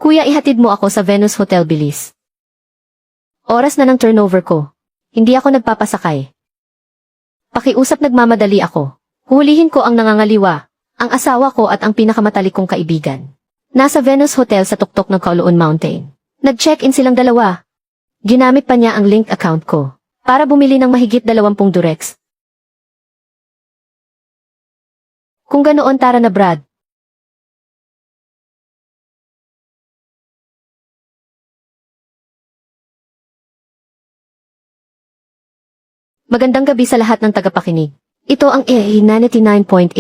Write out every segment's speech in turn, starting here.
Kuya, ihatid mo ako sa Venus Hotel, bilis. Oras na ng turnover ko. Hindi ako nagpapasakay. Pakiusap, nagmamadali ako. Huhulihin ko ang nangangaliwa, ang asawa ko at ang pinakamatalik kong kaibigan. Nasa Venus Hotel sa tuktok ng Kowloon Mountain. Nag-check-in silang dalawa. Ginamit pa niya ang linked account ko para bumili ng mahigit 20 Durex. Kung ganoon, tara na, Brad. Magandang gabi sa lahat ng tagapakinig. Ito ang AE 99.8.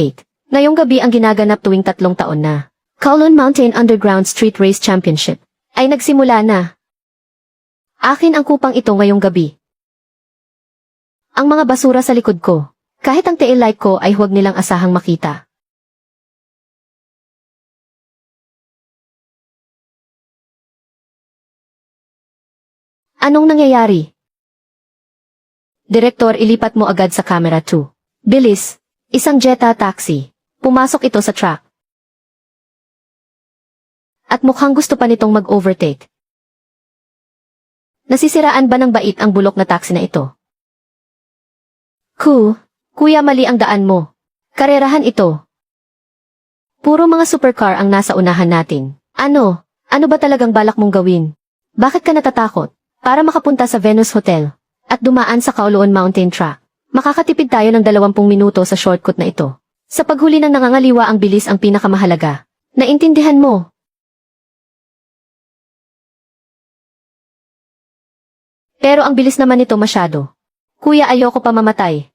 Ngayong gabi ang ginaganap tuwing 3 taon na Kowloon Mountain Underground Street Race Championship ay nagsimula na. Akin ang kupang ito ngayong gabi. Ang mga basura sa likod ko, kahit ang tail light ko ay huwag nilang asahang makita. Anong nangyayari? Direktor, ilipat mo agad sa camera 2. Bilis, isang Jetta taxi. Pumasok ito sa track. At mukhang gusto pa nitong mag-overtake. Nasisiraan ba ng bait ang bulok na taxi na ito? Kuya, mali ang daan mo. Karerahan ito. Puro mga supercar ang nasa unahan natin. Ano ba talagang balak mong gawin? Bakit ka natatakot? Para makapunta sa Venus Hotel at dumaan sa Kowloon Mountain Track, makakatipid tayo ng 20 minuto sa shortcut na ito. Sa paghuli ng nangangaliwa, ang bilis ang pinakamahalaga. Naintindihan mo? Pero ang bilis naman nito masyado. Kuya, ayoko pa mamatay.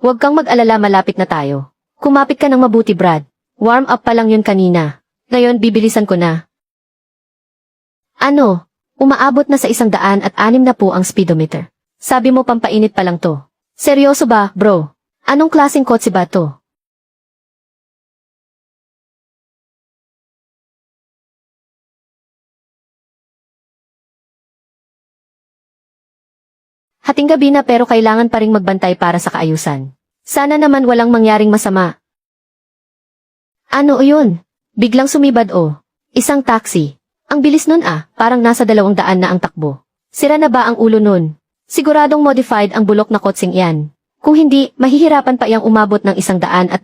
Huwag kang mag-alala, malapit na tayo. Kumapit ka ng mabuti, Brad. Warm up pa lang yun kanina. Ngayon, bibilisan ko na. Umaabot na sa 106 na po ang speedometer. Sabi mo pampainit pa lang to. Seryoso ba, bro? Anong klaseng kotse ba to? Hating gabi na pero kailangan pa ring magbantay para sa kaayusan. Sana naman walang mangyaring masama. Ano yun? Biglang sumibad isang taxi. Ang bilis nun parang nasa 200 na ang takbo. Sira na ba ang ulo nun? Siguradong modified ang bulok na kotseng iyan. Kung hindi, mahihirapan pa iyang umabot ng 120.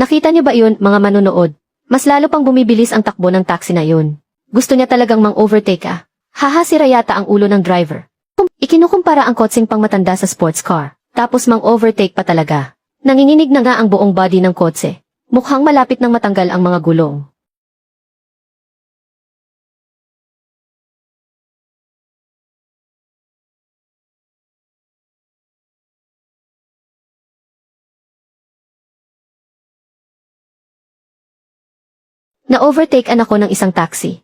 Nakita niyo ba yun, mga manonood? Mas lalo pang bumibilis ang takbo ng taxi na yun. Gusto niya talagang mang-overtake Haha, sira yata ang ulo ng driver. Ikinukumpara ang kotseng pangmatanda sa sports car, tapos mang-overtake pa talaga. Nanginginig na nga ang buong body ng kotse. Mukhang malapit nang matanggal ang mga gulong. Na-overtake ako ng isang taxi.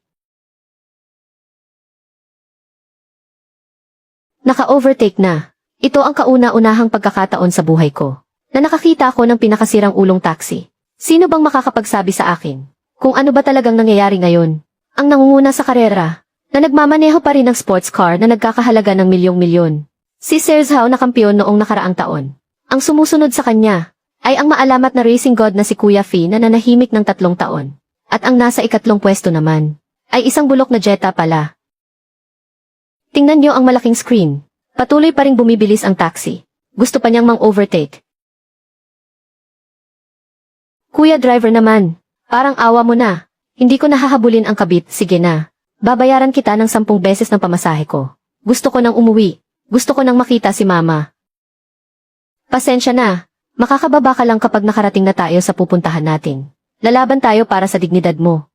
Naka-overtake na. Ito ang kauna-unahang pagkakataon sa buhay ko na nakakita ako ng pinakasirang ulong taxi. Sino bang makakapagsabi sa akin kung ano ba talagang nangyayari ngayon? Ang nangunguna sa karera, na nagmamaneho pa rin ng sports car na nagkakahalaga ng milyong-milyon. Si Sir Zhao na kampiyon noong nakaraang taon. Ang sumusunod sa kanya ay ang maalamat na racing god na si Kuya Fi na nanahimik ng 3 taon. At ang nasa 2 pwesto naman ay isang bulok na Jetta pala. Tingnan niyo ang malaking screen. Patuloy pa ring bumibilis ang taxi. Gusto pa niyang mang-overtake. Kuya driver naman, parang awa mo na. Hindi ko nahahabulin ang kabit, sige na. Babayaran kita ng 10 beses ng pamasahe ko. Gusto ko nang umuwi. Gusto ko nang makita si mama. Pasensya na. Makakababa ka lang kapag nakarating na tayo sa pupuntahan natin. Lalaban tayo para sa dignidad mo.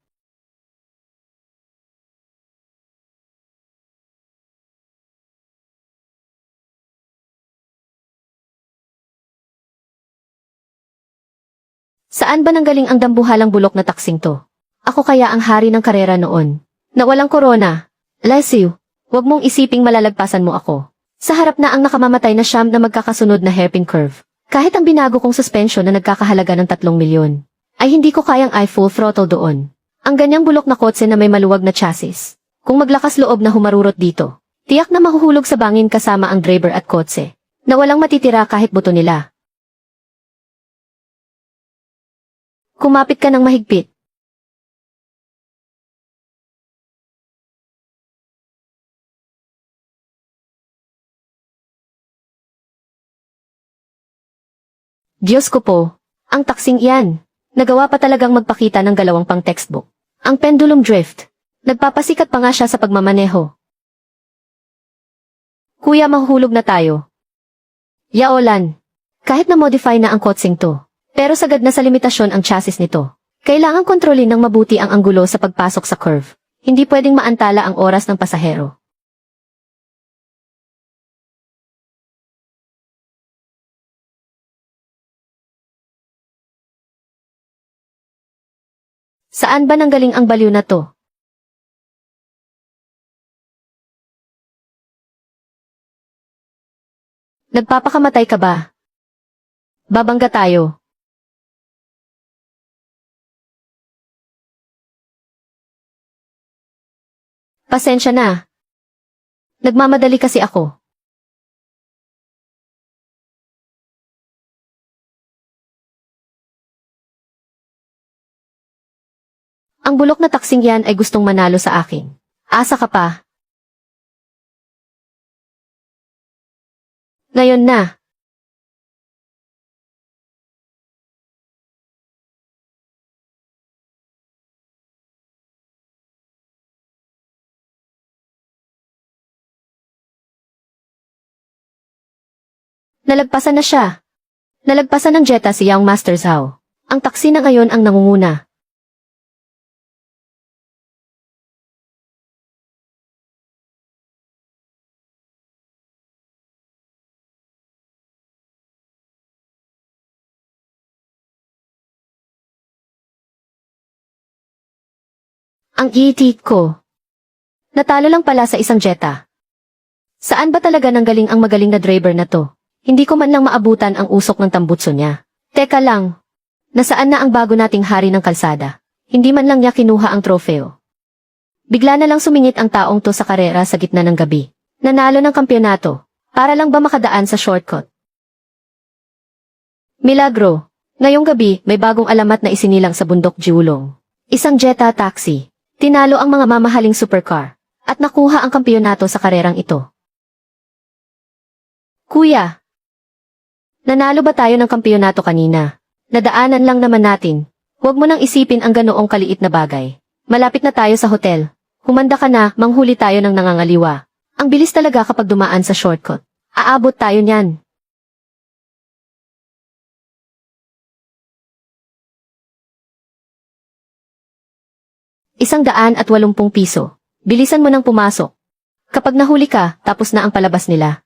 Saan ba nanggaling ang dambuhalang bulok na taksing to? Ako kaya ang hari ng karera noon. Na walang korona. Leslie, huwag mong isiping malalagpasan mo ako. Sa harap na ang nakamamatay na siyam na magkakasunod na hairpin curve. Kahit ang binago kong suspension na nagkakahalaga ng 3 milyon. Ay hindi ko kayang full throttle doon. Ang ganyang bulok na kotse na may maluwag na chassis. Kung maglakas loob na humarurot dito, tiyak na mahuhulog sa bangin kasama ang driver at kotse, na walang matitira kahit buto nila. Kumapit ka ng mahigpit. Diyos ko po, ang taksing iyan. Nagawa pa talagang magpakita ng galawang pang textbook. Ang pendulum drift. Nagpapasikat pa nga siya sa pagmamaneho. Kuya, mahuhulog na tayo. Yaolan. Kahit na-modify na ang kotsing to, pero sagad na sa limitasyon ang chassis nito. Kailangang kontrolin ng mabuti ang anggulo sa pagpasok sa curve. Hindi pwedeng maantala ang oras ng pasahero. Saan ba nanggaling ang baliw na to? Nagpapakamatay ka ba? Babangga tayo. Pasensya na. Nagmamadali kasi ako. Ang bulok na taksing yan ay gustong manalo sa akin. Asa ka pa? Ngayon na. Nalagpasan na siya. Nalagpasan ng Jetta si Young Master Zhao. Ang taksi na ngayon ang nangunguna. Ang iitit ko. Natalo lang pala sa isang Jetta. Saan ba talaga nanggaling ang magaling na driver na to? Hindi ko man lang maabutan ang usok ng tambutso niya. Teka lang. Nasaan na ang bago nating hari ng kalsada? Hindi man lang niya kinuha ang trofeo. Bigla na lang sumingit ang taong to sa karera sa gitna ng gabi. Nanalo ng kampyonato. Para lang ba makadaan sa shortcut? Milagro. Ngayong gabi, may bagong alamat na isinilang sa bundok Jiulong. Isang Jetta taxi. Tinalo ang mga mamahaling supercar. At nakuha ang kampyonato sa karerang ito. Kuya. Nanalo ba tayo ng kampyonato kanina? Nadaanan lang naman natin. Huwag mo nang isipin ang ganoong kaliit na bagay. Malapit na tayo sa hotel. Humanda ka na, manghuli tayo ng nangangaliwa. Ang bilis talaga kapag dumaan sa shortcut. Aabot tayo niyan. ₱180. Bilisan mo nang pumasok. Kapag nahuli ka, tapos na ang palabas nila.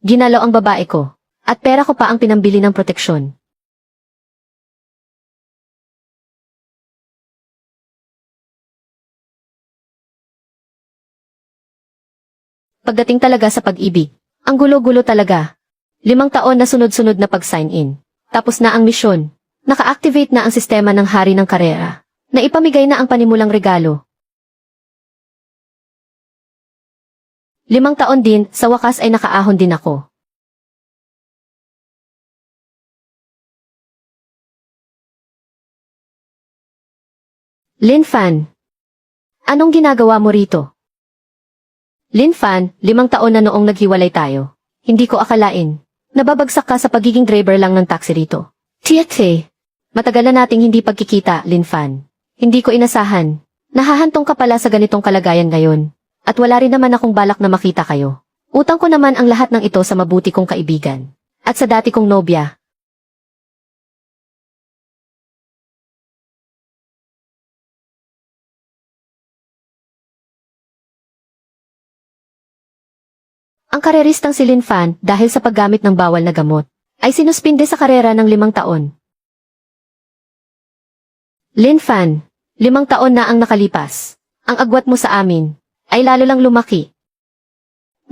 Ginalaw ang babae ko. At pera ko pa ang pinambili ng proteksyon. Pagdating talaga sa pag-ibig, ang gulo-gulo talaga. 5 taon na sunod-sunod na pag-sign in. Tapos na ang misyon. Naka-activate na ang sistema ng hari ng karera. Naipamigay na ang panimulang regalo. 5 taon din, sa wakas ay nakaahon din ako. Lin Fan. Anong ginagawa mo rito? Lin Fan, 5 taon na noong naghiwalay tayo. Hindi ko akalain. Nababagsak ka sa pagiging driver lang ng taxi rito. Tietse. Matagal na nating hindi pagkikita, Lin Fan. Hindi ko inasahan. Nahahantong ka pala sa ganitong kalagayan ngayon. At wala rin naman akong balak na makita kayo. Utang ko naman ang lahat ng ito sa mabuti kong kaibigan. At sa dati kong nobya. Ang kareristang si Lin Fan, dahil sa paggamit ng bawal na gamot, ay sinuspinde sa karera ng 5 taon. Lin Fan, 5 taon na ang nakalipas. Ang agwat mo sa amin, ay lalo lang lumaki.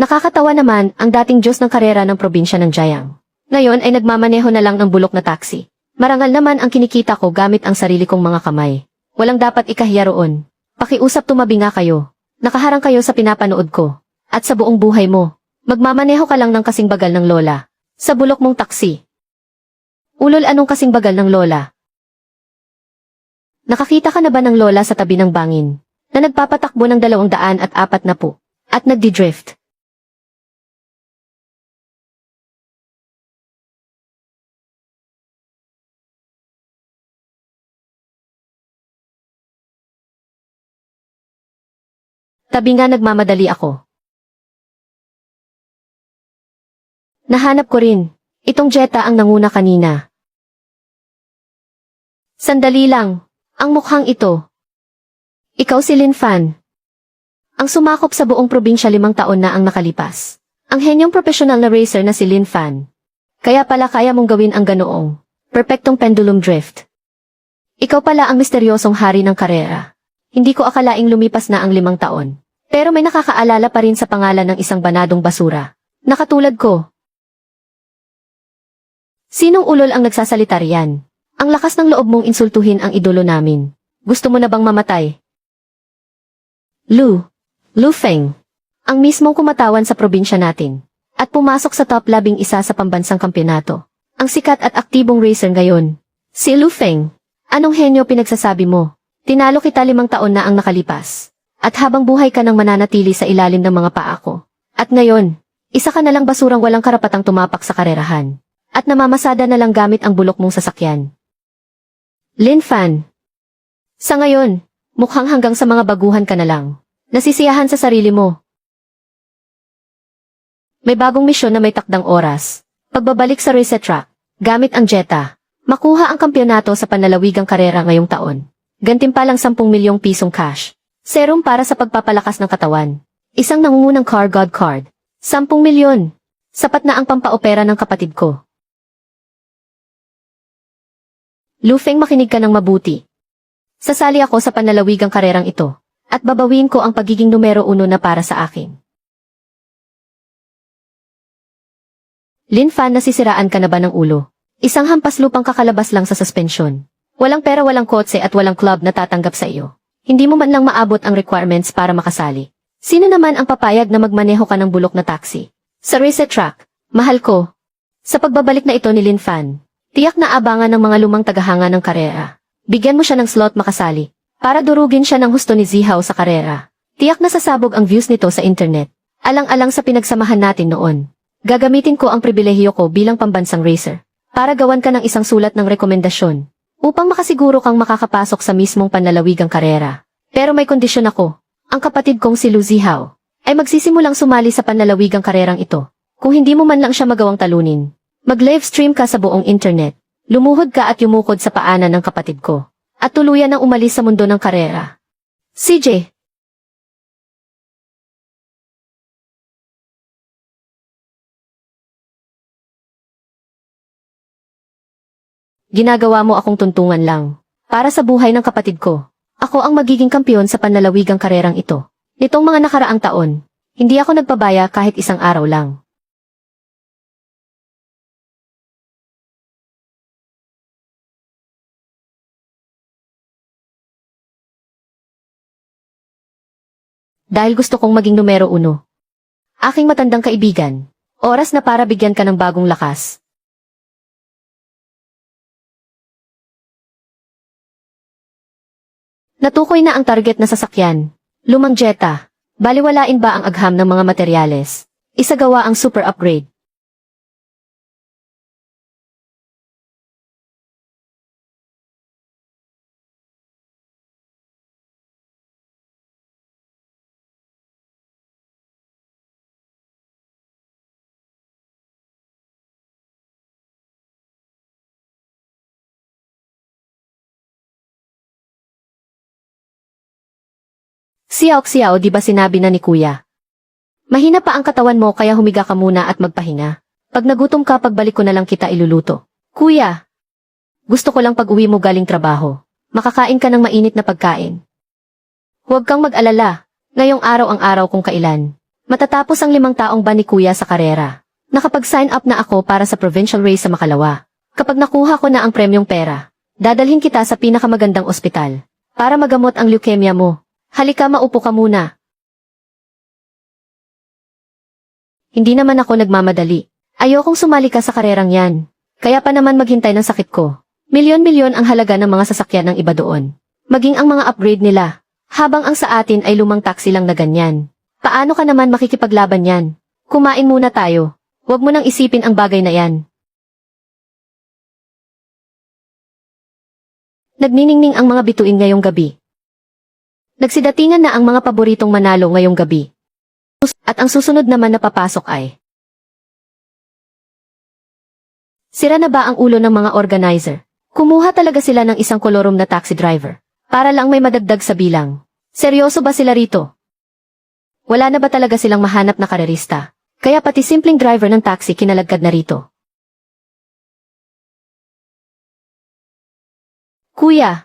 Nakakatawa naman ang dating Diyos ng karera ng probinsya ng Jiang. Ngayon ay nagmamaneho na lang ng bulok na taxi. Marangal naman ang kinikita ko gamit ang sarili kong mga kamay. Walang dapat ikahiya roon. Pakiusap tumabi nga kayo. Nakaharang kayo sa pinapanood ko. At sa buong buhay mo. Magmamaneho ka lang ng kasing bagal ng lola. Sa bulok mong taksi. Ulol, anong kasing bagal ng lola? Nakakita ka na ba ng lola sa tabi ng bangin, na nagpapatakbo ng 240 at nagdi-drift? Tabi nga nagmamadali ako. Nahanap ko rin. Itong Jetta ang nanguna kanina. Sandali lang. Ang mukhang ito. Ikaw si Lin Fan. Ang sumakop sa buong probinsya 5 taon na ang nakalipas. Ang henyong profesional na racer na si Lin Fan. Kaya pala kaya mong gawin ang ganoong perpektong pendulum drift. Ikaw pala ang misteryosong hari ng karera. Hindi ko akalaing lumipas na ang 5 taon. Pero may nakakaalala pa rin sa pangalan ng isang banadong basura. Nakatulad ko. Sinong ulol ang nagsasalita riyan? Ang lakas ng loob mong insultuhin ang idolo namin. Gusto mo na bang mamatay? Lu Feng. Ang mismong kumatawan sa probinsya natin. At pumasok sa top 11 sa pambansang kampyonato. Ang sikat at aktibong racer ngayon. Si Lu Feng. Anong henyo pinagsasabi mo? Tinalo kita 5 taon na ang nakalipas. At habang buhay ka nang mananatili sa ilalim ng mga paa ko. At ngayon, isa ka na lang basurang walang karapatang tumapak sa karerahan. At namamasada na lang gamit ang bulok mong sasakyan. Lin Fan. Sa ngayon, mukhang hanggang sa mga baguhan ka na lang. Nasisiyahan sa sarili mo. May bagong misyon na may takdang oras. Pagbabalik sa race track, gamit ang Jetta. Makuha ang kampyonato sa panlalawigang karera ngayong taon. Gantimpalang 10 milyong pisong cash. Serum para sa pagpapalakas ng katawan. Isang nangungunang car god card. 10 milyon. Sapat na ang pampaopera ng kapatid ko. Lu Feng, makinig ka ng mabuti. Sasali ako sa panlalawigang karerang ito. At babawiin ko ang pagiging numero 1 na para sa akin. Lin Fan, nasisiraan ka na ba ng ulo? Isang hampas lupang kakalabas lang sa suspensyon. Walang pera, walang kotse at walang club na tatanggap sa iyo. Hindi mo man lang maabot ang requirements para makasali. Sino naman ang papayag na magmaneho ka ng bulok na taxi? Sa race track, mahal ko. Sa pagbabalik na ito ni Lin Fan, tiyak na abangan ng mga lumang tagahanga ng karera. Bigyan mo siya ng slot makasali, para durugin siya ng husto ni Zihao sa karera. Tiyak na sasabog ang views nito sa internet. Alang-alang sa pinagsamahan natin noon. Gagamitin ko ang pribilehiyo ko bilang pambansang racer, para gawan ka ng isang sulat ng rekomendasyon. Upang makasiguro kang makakapasok sa mismong panlalawigang karera. Pero may kondisyon ako. Ang kapatid kong si Lu Zihao ay magsisimulang sumali sa panlalawigang karerang ito. Kung hindi mo man lang siya magawang talunin, mag-live stream ka sa buong internet. Lumuhod ka at yumukod sa paanan ng kapatid ko. At tuluyan ang umalis sa mundo ng karera. CJ. Ginagawa mo akong tuntungan lang. Para sa buhay ng kapatid ko. Ako ang magiging kampiyon sa panlalawigang karerang ito. Nitong mga nakaraang taon, hindi ako nagpabaya kahit isang araw lang. Dahil gusto kong maging numero 1. Aking matandang kaibigan, oras na para bigyan ka ng bagong lakas. Natukoy na ang target na sasakyan. Lumang Jetta. Baliwalain ba ang agham ng mga materyales? Isagawa ang super upgrade. Xiao, di ba sinabi na ni Kuya? Mahina pa ang katawan mo kaya humiga ka muna at magpahinga. Pag nagutom ka, pagbalik ko na lang kita iluluto. Kuya! Gusto ko lang pag-uwi mo galing trabaho. Makakain ka ng mainit na pagkain. Huwag kang mag-alala. Ngayong araw ang araw kung kailan. Matatapos ang 5 taong ban ni Kuya sa karera. Nakapag-sign up na ako para sa provincial race sa Makalawa. Kapag nakuha ko na ang premyong pera, dadalhin kita sa pinakamagandang ospital para magamot ang leukemia mo. Halika, maupo ka muna. Hindi naman ako nagmamadali. Ayokong sumali ka sa karerang yan. Kaya pa naman maghintay ng sakit ko. Milyon-milyon ang halaga ng mga sasakyan ng iba doon. Maging ang mga upgrade nila. Habang ang sa atin ay lumang taxi lang na ganyan. Paano ka naman makikipaglaban yan? Kumain muna tayo. Huwag mo nang isipin ang bagay na yan. Nagniningning ang mga bituin ngayong gabi. Nagsidatingan na ang mga paboritong manalo ngayong gabi. At ang susunod naman na papasok ay... Sira na ba ang ulo ng mga organizer? Kumuha talaga sila ng isang kolorom na taxi driver. Para lang may madagdag sa bilang. Seryoso ba sila rito? Wala na ba talaga silang mahanap na karerista? Kaya pati simpleng driver ng taxi kinalagkad na rito. Kuya,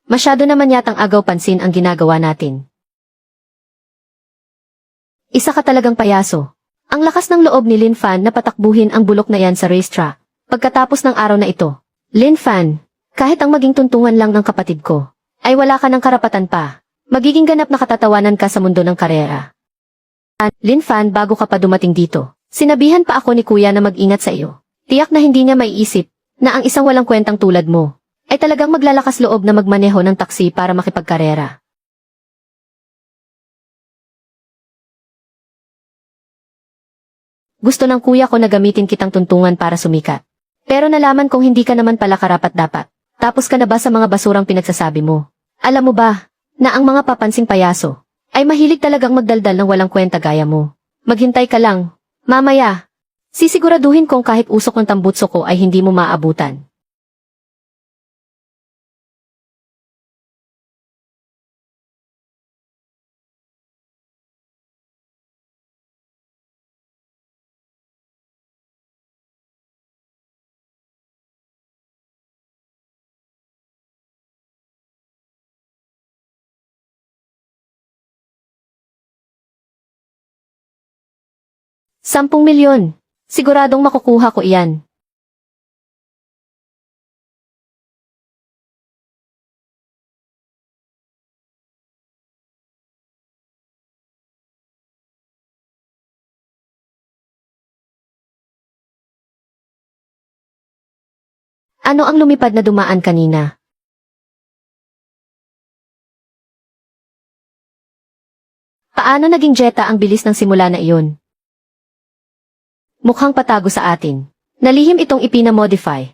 masyado naman yatang agaw pansin ang ginagawa natin. Isa ka talagang payaso. Ang lakas ng loob ni Lin Fan na patakbuhin ang bulok na yan sa racetrack. Pagkatapos ng araw na ito, Lin Fan, kahit ang maging tuntungan lang ng kapatid ko, ay wala ka ng karapatan pa. Magiging ganap na katatawanan ka sa mundo ng karera. Lin Fan, bago ka pa dumating dito, sinabihan pa ako ni Kuya na mag-ingat sa iyo. Tiyak na hindi niya maiisip na ang isang walang kwentang tulad mo ay talagang maglalakas loob na magmaneho ng taksi para makipagkarera. Gusto ng kuya ko na gamitin kitang tuntungan para sumikat. Pero nalaman kong hindi ka naman pala karapat-dapat. Tapos ka na ba sa mga basurang pinagsasabi mo? Alam mo ba, na ang mga papansing payaso ay mahilig talagang magdaldal ng walang kwenta gaya mo. Maghintay ka lang. Mamaya, sisiguraduhin kong kahit usok ng tambutso ko ay hindi mo maabutan. ₱10,000,000. Siguradong makukuha ko iyan. Ano ang lumipad na dumaan kanina? Paano naging Jetta ang bilis ng simula na iyon? Mukhang patago sa atin. Nalihim itong ipinamodify.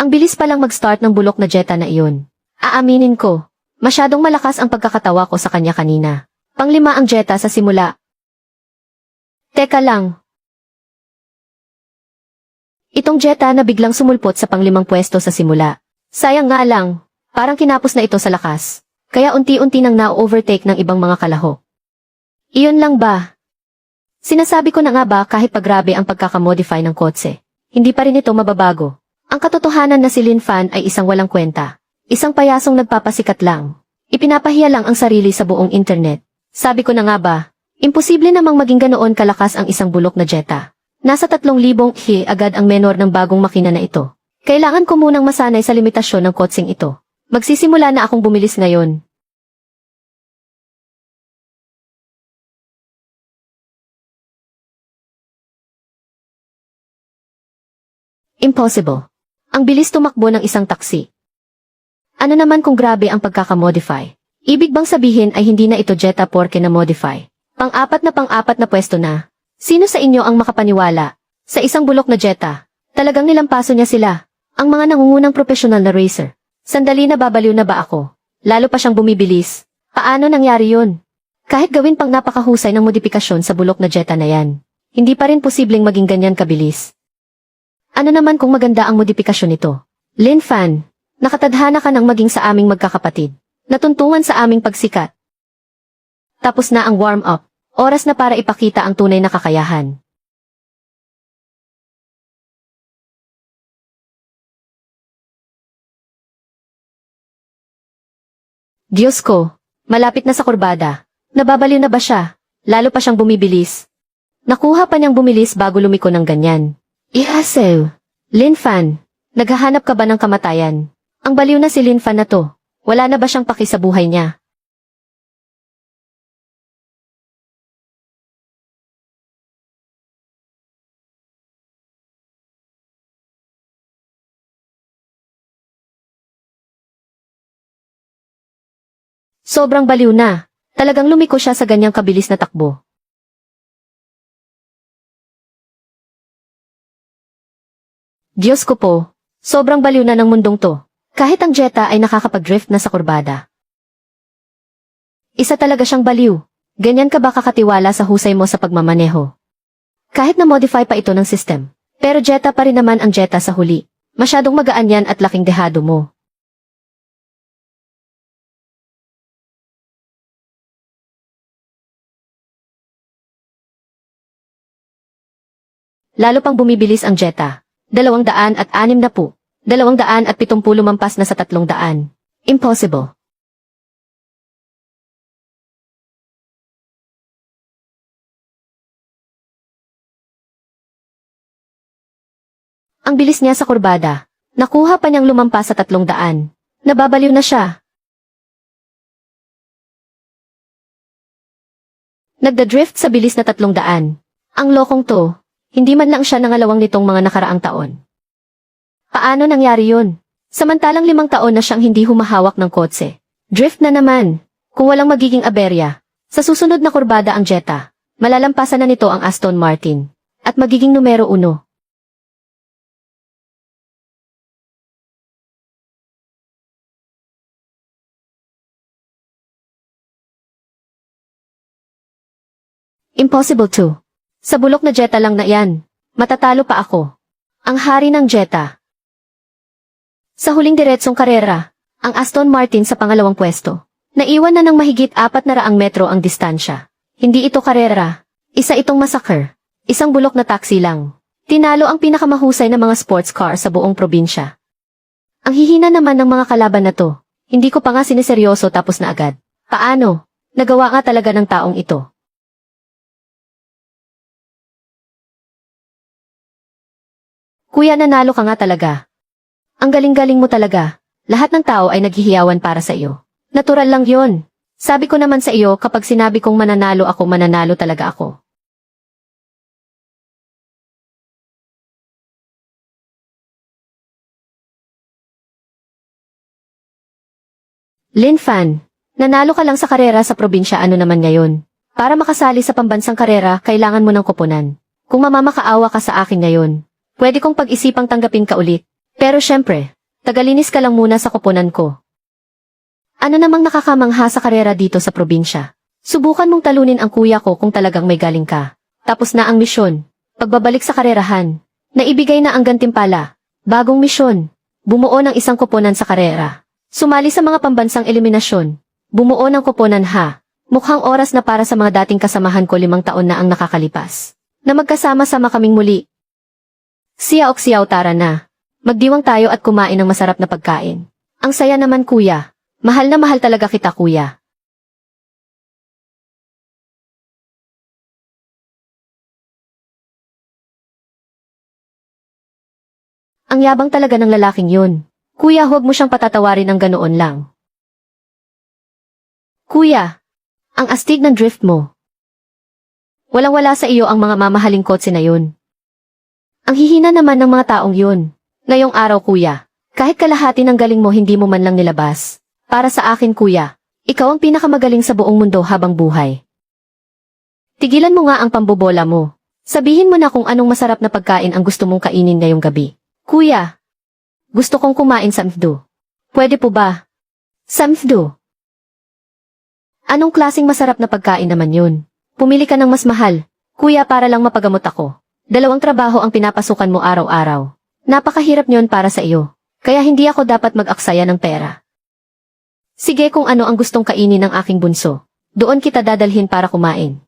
Ang bilis palang mag-start ng bulok na Jetta na iyon. Aaminin ko, masyadong malakas ang pagkakatawa ko sa kanya kanina. Panglima ang Jetta sa simula. Teka lang. Itong Jetta na biglang sumulpot sa panglimang pwesto sa simula. Sayang nga lang, parang kinapos na ito sa lakas. Kaya unti-unti nang na-overtake ng ibang mga kalahok. Iyon lang ba? Sinasabi ko na nga ba kahit pagrabe ang pagkakamodify ng kotse, hindi pa rin ito mababago. Ang katotohanan na si Lin Fan ay isang walang kwenta. Isang payasong nagpapasikat lang. Ipinapahiya lang ang sarili sa buong internet. Sabi ko na nga ba, imposible namang maging ganoon kalakas ang isang bulok na Jetta. Nasa 3,000 agad ang menor ng bagong makina na ito. Kailangan ko munang masanay sa limitasyon ng kotseng ito. Magsisimula na akong bumilis ngayon. Impossible. Ang bilis tumakbo ng isang taksi. Ano naman kung grabe ang pagkakamodify? Ibig bang sabihin ay hindi na ito Jetta porke na modify? Pang-apat na pwesto na. Sino sa inyo ang makapaniwala? Sa isang bulok na Jetta, talagang nilampaso niya sila. Ang mga nangungunang profesional na racer. Sandali na babaliw na ba ako? Lalo pa siyang bumibilis. Paano nangyari yun? Kahit gawin pang napakahusay ng modifikasyon sa bulok na Jetta na yan, hindi pa rin posibleng maging ganyan kabilis. Ano naman kung maganda ang modifikasyon nito? Lin Fan, nakatadhana ka ng maging sa aming magkakapatid. Natuntungan sa aming pagsikat. Tapos na ang warm-up. Oras na para ipakita ang tunay na kakayahan. Diyos ko, malapit na sa kurbada. Nababaliw na ba siya? Lalo pa siyang bumibilis. Nakuha pa niyang bumilis bago lumiko ng ganyan. Ihasew. Lin Fan, naghahanap ka ba ng kamatayan? Ang baliw na si Lin Fan na to. Wala na ba siyang paki sa buhay niya? Sobrang baliw na. Talagang lumiko siya sa ganyang kabilis na takbo. Diyos ko po, sobrang baliw na ng mundong to. Kahit ang Jetta ay nakakapag-drift na sa kurbada. Isa talaga siyang baliw. Ganyan ka ba kakatiwala sa husay mo sa pagmamaneho? Kahit na-modify pa ito ng system. Pero Jetta pa rin naman ang Jetta sa huli. Masyadong magaan yan at laking dehado mo. Lalo pang bumibilis ang Jetta. 260, 270 lumampas na sa 300. Impossible. Ang bilis niya sa kurbada. Nakuha pa niyang lumampas sa 300. Nababaliw na siya. Nagda-drift sa bilis na 300. Ang lokong to, hindi man lang siya nangalawang nitong mga nakaraang taon. Paano nangyari yun? Samantalang 5 taon na siyang hindi humahawak ng kotse. Drift na naman. Kung walang magiging aberya, sa susunod na kurbada ang Jetta, malalampasan na nito ang Aston Martin. At magiging numero 1. Impossible to. Sa bulok na Jetta lang na yan. Matatalo pa ako. Ang hari ng Jetta. Sa huling diretsong karera, ang Aston Martin sa pangalawang pwesto. Naiwan na ng mahigit 400 metro ang distansya. Hindi ito karera. Isa itong massacre. Isang bulok na taxi lang. Tinalo ang pinakamahusay na mga sports car sa buong probinsya. Ang hihina naman ng mga kalaban na to. Hindi ko pa nga siniseryoso tapos na agad. Paano? Nagawa nga talaga ng taong ito. Kuya, nanalo ka nga talaga. Ang galing-galing mo talaga. Lahat ng tao ay naghihiyawan para sa iyo. Natural lang yon. Sabi ko naman sa iyo kapag sinabi kong mananalo ako, mananalo talaga ako. Lin Fan, nanalo ka lang sa karera sa probinsya, ano naman ngayon? Para makasali sa pambansang karera, kailangan mo ng koponan. Kung mamamakaawa ka sa akin ngayon, pwede kong pag-isipang tanggapin ka ulit. Pero syempre, tagalinis ka lang muna sa koponan ko. Ano namang nakakamangha sa karera dito sa probinsya? Subukan mong talunin ang kuya ko kung talagang may galing ka. Tapos na ang misyon. Pagbabalik sa karerahan, naibigay na ang gantimpala. Bagong misyon. Bumuo ng isang koponan sa karera. Sumali sa mga pambansang eliminasyon. Bumuo ng koponan ha. Mukhang oras na para sa mga dating kasamahan ko 5 taon na ang nakakalipas. Na magkasama-sama kaming muli. Siyaw tara na. Magdiwang tayo at kumain ng masarap na pagkain. Ang saya naman kuya. Mahal na mahal talaga kita kuya. Ang yabang talaga ng lalaking yun. Kuya, huwag mo siyang patatawarin ng ganoon lang. Kuya, ang astig ng drift mo. Walang-wala sa iyo ang mga mamahaling kotse na yun. Ang hihina naman ng mga taong yun. Ngayong araw kuya, kahit kalahati ng galing mo hindi mo man lang nilabas. Para sa akin kuya, ikaw ang pinakamagaling sa buong mundo habang buhay. Tigilan mo nga ang pambobola mo. Sabihin mo na kung anong masarap na pagkain ang gusto mong kainin ngayong gabi. Kuya, gusto kong kumain samfdo. Pwede po ba? Samfdo. Anong klaseng masarap na pagkain naman yun? Pumili ka ng mas mahal, kuya, para lang mapagamot ako. 2 trabaho ang pinapasukan mo araw-araw. Napakahirap niyon para sa iyo. Kaya hindi ako dapat mag-aksaya ng pera. Sige, kung ano ang gustong kainin ng aking bunso, doon kita dadalhin para kumain.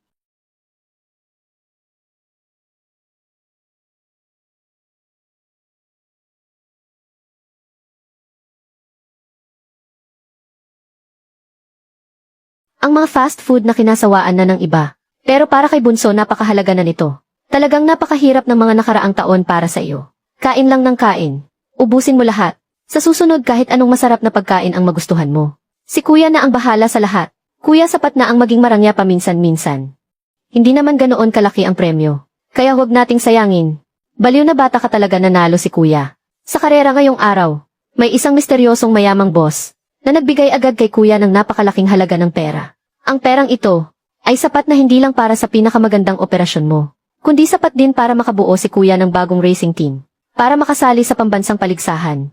Ang mga fast food na kinasawaan na ng iba. Pero para kay bunso napakahalaga na nito. Talagang napakahirap ng mga nakaraang taon para sa iyo. Kain lang ng kain. Ubusin mo lahat. Sa susunod kahit anong masarap na pagkain ang magustuhan mo. Si kuya na ang bahala sa lahat. Kuya, sapat na ang maging marangya paminsan-minsan. Hindi naman ganoon kalaki ang premyo. Kaya huwag nating sayangin. Baliw na bata ka talaga, nanalo si kuya. Sa karera ngayong araw, may isang misteryosong mayamang boss na nagbigay agad kay kuya ng napakalaking halaga ng pera. Ang perang ito ay sapat na hindi lang para sa pinakamagandang operasyon mo, kundi sapat din para makabuo si kuya ng bagong racing team, para makasali sa pambansang paligsahan.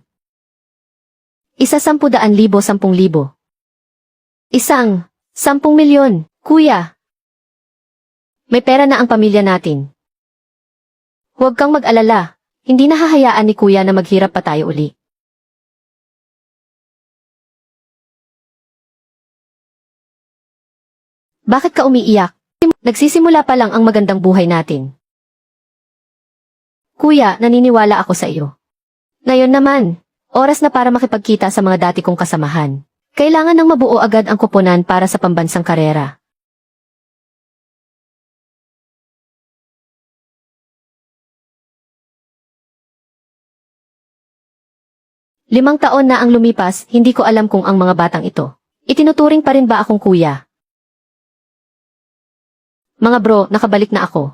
Isa 10,000, 10,000. Isang 10,000,000, kuya. May pera na ang pamilya natin. Huwag kang mag-alala, hindi nahahayaan ni kuya na maghirap pa tayo uli. Bakit ka umiiyak? Nagsisimula pa lang ang magandang buhay natin. Kuya, naniniwala ako sa iyo. Ngayon naman, oras na para makipagkita sa mga dati kong kasamahan. Kailangan nang mabuo agad ang koponan para sa pambansang karera. Limang taon na ang lumipas, hindi ko alam kung ang mga batang ito. Itinuturing pa rin ba akong kuya? Mga bro, nakabalik na ako.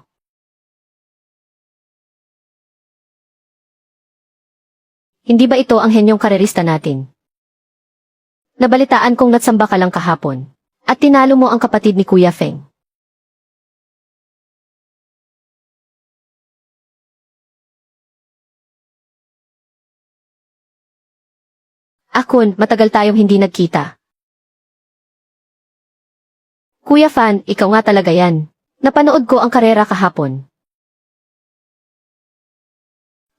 Hindi ba ito ang henyong karerista natin? Nabalitaan kong natsamba ka lang kahapon. At tinalo mo ang kapatid ni Kuya Feng. Akon, matagal tayong hindi nagkita. Kuya Fan, ikaw nga talaga yan. Napanood ko ang karera kahapon.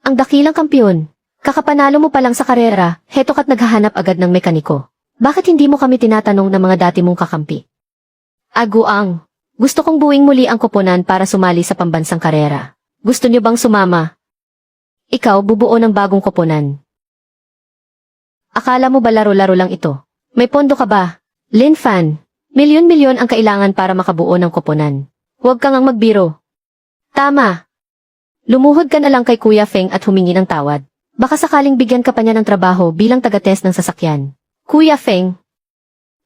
Ang dakilang kampiyon. Kakapanalo mo pa lang sa karera, heto ka't naghahanap agad ng mekaniko. Bakit hindi mo kami tinatanong ng mga dati mong kakampi? Aguang, gusto kong buwing muli ang koponan para sumali sa pambansang karera. Gusto niyo bang sumama? Ikaw bubuo ng bagong koponan. Akala mo ba laro-laro lang ito? May pondo ka ba? Lin Fan, milyon-milyon ang kailangan para makabuo ng koponan. Huwag kang ang magbiro. Tama. Lumuhod ka na lang kay Kuya Feng at humingi ng tawad. Baka sakaling bigyan ka pa niya ng trabaho bilang taga-test ng sasakyan. Kuya Feng.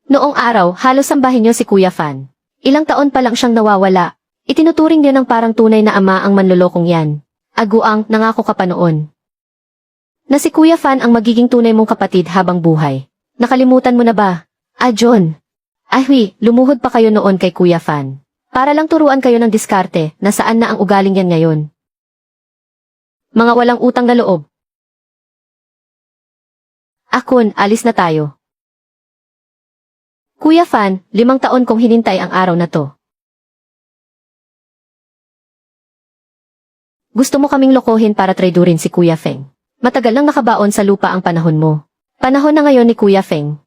Noong araw, halos sambahin niyo si Kuya Fan. Ilang taon pa lang siyang nawawala. Itinuturing niyo ng parang tunay na ama ang manlolokong yan. Aguang, nangako ka pa noon. Na si Kuya Fan ang magiging tunay mong kapatid habang buhay. Nakalimutan mo na ba? John. Ahwi, lumuhod pa kayo noon kay Kuya Fan. Para lang turuan kayo ng diskarte na saan na ang ugaling yan ngayon. Mga walang utang na loob. Akon, alis na tayo. Kuya Fan, 5 taon kong hinintay ang araw na to. Gusto mo kaming lokohin para traidurin si Kuya Feng. Matagal nang nakabaon sa lupa ang panahon mo. Panahon na ngayon ni Kuya Feng.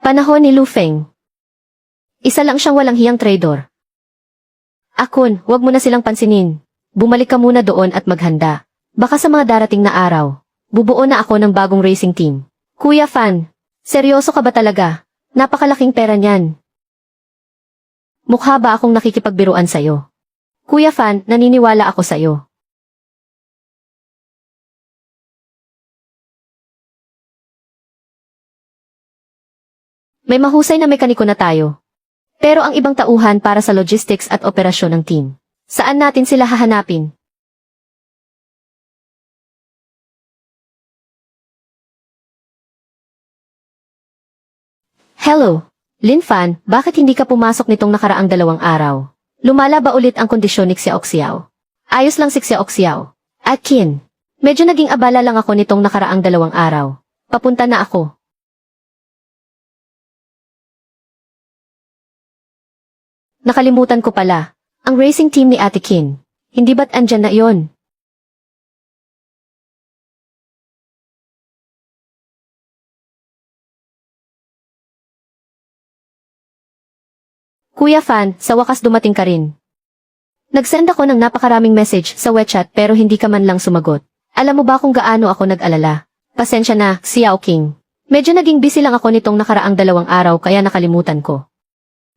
Panahon ni Lu Feng. Isa lang siyang walang hiyang traidor. Akon, huwag mo na silang pansinin. Bumalik ka muna doon at maghanda. Baka sa mga darating na araw, bubuo na ako ng bagong racing team. Kuya Fan, seryoso ka ba talaga? Napakalaking pera niyan. Mukha ba akong nakikipagbiruan sa'yo? Kuya Fan, naniniwala ako sa'yo. May mahusay na mekaniko na tayo. Pero ang ibang tauhan para sa logistics at operasyon ng team. Saan natin sila hahanapin? Hello, Lin Fan, bakit hindi ka pumasok nitong nakaraang 2 araw? Lumala ba ulit ang kondisyon ni Xiaoxiao? Ayos lang si Xiaoxiao. At Qin, medyo naging abala lang ako nitong nakaraang 2 araw. Papunta na ako. Nakalimutan ko pala. Ang racing team ni Ate Qin. Hindi ba't andyan na iyon? Kuya Fan, sa wakas dumating ka rin. Nag-send ako ng napakaraming message sa WeChat pero hindi ka man lang sumagot. Alam mo ba kung gaano ako nag-alala? Pasensya na, Xiao King. Medyo naging busy lang ako nitong nakaraang 2 araw kaya nakalimutan ko.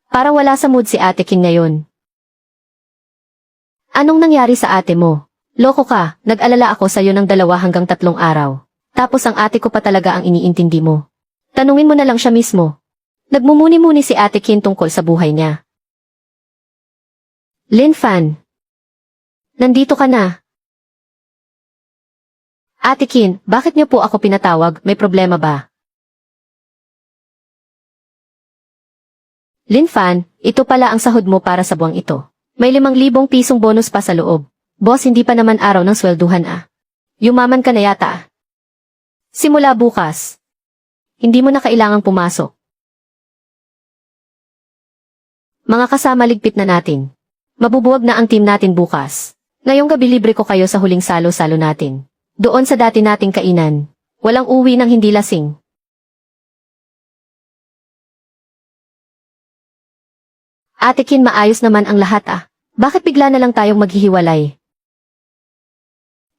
Parang wala sa mood si Ate King ngayon. Anong nangyari sa ate mo? Loko ka, nag-alala ako sa'yo ng 2 hanggang 3 araw. Tapos ang ate ko pa talaga ang iniintindi mo. Tanungin mo na lang siya mismo. Nagmumuni-muni si Ate Kin tungkol sa buhay niya. Lin Fan. Nandito ka na. Ate Kin, bakit niyo po ako pinatawag? May problema ba? Lin Fan, ito pala ang sahod mo para sa buwang ito. May 5,000 pisong bonus pa sa loob. Boss, hindi pa naman araw ng swelduhan ah. Yumaman ka na yata ah. Simula bukas. Hindi mo na kailangang pumasok. Mga kasama, ligpit na natin. Mabubuwag na ang team natin bukas. Ngayong gabi libre ko kayo sa huling salo-salo natin. Doon sa dati nating kainan. Walang uwi ng hindi lasing. Ate Kin, maayos naman ang lahat ah. Bakit bigla na lang tayong maghihiwalay?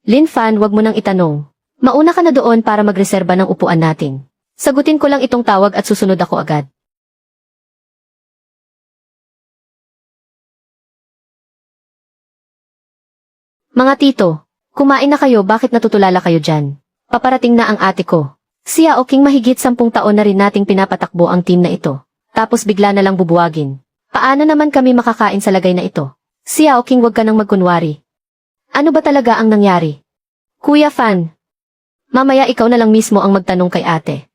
Lin Fan, wag mo nang itanong. Mauna ka na doon para magreserba ng upuan natin. Sagutin ko lang itong tawag at susunod ako agad. Mga tito, kumain na kayo, bakit natutulala kayo dyan? Paparating na ang ate ko. Siya Oking, mahigit 10 taon na rin nating pinapatakbo ang team na ito. Tapos bigla na lang bubuwagin. Paano naman kami makakain sa lagay na ito? Siya Oking, wag ka nang magkunwari. Ano ba talaga ang nangyari? Kuya Fan, mamaya ikaw na lang mismo ang magtanong kay ate.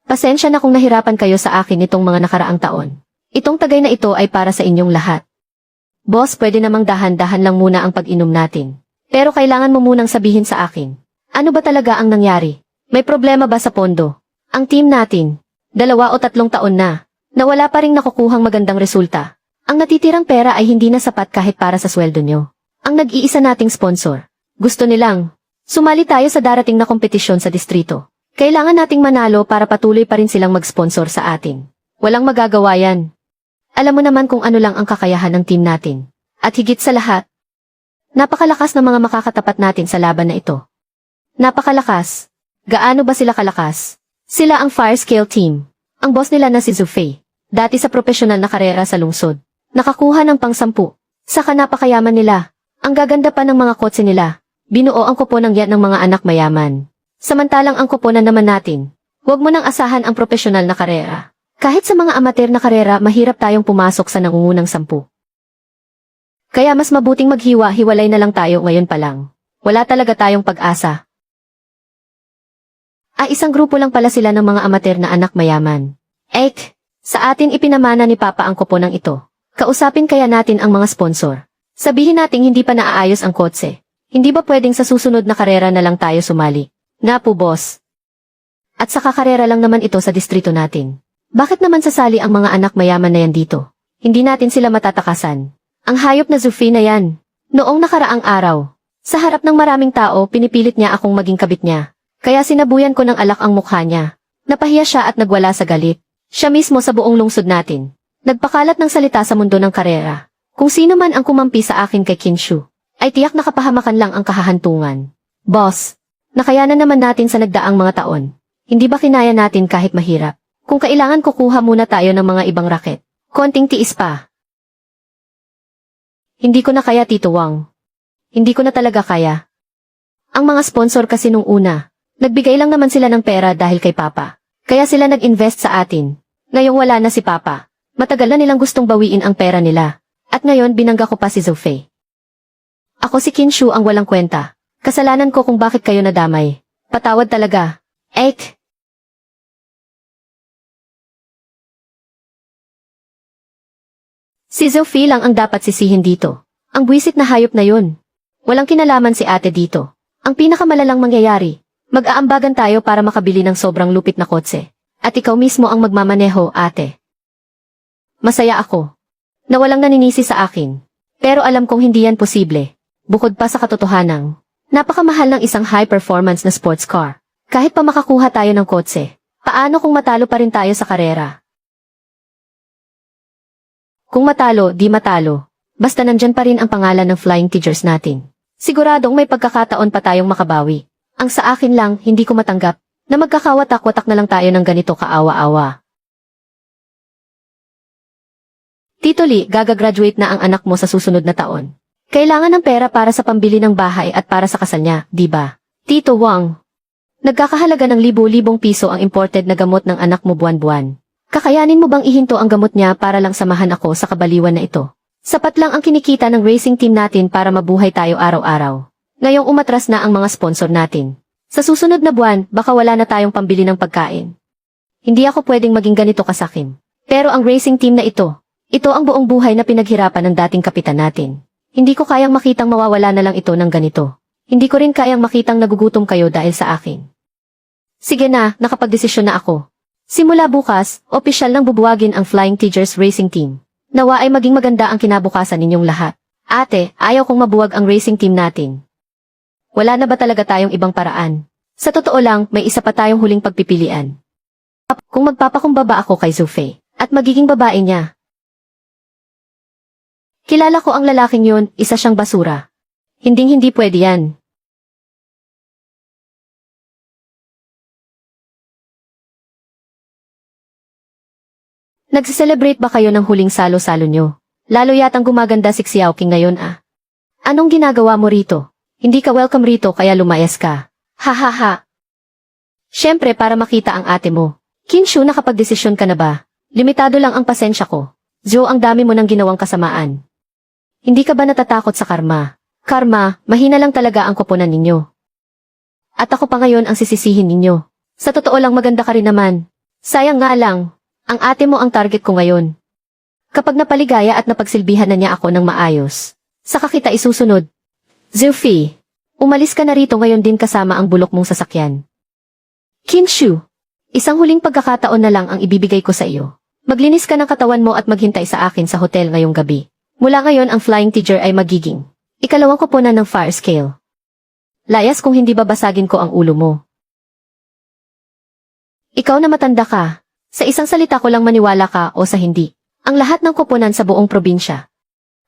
Pasensya na kung nahirapan kayo sa akin nitong mga nakaraang taon. Itong tagay na ito ay para sa inyong lahat. Boss, pwede namang dahan-dahan lang muna ang pag-inom natin. Pero kailangan mo munang sabihin sa akin. Ano ba talaga ang nangyari? May problema ba sa pondo? Ang team natin, 2 o 3 taon na wala pa ring nakukuhang magandang resulta. Ang natitirang pera ay hindi na sapat kahit para sa sweldo nyo. Ang nag-iisa nating sponsor. Gusto nilang sumali tayo sa darating na kompetisyon sa distrito. Kailangan nating manalo para patuloy pa rin silang mag-sponsor sa atin. Walang magagawa yan. Alam mo naman kung ano lang ang kakayahan ng team natin. At higit sa lahat, napakalakas ng mga makakatapat natin sa laban na ito. Napakalakas. Gaano ba sila kalakas? Sila ang Fire Scale Team. Ang boss nila na si Zufei. Dati sa profesional na karera sa lungsod. Nakakuha ng pang-10. Saka napakayaman nila. Ang gaganda pa ng mga kotse nila. Binuo ang koponan yan ng mga anak mayaman. Samantalang ang koponan naman natin, huwag mo nang asahan ang profesional na karera. Kahit sa mga amateur na karera, mahirap tayong pumasok sa nangungunang 10. Kaya mas mabuting maghiwa-hiwalay na lang tayo ngayon pa lang. Wala talaga tayong pag-asa. Isang grupo lang pala sila ng mga amateur na anak mayaman. Sa atin ipinamana ni Papa ang koponang ito. Kausapin kaya natin ang mga sponsor. Sabihin nating hindi pa naaayos ang kotse. Hindi ba pwedeng sa susunod na karera na lang tayo sumali? Nga po, boss. At sa kakarera lang naman ito sa distrito natin. Bakit naman sasali ang mga anak mayaman na yan dito? Hindi natin sila matatakasan. Ang hayop na Zufei na yan. Noong nakaraang araw, sa harap ng maraming tao, pinipilit niya akong maging kabit niya. Kaya sinabuyan ko ng alak ang mukha niya. Napahiya siya at nagwala sa galit. Siya mismo sa buong lungsod natin. Nagpakalat ng salita sa mundo ng karera. Kung sino man ang kumampi sa akin kay Kinshu, ay tiyak na kapahamakan lang ang kahahantungan. Boss, nakayanan naman natin sa nagdaang mga taon. Hindi ba kinaya natin kahit mahirap? Kung kailangan kukuha muna tayo ng mga ibang raket. Konting tiis pa. Hindi ko na kaya, Tito Wang. Hindi ko na talaga kaya. Ang mga sponsor kasi nung una, nagbigay lang naman sila ng pera dahil kay Papa. Kaya sila nag-invest sa atin. Ngayong wala na si Papa. Matagal na nilang gustong bawiin ang pera nila. At ngayon binangga ko pa si Zufei. Ako si Kinshu ang walang kwenta. Kasalanan ko kung bakit kayo nadamay. Patawad talaga. Si Zufei lang ang dapat sisihin dito. Ang buwisit na hayop na yun. Walang kinalaman si ate dito. Ang pinakamalalang mangyayari, mag-aambagan tayo para makabili ng sobrang lupit na kotse. At ikaw mismo ang magmamaneho, ate. Masaya ako na walang naninisi sa akin. Pero alam kong hindi yan posible. Bukod pa sa katotohanang, napakamahal ng isang high-performance na sports car. Kahit pa makakuha tayo ng kotse, paano kung matalo pa rin tayo sa karera? Kung matalo, di matalo. Basta nandyan pa rin ang pangalan ng Flying Tigers natin. Siguradong may pagkakataon pa tayong makabawi. Ang sa akin lang, hindi ko matanggap na magkakawatak-watak na lang tayo ng ganito kaawa-awa. Tito Lee, gagraduate na ang anak mo sa susunod na taon. Kailangan ng pera para sa pambili ng bahay at para sa kasal niya, di ba? Tito Wang, nagkakahalaga ng libo-libong piso ang imported na gamot ng anak mo buwan-buwan. Kakayanin mo bang ihinto ang gamot niya para lang samahan ako sa kabaliwan na ito? Sapat lang ang kinikita ng racing team natin para mabuhay tayo araw-araw. Ngayong umatras na ang mga sponsor natin. Sa susunod na buwan, baka wala na tayong pambili ng pagkain. Hindi ako pwedeng maging ganito kasakim. Pero ang racing team na ito ang buong buhay na pinaghirapan ng dating kapitan natin. Hindi ko kayang makitang mawawala na lang ito ng ganito. Hindi ko rin kayang makitang nagugutom kayo dahil sa akin. Sige na, nakapagdesisyon na ako. Simula bukas, opisyal nang bubuwagin ang Flying Tigers Racing Team. Nawa ay maging maganda ang kinabukasan ninyong lahat. Ate, ayaw kong mabuwag ang racing team natin. Wala na ba talaga tayong ibang paraan? Sa totoo lang, may isa pa tayong huling pagpipilian. Kung magpapakumbaba ako kay Zufei, at magiging babae niya. Kilala ko ang lalaking yun, isa siyang basura. Hinding-hindi pwede yan. Nagse-celebrate ba kayo ng huling salo-salo nyo? Lalo yatang gumaganda si Xiaoqing ngayon ah. Anong ginagawa mo rito? Hindi ka welcome rito kaya lumayas ka. Ha ha ha. Siyempre para makita ang ate mo. Kinshu, nakapagdesisyon ka na ba? Limitado lang ang pasensya ko. Zhou, ang dami mo nang ginawang kasamaan. Hindi ka ba natatakot sa karma? Karma, mahina lang talaga ang koponan ninyo. At ako pa ngayon ang sisisihin ninyo. Sa totoo lang maganda ka rin naman. Sayang nga lang, ang ate mo ang target ko ngayon. Kapag napaligaya at napagsilbihan na niya ako ng maayos, saka kita isusunod. Zufei, umalis ka na rito ngayon din kasama ang bulok mong sasakyan. Kinshu, isang huling pagkakataon na lang ang ibibigay ko sa iyo. Maglinis ka ng katawan mo at maghintay sa akin sa hotel ngayong gabi. Mula ngayon ang Flying Tiger ay magiging ikalawang koponan ng fire scale. Layas kung hindi babasagin ko ang ulo mo. Ikaw na matanda ka. Sa isang salita ko lang maniwala ka o sa hindi. Ang lahat ng koponan sa buong probinsya.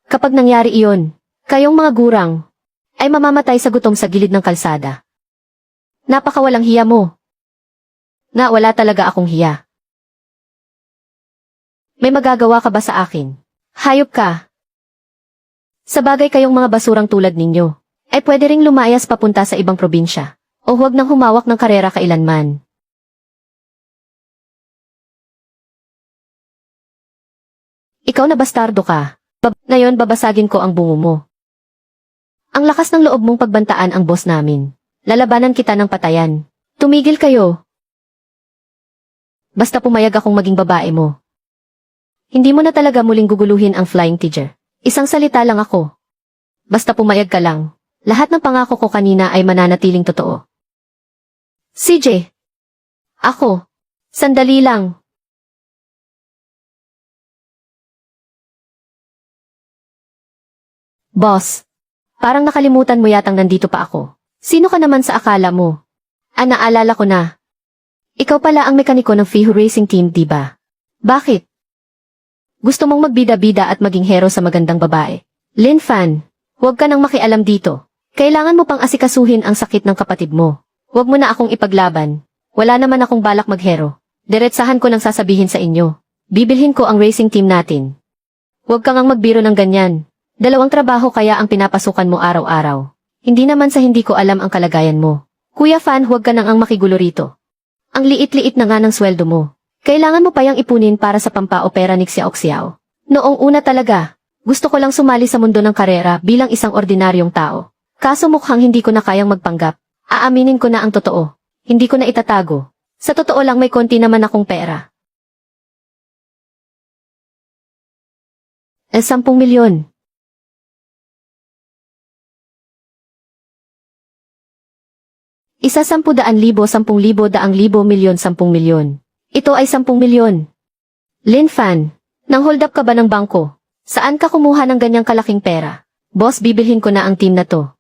Kapag nangyari iyon, kayong mga gurang ay mamamatay sa gutom sa gilid ng kalsada. Napakawalang hiya mo. Nga wala talaga akong hiya. May magagawa ka ba sa akin? Hayop ka. Sa bagay kayong mga basurang tulad ninyo, ay pwede ring lumayas papunta sa ibang probinsya, o huwag nang humawak ng karera kailanman. Ikaw na bastardo ka. Ngayon babasagin ko ang bungo mo. Ang lakas ng loob mong pagbantaan ang boss namin. Lalabanan kita ng patayan. Tumigil kayo. Basta pumayag akong maging babae mo. Hindi mo na talaga muling guguluhin ang Flying Tiger. Isang salita lang ako. Basta pumayag ka lang. Lahat ng pangako ko kanina ay mananatiling totoo. CJ. Ako. Sandali lang. Boss. Parang nakalimutan mo yatang nandito pa ako. Sino ka naman sa akala mo? Naalala ko na. Ikaw pala ang mekaniko ng Fihu Racing Team, diba? Bakit? Gusto mong magbida-bida at maging hero sa magandang babae. Lin Fan, huwag ka nang makialam dito. Kailangan mo pang asikasuhin ang sakit ng kapatid mo. Huwag mo na akong ipaglaban. Wala naman akong balak maghero. Diretsahan ko lang sasabihin sa inyo. Bibilhin ko ang racing team natin. Huwag kang ang magbiro ng ganyan. 2 trabaho kaya ang pinapasukan mo araw-araw. Hindi naman sa hindi ko alam ang kalagayan mo. Kuya Fan, huwag ka nang ang makigulo rito. Ang liit-liit na nga ng sweldo mo. Kailangan mo pa yang ipunin para sa pampaopera ni Xiao. Noong una talaga, gusto ko lang sumali sa mundo ng karera bilang isang ordinaryong tao. Kaso mukhang hindi ko na kayang magpanggap. Aaminin ko na ang totoo. Hindi ko na itatago. Sa totoo lang may konti naman akong pera. 10 milyon. Isa 10,000,000, 10,000, 100,000, milyon, 10 milyon. Ito ay 10 milyon. Lin Fan, nang hold up ka ba ng bangko? Saan ka kumuha ng ganyang kalaking pera? Boss, bibilhin ko na ang team na to.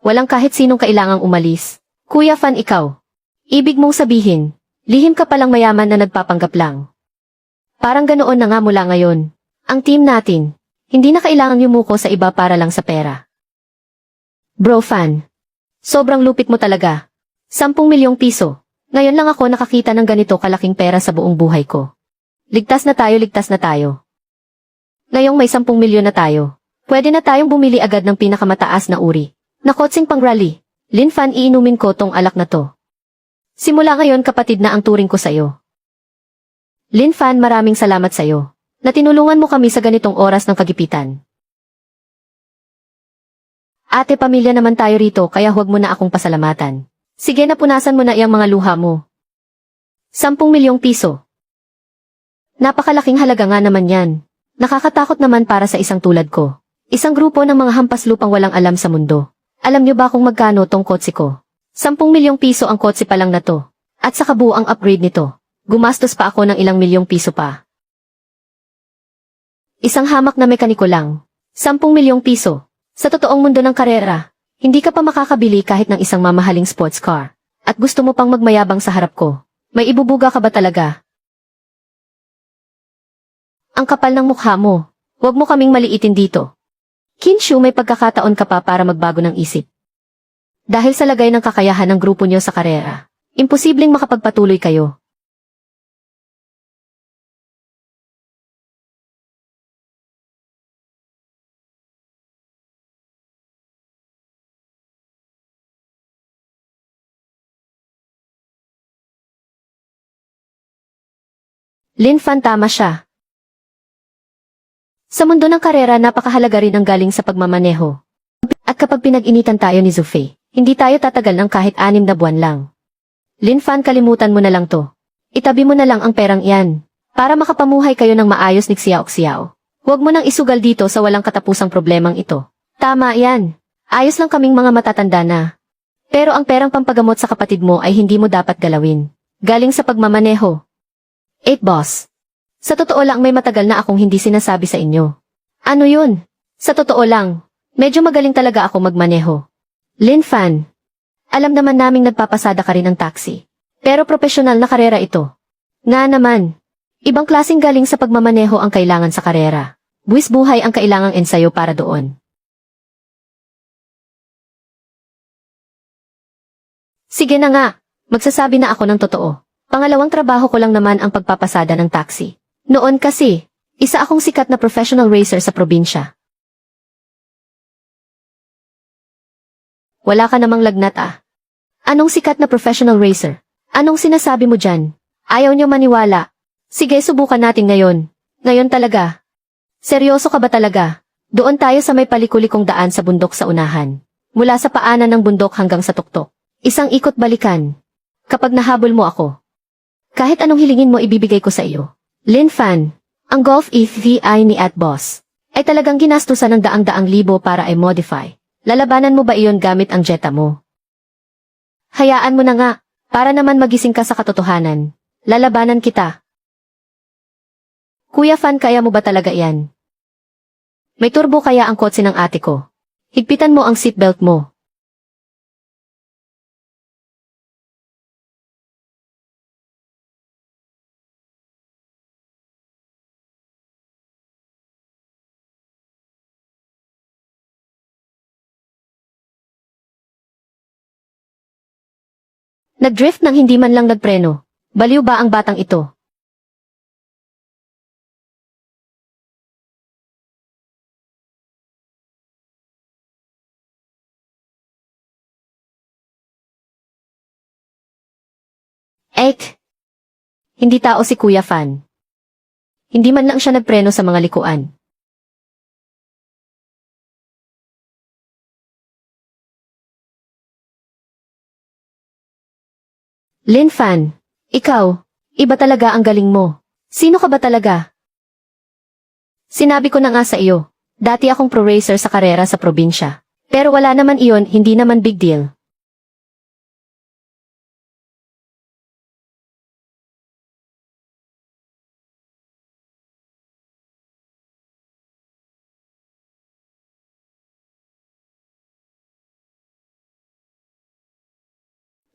Walang kahit sinong kailangang umalis. Kuya Fan, ikaw. Ibig mong sabihin, lihim ka palang mayaman na nagpapanggap lang. Parang ganoon na nga mula ngayon. Ang team natin, hindi na kailangang yumuko sa iba para lang sa pera. Bro Fan, sobrang lupit mo talaga. 10 milyong piso. Ngayon lang ako nakakita ng ganito kalaking pera sa buong buhay ko. Ligtas na tayo, ligtas na tayo. Ngayong may 10 milyon na tayo. Pwede na tayong bumili agad ng pinakamataas na uri. Na kotseng pang rally. Lin Fan, iinumin ko tong alak na to. Simula ngayon kapatid na ang turing ko sa'yo. Lin Fan, maraming salamat sa'yo. na tinulungan mo kami sa ganitong oras ng kagipitan. Ate, pamilya naman tayo rito kaya huwag mo na akong pasalamatan. Sige, napunasan mo na iyang mga luha mo. 10 milyong piso. Napakalaking halaga nga naman yan. Nakakatakot naman para sa isang tulad ko. Isang grupo ng mga hampas lupang walang alam sa mundo. Alam niyo ba kung magkano tong kotse ko? 10 milyong piso ang kotse pa lang na to. At sa kabuuang upgrade nito, gumastos pa ako ng ilang milyong piso pa. Isang hamak na mekaniko lang. 10 milyong piso. Sa totoong mundo ng karera, hindi ka pa makakabili kahit ng isang mamahaling sports car. At gusto mo pang magmayabang sa harap ko. May ibubuga ka ba talaga? Ang kapal ng mukha mo. Huwag mo kaming maliitin dito. Kinshu, may pagkakataon ka pa para magbago ng isip. Dahil sa lagay ng kakayahan ng grupo niyo sa karera, imposibleng makapagpatuloy kayo. Lin Fan, tama siya. Sa mundo ng karera, napakahalaga rin ang galing sa pagmamaneho. At kapag pinag-initan tayo ni Zufei, hindi tayo tatagal ng kahit 6 na buwan lang. Lin Fan, kalimutan mo na lang to. Itabi mo na lang ang perang iyan, para makapamuhay kayo ng maayos ni Xiao. Huwag mo nang isugal dito sa walang katapusang problemang ito. Tama yan. Ayos lang kaming mga matatanda na. Pero ang perang pampagamot sa kapatid mo ay hindi mo dapat galawin. Galing sa pagmamaneho. 8 boss. Sa totoo lang, may matagal na akong hindi sinasabi sa inyo. Ano yun? Sa totoo lang, medyo magaling talaga ako magmaneho. Lin Fan, alam naman naming nagpapasada ka rin ng taxi. Pero profesional na karera ito. Nga naman, ibang klaseng galing sa pagmamaneho ang kailangan sa karera. Buwis buhay ang kailangang ensayo para doon. Sige na nga, magsasabi na ako ng totoo. Pangalawang trabaho ko lang naman ang pagpapasada ng taxi. Noon kasi, isa akong sikat na professional racer sa probinsya. Wala ka namang lagnat ah. Anong sikat na professional racer? Anong sinasabi mo dyan? Ayaw niyo maniwala. Sige, subukan natin ngayon. Ngayon talaga. Seryoso ka ba talaga? Doon tayo sa may palikulikong daan sa bundok sa unahan. Mula sa paanan ng bundok hanggang sa tuktok. Isang ikot balikan. Kapag nahabol mo ako, kahit anong hilingin mo ibibigay ko sa iyo. Lin Fan, ang Golf EVI ni Boss ay talagang ginastusan ng daang-daang libo para i-modify. Lalabanan mo ba iyon gamit ang Jetta mo? Hayaan mo na nga, para naman magising ka sa katotohanan. Lalabanan kita. Kuya Fan, kaya mo ba talaga yan? May turbo kaya ang kotse ng ate ko? Higpitan mo ang seatbelt mo. Nag-drift nang hindi man lang nagpreno. Baliw ba ang batang ito? Hindi tao si Kuya Fan. Hindi man lang siya nagpreno sa mga likuan. Lin Fan, ikaw, iba talaga ang galing mo. Sino ka ba talaga? Sinabi ko na nga sa iyo, dati akong pro racer sa karera sa probinsya. Pero wala naman iyon, hindi naman big deal.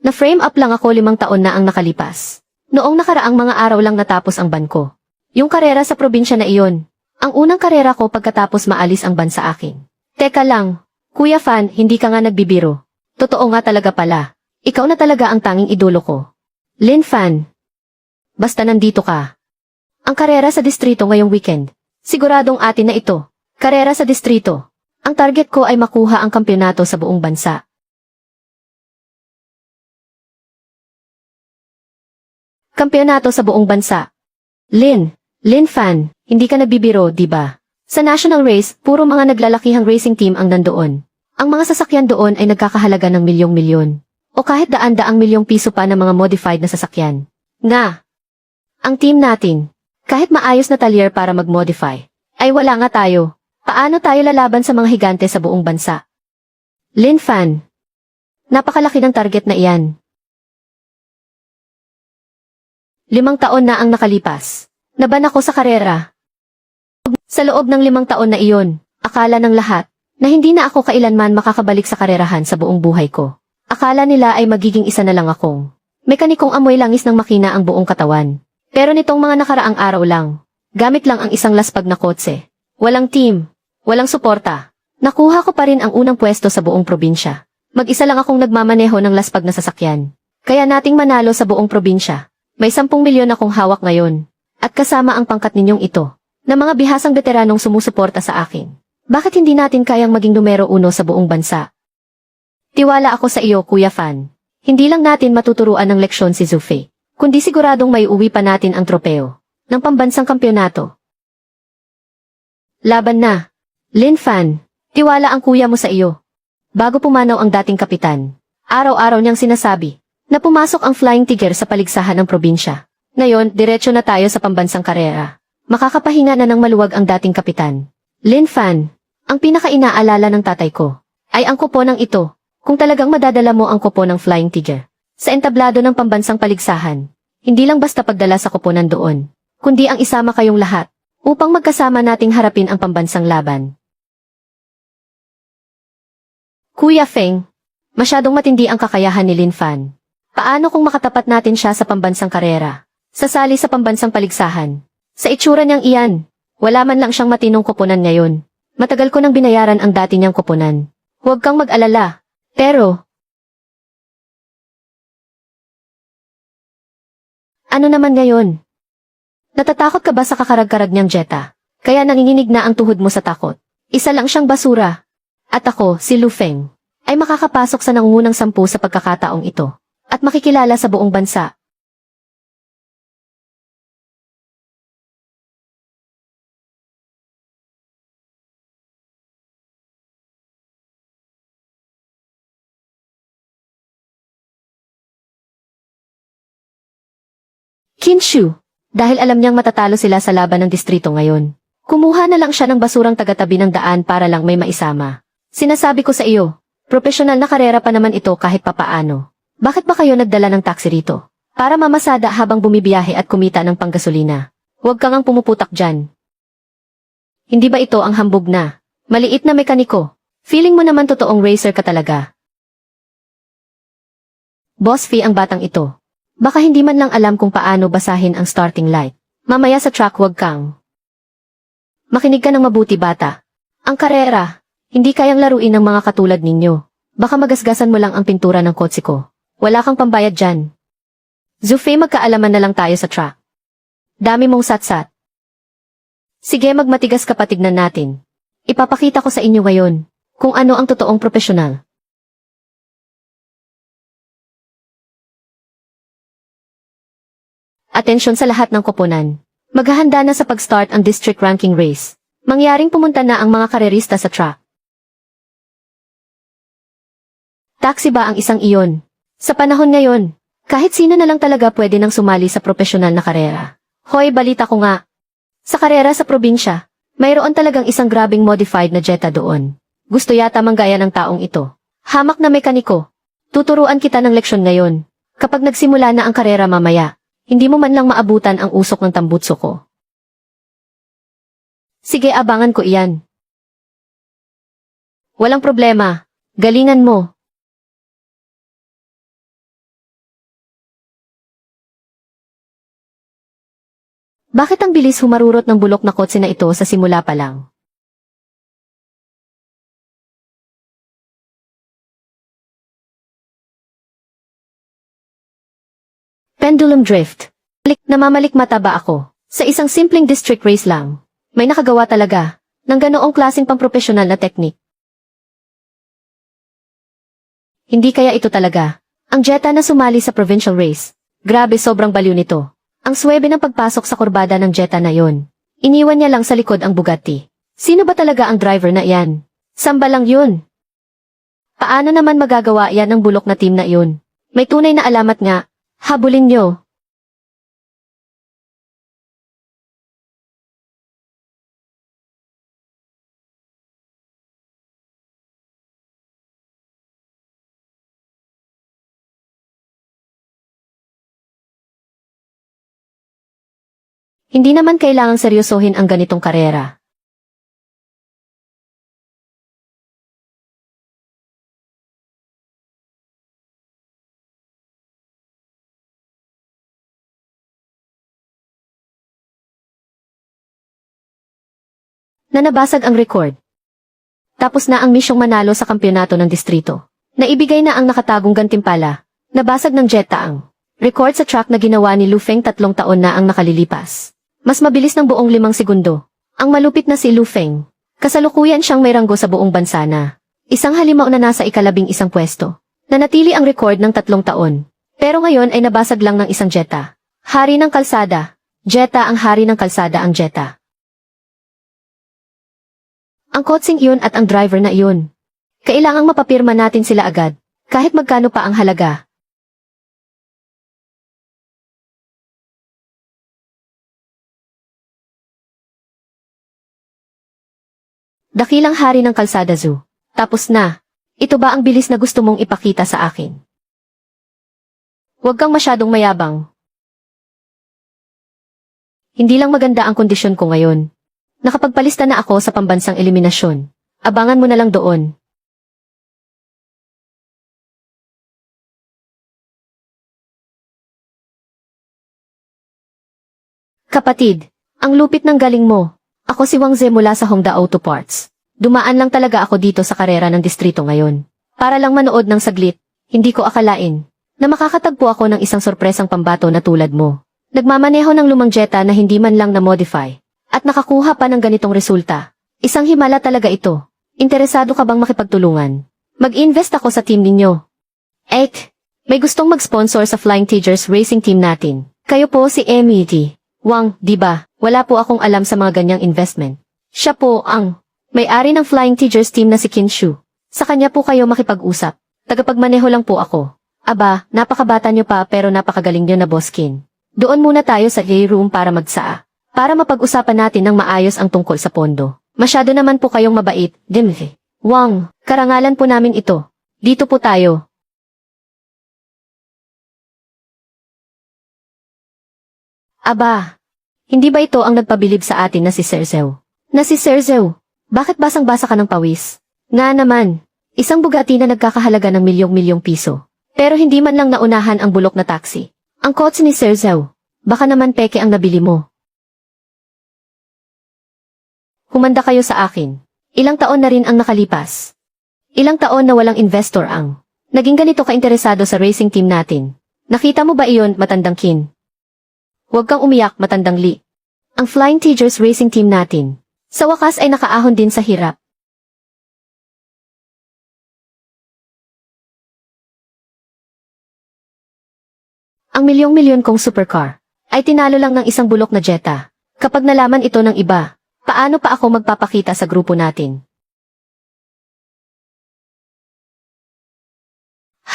Na-frame up lang ako 5 taon na ang nakalipas. Noong nakaraang mga araw lang natapos ang ban ko. Yung karera sa probinsya na iyon. Ang unang karera ko pagkatapos maalis ang ban sa akin. Teka lang, Kuya Fan, hindi ka nga nagbibiro. Totoo nga talaga pala. Ikaw na talaga ang tanging idolo ko. Lin Fan, basta nandito ka. Ang karera sa distrito ngayong weekend. Siguradong atin na ito. Karera sa distrito. Ang target ko ay makuha ang kampyonato sa buong bansa. Kampyonato sa buong bansa. Lin, Lin Fan, hindi ka nagbibiro, di ba? Sa national race, puro mga naglalakihang racing team ang nandoon. Ang mga sasakyan doon ay nagkakahalaga ng milyong-milyon. O kahit daan-daang milyong piso pa ng mga modified na sasakyan. Nga! Ang team natin, kahit maayos na talyer para mag-modify, ay wala nga tayo. Paano tayo lalaban sa mga higante sa buong bansa? Lin Fan, napakalaki ng target na iyan. 5 taon na ang nakalipas. Naban ako sa karera. Sa loob ng 5 taon na iyon, akala ng lahat, na hindi na ako kailanman makakabalik sa karerahan sa buong buhay ko. Akala nila ay magiging isa na lang akong mekanikong amoy langis ng makina ang buong katawan. Pero nitong mga nakaraang araw lang, gamit lang ang isang laspag na kotse. Walang team, walang suporta. Nakuha ko pa rin ang unang pwesto sa buong probinsya. Mag-isa lang akong nagmamaneho ng laspag na sasakyan. Kaya nating manalo sa buong probinsya. May 10 milyon akong hawak ngayon. At kasama ang pangkat ninyong ito, na mga bihasang veteranong sumusuporta sa akin. Bakit hindi natin kayang maging numero 1 sa buong bansa? Tiwala ako sa iyo, Kuya Fan. Hindi lang natin matuturuan ng leksyon si Zufei, kundi siguradong may uwi pa natin ang tropeo ng pambansang kampyonato. Laban na. Lin Fan, tiwala ang kuya mo sa iyo. Bago pumanaw ang dating kapitan, araw-araw niyang sinasabi na pumasok ang Flying Tiger sa paligsahan ng probinsya. Ngayon, diretso na tayo sa pambansang karera. Makakapahinga na ng maluwag ang dating kapitan. Lin Fan, ang pinaka-inaalala ng tatay ko ay ang koponang ito, kung talagang madadala mo ang kopo ng Flying Tiger sa entablado ng pambansang paligsahan. Hindi lang basta pagdala sa koponan doon, kundi ang isama kayong lahat upang magkasama nating harapin ang pambansang laban. Kuya Feng, masyadong matindi ang kakayahan ni Lin Fan. Paano kung makatapat natin siya sa pambansang karera? Sasali sa pambansang paligsahan. Sa itsura niyang iyan, wala man lang siyang matinong koponan ngayon. Matagal ko nang binayaran ang dati niyang koponan. Huwag kang mag-alala. Pero, ano naman ngayon? Natatakot ka ba sa kakarag-karag niyang Jetta? Kaya nanginginig na ang tuhod mo sa takot. Isa lang siyang basura. At ako, si Lu Feng, ay makakapasok sa nangungunang 10 sa pagkakataong ito. At makikilala sa buong bansa. Kinshu, dahil alam niyang matatalo sila sa laban ng distrito ngayon. Kumuha na lang siya ng basurang tagatabi ng daan para lang may maisama. Sinasabi ko sa iyo, profesional na karera pa naman ito kahit papaano. Bakit ba kayo nagdala ng taxi rito? Para mamasada habang bumibiyahe at kumita ng panggasolina. Huwag kang ang pumuputak dyan. Hindi ba ito ang hambog na maliit na mekaniko? Feeling mo naman totoong racer ka talaga. Boss Fee ang batang ito. Baka hindi man lang alam kung paano basahin ang starting light. Mamaya sa track huwag kang. Makinig ka ng mabuti bata. Ang karera, hindi kayang laruin ng mga katulad ninyo. Baka magasgasan mo lang ang pintura ng kotse ko. Wala kang pambayad dyan. Zufei, magkaalaman na lang tayo sa track. Dami mong satsat. Sige, magmatigas ka pa, tignan natin. Ipapakita ko sa inyo ngayon kung ano ang totoong profesional. Atensyon sa lahat ng koponan. Maghahanda na sa pag-start ang district ranking race. Mangyaring pumunta na ang mga karerista sa track. Taxi ba ang isang iyon? Sa panahon ngayon, kahit sino na lang talaga pwede nang sumali sa profesional na karera. Hoy, balita ko nga. Sa karera sa probinsya, mayroon talagang isang grabing modified na Jetta doon. Gusto yata manggaya ng taong ito. Hamak na mekaniko. Tuturuan kita ng leksyon ngayon. Kapag nagsimula na ang karera mamaya, hindi mo man lang maabutan ang usok ng tambutso ko. Sige, abangan ko iyan. Walang problema. Galingan mo. Bakit ang bilis humarurot ng bulok na kotse na ito sa simula pa lang? Pendulum drift. Namamalikmata ba ako? Sa isang simpleng district race lang, may nakagawa talaga ng ganoong klaseng pangpropesyonal na teknik. Hindi kaya ito talaga ang Jetta na sumali sa provincial race? Grabe, sobrang baliw nito. Ang swebe ng pagpasok sa kurbada ng Jetta na yon. Iniwan niya lang sa likod ang Bugatti. Sino ba talaga ang driver na yan? Samba lang yun. Paano naman magagawa yan ng bulok na team na yun? May tunay na alamat nga. Habulin nyo. Hindi naman kailangang seryosohin ang ganitong karera. Nabasag ang record. Tapos na ang misyong manalo sa kampyonato ng distrito. Naibigay na ang nakatagong gantimpala. Nabasag ng Jetta ang record sa track na ginawa ni Lu Feng 3 taon na ang nakalilipas. Mas mabilis ng buong 5 segundo. Ang malupit na si Lu Feng. Kasalukuyan siyang may ranggo sa buong bansa na isang halimaw na nasa ika-11 pwesto. Nanatili ang record ng 3 taon. Pero ngayon ay nabasag lang ng isang Jetta. Hari ng kalsada. Jetta ang hari ng kalsada ang Jetta. Ang kotsing iyon at ang driver na iyon. Kailangang mapapirma natin sila agad, kahit magkano pa ang halaga. Dakilang hari ng kalsada zoo. Tapos na. Ito ba ang bilis na gusto mong ipakita sa akin? Huwag kang masyadong mayabang. Hindi lang maganda ang kondisyon ko ngayon. Nakapagpalista na ako sa pambansang eliminasyon. Abangan mo na lang doon. Kapatid, ang lupit ng galing mo. Ako si Wang Ze mula sa Hongda Auto Parts. Dumaan lang talaga ako dito sa karera ng distrito ngayon. Para lang manood ng saglit, hindi ko akalain na makakatagpo ako ng isang sorpresang pambato na tulad mo. Nagmamaneho ng lumang Jetta na hindi man lang na-modify. At nakakuha pa ng ganitong resulta. Isang himala talaga ito. Interesado ka bang makipagtulungan? Mag-invest ako sa team ninyo. May gustong mag-sponsor sa Flying Tigers racing team natin. Kayo po si MET. Wang, di ba? Wala po akong alam sa mga ganyang investment. Siya po ang may-ari ng Flying Tigers team na si Qin Shu. Sa kanya po kayo makipag-usap. Tagapagmaneho lang po ako. Aba, napakabata nyo pa pero napakagaling nyo na Boss Qin. Doon muna tayo sa A-room para magsaa. Para mapag-usapan natin ng maayos ang tungkol sa pondo. Masyado naman po kayong mabait, Dimhe. Wang, karangalan po namin ito. Dito po tayo. Aba, hindi ba ito ang nagpabilib sa atin na si Sir Zhou? Na si Sir Zhou? Bakit basang-basa ka ng pawis? Nga naman, isang Bugatti na nagkakahalaga ng milyong-milyong piso. Pero hindi man lang naunahan ang bulok na taxi. Ang kotse ni Sir Zhou, baka naman peke ang nabili mo. Humanda kayo sa akin. Ilang taon na rin ang nakalipas. Ilang taon na walang investor ang naging ganito kainteresado sa racing team natin. Nakita mo ba iyon, matandang Qin? Huwag kang umiyak, matandang Li. Ang Flying Tigers racing team natin, sa wakas ay nakaahon din sa hirap. Ang milyong-milyon kong supercar ay tinalo lang ng isang bulok na Jetta. Kapag nalaman ito ng iba, paano pa ako magpapakita sa grupo natin?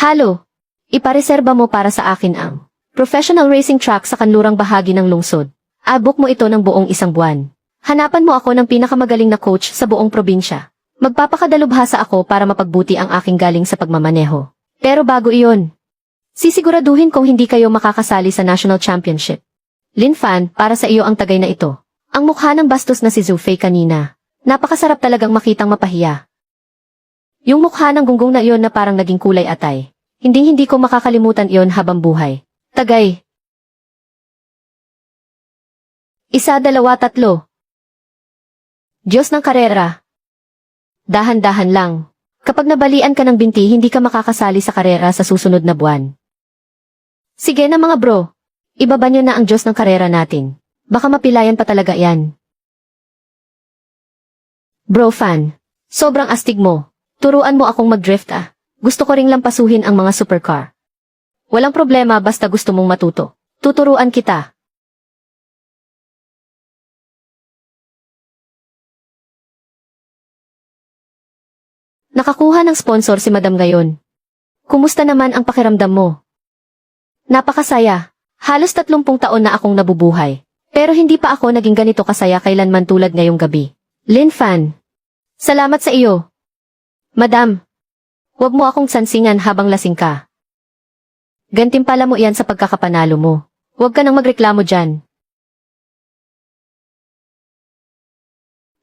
Halo, ipareserba mo para sa akin ang professional racing track sa kanlurang bahagi ng lungsod. Abok mo ito ng buong 1 buwan. Hanapan mo ako ng pinakamagaling na coach sa buong probinsya. Magpapakadalubhasa ako para mapagbuti ang aking galing sa pagmamaneho. Pero bago iyon, sisiguraduhin kong hindi kayo makakasali sa National Championship. Lin Fan, para sa iyo ang tagay na ito. Ang mukha ng bastos na si Zhu Fei kanina. Napakasarap talagang makitang mapahiya. Yung mukha ng gunggong na iyon na parang naging kulay atay. Hindi ko makakalimutan iyon habang buhay. Tagay. 1, 2, 3. Diyos ng karera. Dahan-dahan lang. Kapag nabalian ka ng binti, hindi ka makakasali sa karera sa susunod na buwan. Sige na mga bro. Ibaba nyo na ang Diyos ng karera natin. Baka mapilayan pa talaga yan. Bro Fan, sobrang astig mo. Turuan mo akong mag-drift ah. Gusto ko ring lampasuhin ang mga supercar. Walang problema basta gusto mong matuto. Tuturuan kita. Nakakuha ng sponsor si Madam ngayon. Kumusta naman ang pakiramdam mo? Napakasaya. Halos 30 taon na akong nabubuhay. Pero hindi pa ako naging ganito kasaya kailanman tulad ngayong gabi. Lin Fan. Salamat sa iyo. Madam. Huwag mo akong sansingan habang lasing ka. Gantimpala mo iyan sa pagkakapanalo mo. Huwag ka nang magreklamo dyan.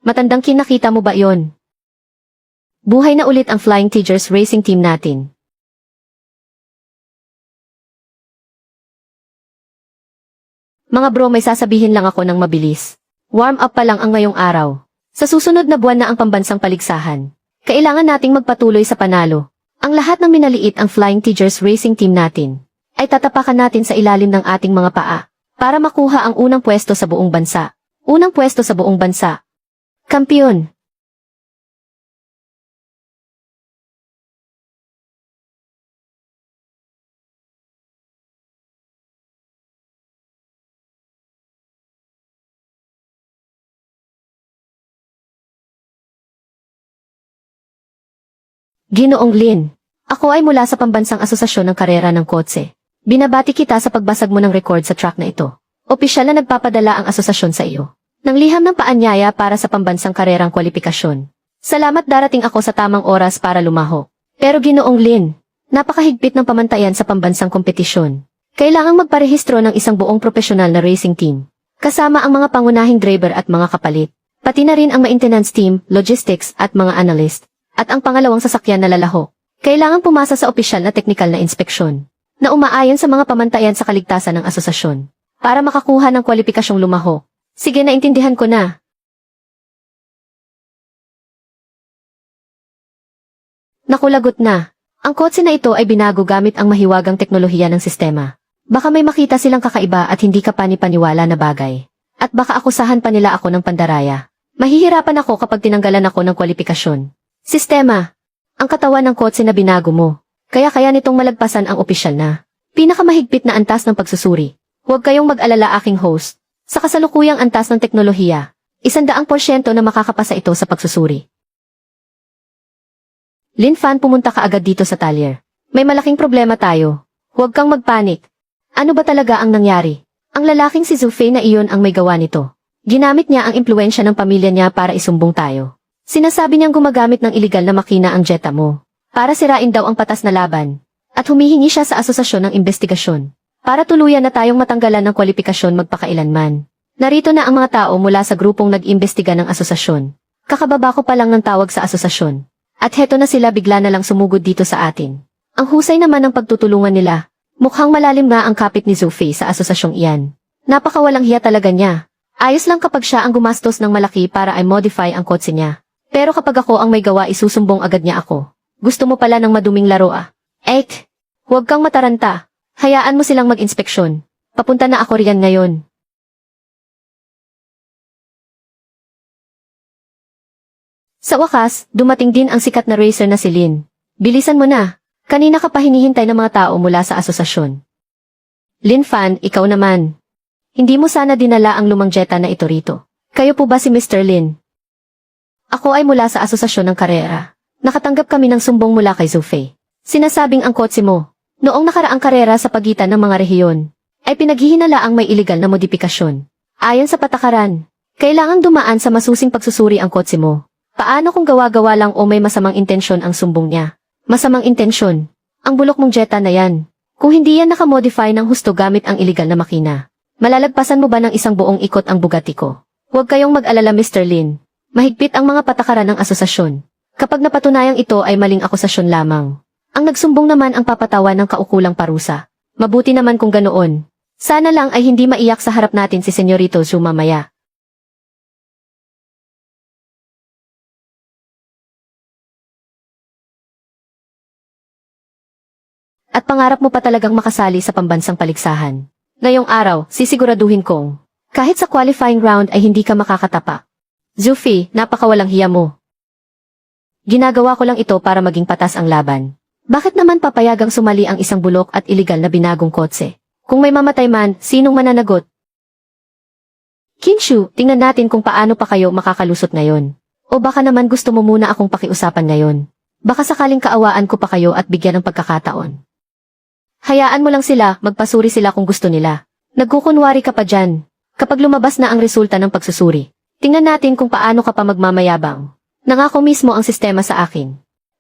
Matandang kinakita mo ba yon? Buhay na ulit ang Flying Tigers racing team natin. Mga bro, may sasabihin lang ako ng mabilis. Warm up pa lang ang ngayong araw. Sa susunod na buwan na ang pambansang paligsahan. Kailangan nating magpatuloy sa panalo. Ang lahat ng minaliit ang Flying Tigers racing team natin ay tatapakan natin sa ilalim ng ating mga paa para makuha ang unang pwesto sa buong bansa. Unang pwesto sa buong bansa. Kampiyon! Ginoong Lin, ako ay mula sa Pambansang Asosasyon ng Karera ng Kotse. Binabati kita sa pagbasag mo ng record sa track na ito. Opisyal na nagpapadala ang asosasyon sa iyo ng liham ng paanyaya para sa pambansang karerang kwalifikasyon. Salamat, darating ako sa tamang oras para lumaho. Pero Ginoong Lin, napakahigpit ng pamantayan sa pambansang kompetisyon. Kailangang magparehistro ng isang buong profesional na racing team. Kasama ang mga pangunahing driver at mga kapalit. Pati na rin ang maintenance team, logistics at mga analyst. At ang pangalawang sasakyan na lalaho. Kailangang pumasa sa opisyal na teknikal na inspeksyon na umaayon sa mga pamantayan sa kaligtasan ng asosasyon para makakuha ng kwalipikasyong lumaho. Sige, naintindihan ko na. Nakulagot na. Ang kotse na ito ay binago gamit ang mahiwagang teknolohiya ng sistema. Baka may makita silang kakaiba at hindi ka panipaniwala na bagay. At baka akusahan pa nila ako ng pandaraya. Mahihirapan ako kapag tinanggalan ako ng kwalifikasyon. Sistema. Ang katawan ng kotse na binago mo. Kaya nitong malagpasan ang opisyal na pinakamahigpit na antas ng pagsusuri. Huwag kayong mag-alala, aking host. Sa kasalukuyang antas ng teknolohiya, 100% na makakapasa ito sa pagsusuri. Lin Fan, pumunta ka agad dito sa talyer. May malaking problema tayo. Huwag kang magpanik. Ano ba talaga ang nangyari? Ang lalaking si Zhu Fei na iyon ang may gawa nito. Ginamit niya ang impluensya ng pamilya niya para isumbong tayo. Sinasabi niyang gumagamit ng iligal na makina ang Jetta mo para sirain daw ang patas na laban. At humihingi siya sa asosasyon ng investigasyon para tuluyan na tayong matanggalan ng kwalifikasyon magpakailanman. Narito na ang mga tao mula sa grupong nag-imbestiga ng asosasyon. Kakababa ko pa lang ng tawag sa asosasyon. At heto na sila, bigla na lang sumugod dito sa atin. Ang husay naman ng pagtutulungan nila. Mukhang malalim nga ang kapit ni Zhu Fei sa asosasyong iyan. Napakawalang hiya talaga niya. Ayos lang kapag siya ang gumastos ng malaki para ay modify ang kotse niya. Pero kapag ako ang may gawa, isusumbong agad niya ako. Gusto mo pala ng maduming laro ah. Ek, huwag kang mataranta. Hayaan mo silang mag-inspeksyon. Papunta na ako riyan ngayon. Sa wakas, dumating din ang sikat na racer na si Lin. Bilisan mo na. Kanina ka pa hinihintay ng mga tao mula sa asosasyon. Lin Fan, ikaw naman. Hindi mo sana dinala ang lumang Jetta na ito rito. Kayo po ba si Mr. Lin? Ako ay mula sa asosasyon ng karera. Nakatanggap kami ng sumbong mula kay Zhu Fei. Sinasabing ang kotse mo, noong nakaraang karera sa pagitan ng mga rehiyon, ay pinaghihinalaang may iligal na modifikasyon. Ayon sa patakaran, kailangang dumaan sa masusing pagsusuri ang kotse mo. Paano kung gawa-gawa lang o may masamang intensyon ang sumbong niya? Masamang intensyon. Ang bulok mong Jetta na yan. Kung hindi yan nakamodify ng husto gamit ang iligal na makina, malalagpasan mo ba ng isang buong ikot ang Bugatti ko? Huwag kayong mag-alala, Mr. Lin. Mahigpit ang mga patakaran ng asosasyon. Kapag napatunayang ito ay maling akusasyon lamang. Ang nagsumbong naman ang papatawan ng kaukulang parusa. Mabuti naman kung ganoon. Sana lang ay hindi maiyak sa harap natin si Senyorito Zhu mamaya. At pangarap mo pa talagang makasali sa pambansang paligsahan. Ngayong araw, sisiguraduhin kong, kahit sa qualifying round ay hindi ka makakatapa. Zhu Fei, napakawalang hiya mo. Ginagawa ko lang ito para maging patas ang laban. Bakit naman papayagang sumali ang isang bulok at iligal na binagong kotse? Kung may mamatay man, sinong mananagot? Kinshu, tingnan natin kung paano pa kayo makakalusot ngayon. O baka naman gusto mo muna akong pakiusapan ngayon. Baka sakaling kaawaan ko pa kayo at bigyan ng pagkakataon. Hayaan mo lang sila, magpasuri sila kung gusto nila. Nagkukunwari ka pa dyan. Kapag lumabas na ang resulta ng pagsusuri, tingnan natin kung paano ka pa magmamayabang. Nangako mismo ang sistema sa akin.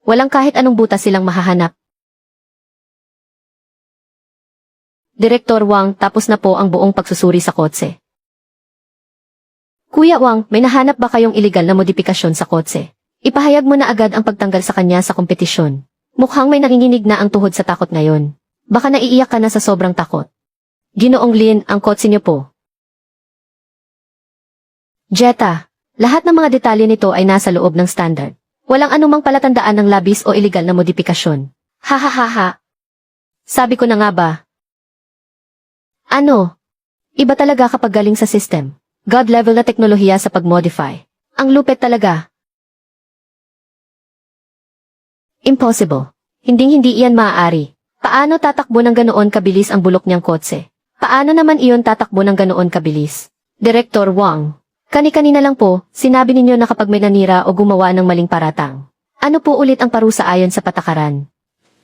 Walang kahit anong butas silang mahahanap. Direktor Wang, tapos na po ang buong pagsusuri sa kotse. Kuya Wang, may nahanap ba kayong iligal na modifikasyon sa kotse? Ipahayag mo na agad ang pagtanggal sa kanya sa kompetisyon. Mukhang may nanginginig na ang tuhod sa takot ngayon. Baka naiiyak ka na sa sobrang takot. Ginoong Lin, ang kotse niyo po. Jetta, lahat ng mga detalye nito ay nasa loob ng standard. Walang anumang palatandaan ng labis o iligal na modifikasyon. Ha. Sabi ko na nga ba? Ano? Iba talaga kapag galing sa system. God level na teknolohiya sa pag-modify. Ang lupit talaga. Impossible. Hinding-hindi iyan maaari. Paano tatakbo ng ganoon kabilis ang bulok niyang kotse? Paano naman iyon tatakbo ng ganoon kabilis? Direktor Wang. Kani-kanina lang po, sinabi ninyo na kapag may nanira o gumawa ng maling paratang. Ano po ulit ang parusa ayon sa patakaran?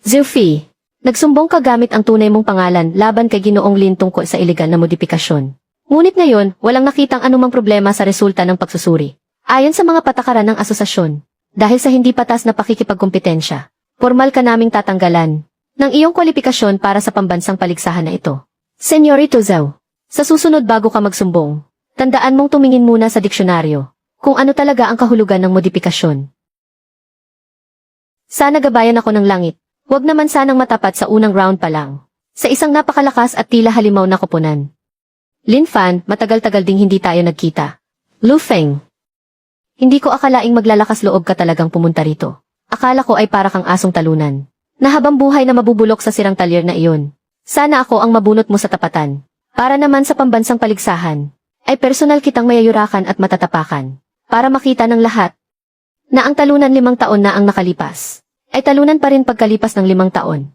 Zilfi, nagsumbong ka gamit ang tunay mong pangalan laban kay Ginoong Lin tungkol sa iligal na modifikasyon. Ngunit ngayon, walang nakitang anumang problema sa resulta ng pagsusuri. Ayon sa mga patakaran ng asosasyon, dahil sa hindi patas na pakikipagkompetensya, formal ka naming tatanggalan ng iyong kwalifikasyon para sa pambansang paligsahan na ito. Senyorito Zhao, sa susunod bago ka magsumbong, tandaan mong tumingin muna sa diksyonaryo kung ano talaga ang kahulugan ng modifikasyon. Sana gabayan ako ng langit, huwag naman sanang matapat sa unang round pa lang. Sa isang napakalakas at tila halimaw na koponan. Lin Fan, matagal-tagal ding hindi tayo nagkita. Lu Feng. Hindi ko akalaing maglalakas loob ka talagang pumunta rito. Akala ko ay para kang asong talunan. Na habang buhay na mabubulok sa sirang talyer na iyon. Sana ako ang mabunot mo sa tapatan. Para naman sa pambansang paligsahan, ay personal kitang mayayurakan at matatapakan. Para makita ng lahat na ang talunan 5 taon na ang nakalipas, ay talunan pa rin pagkalipas ng 5 taon.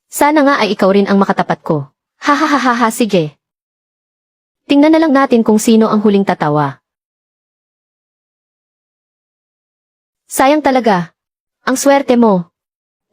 Sana nga ay ikaw rin ang makatapat ko. Ha, sige. Tingnan na lang natin kung sino ang huling tatawa. Sayang talaga. Ang swerte mo.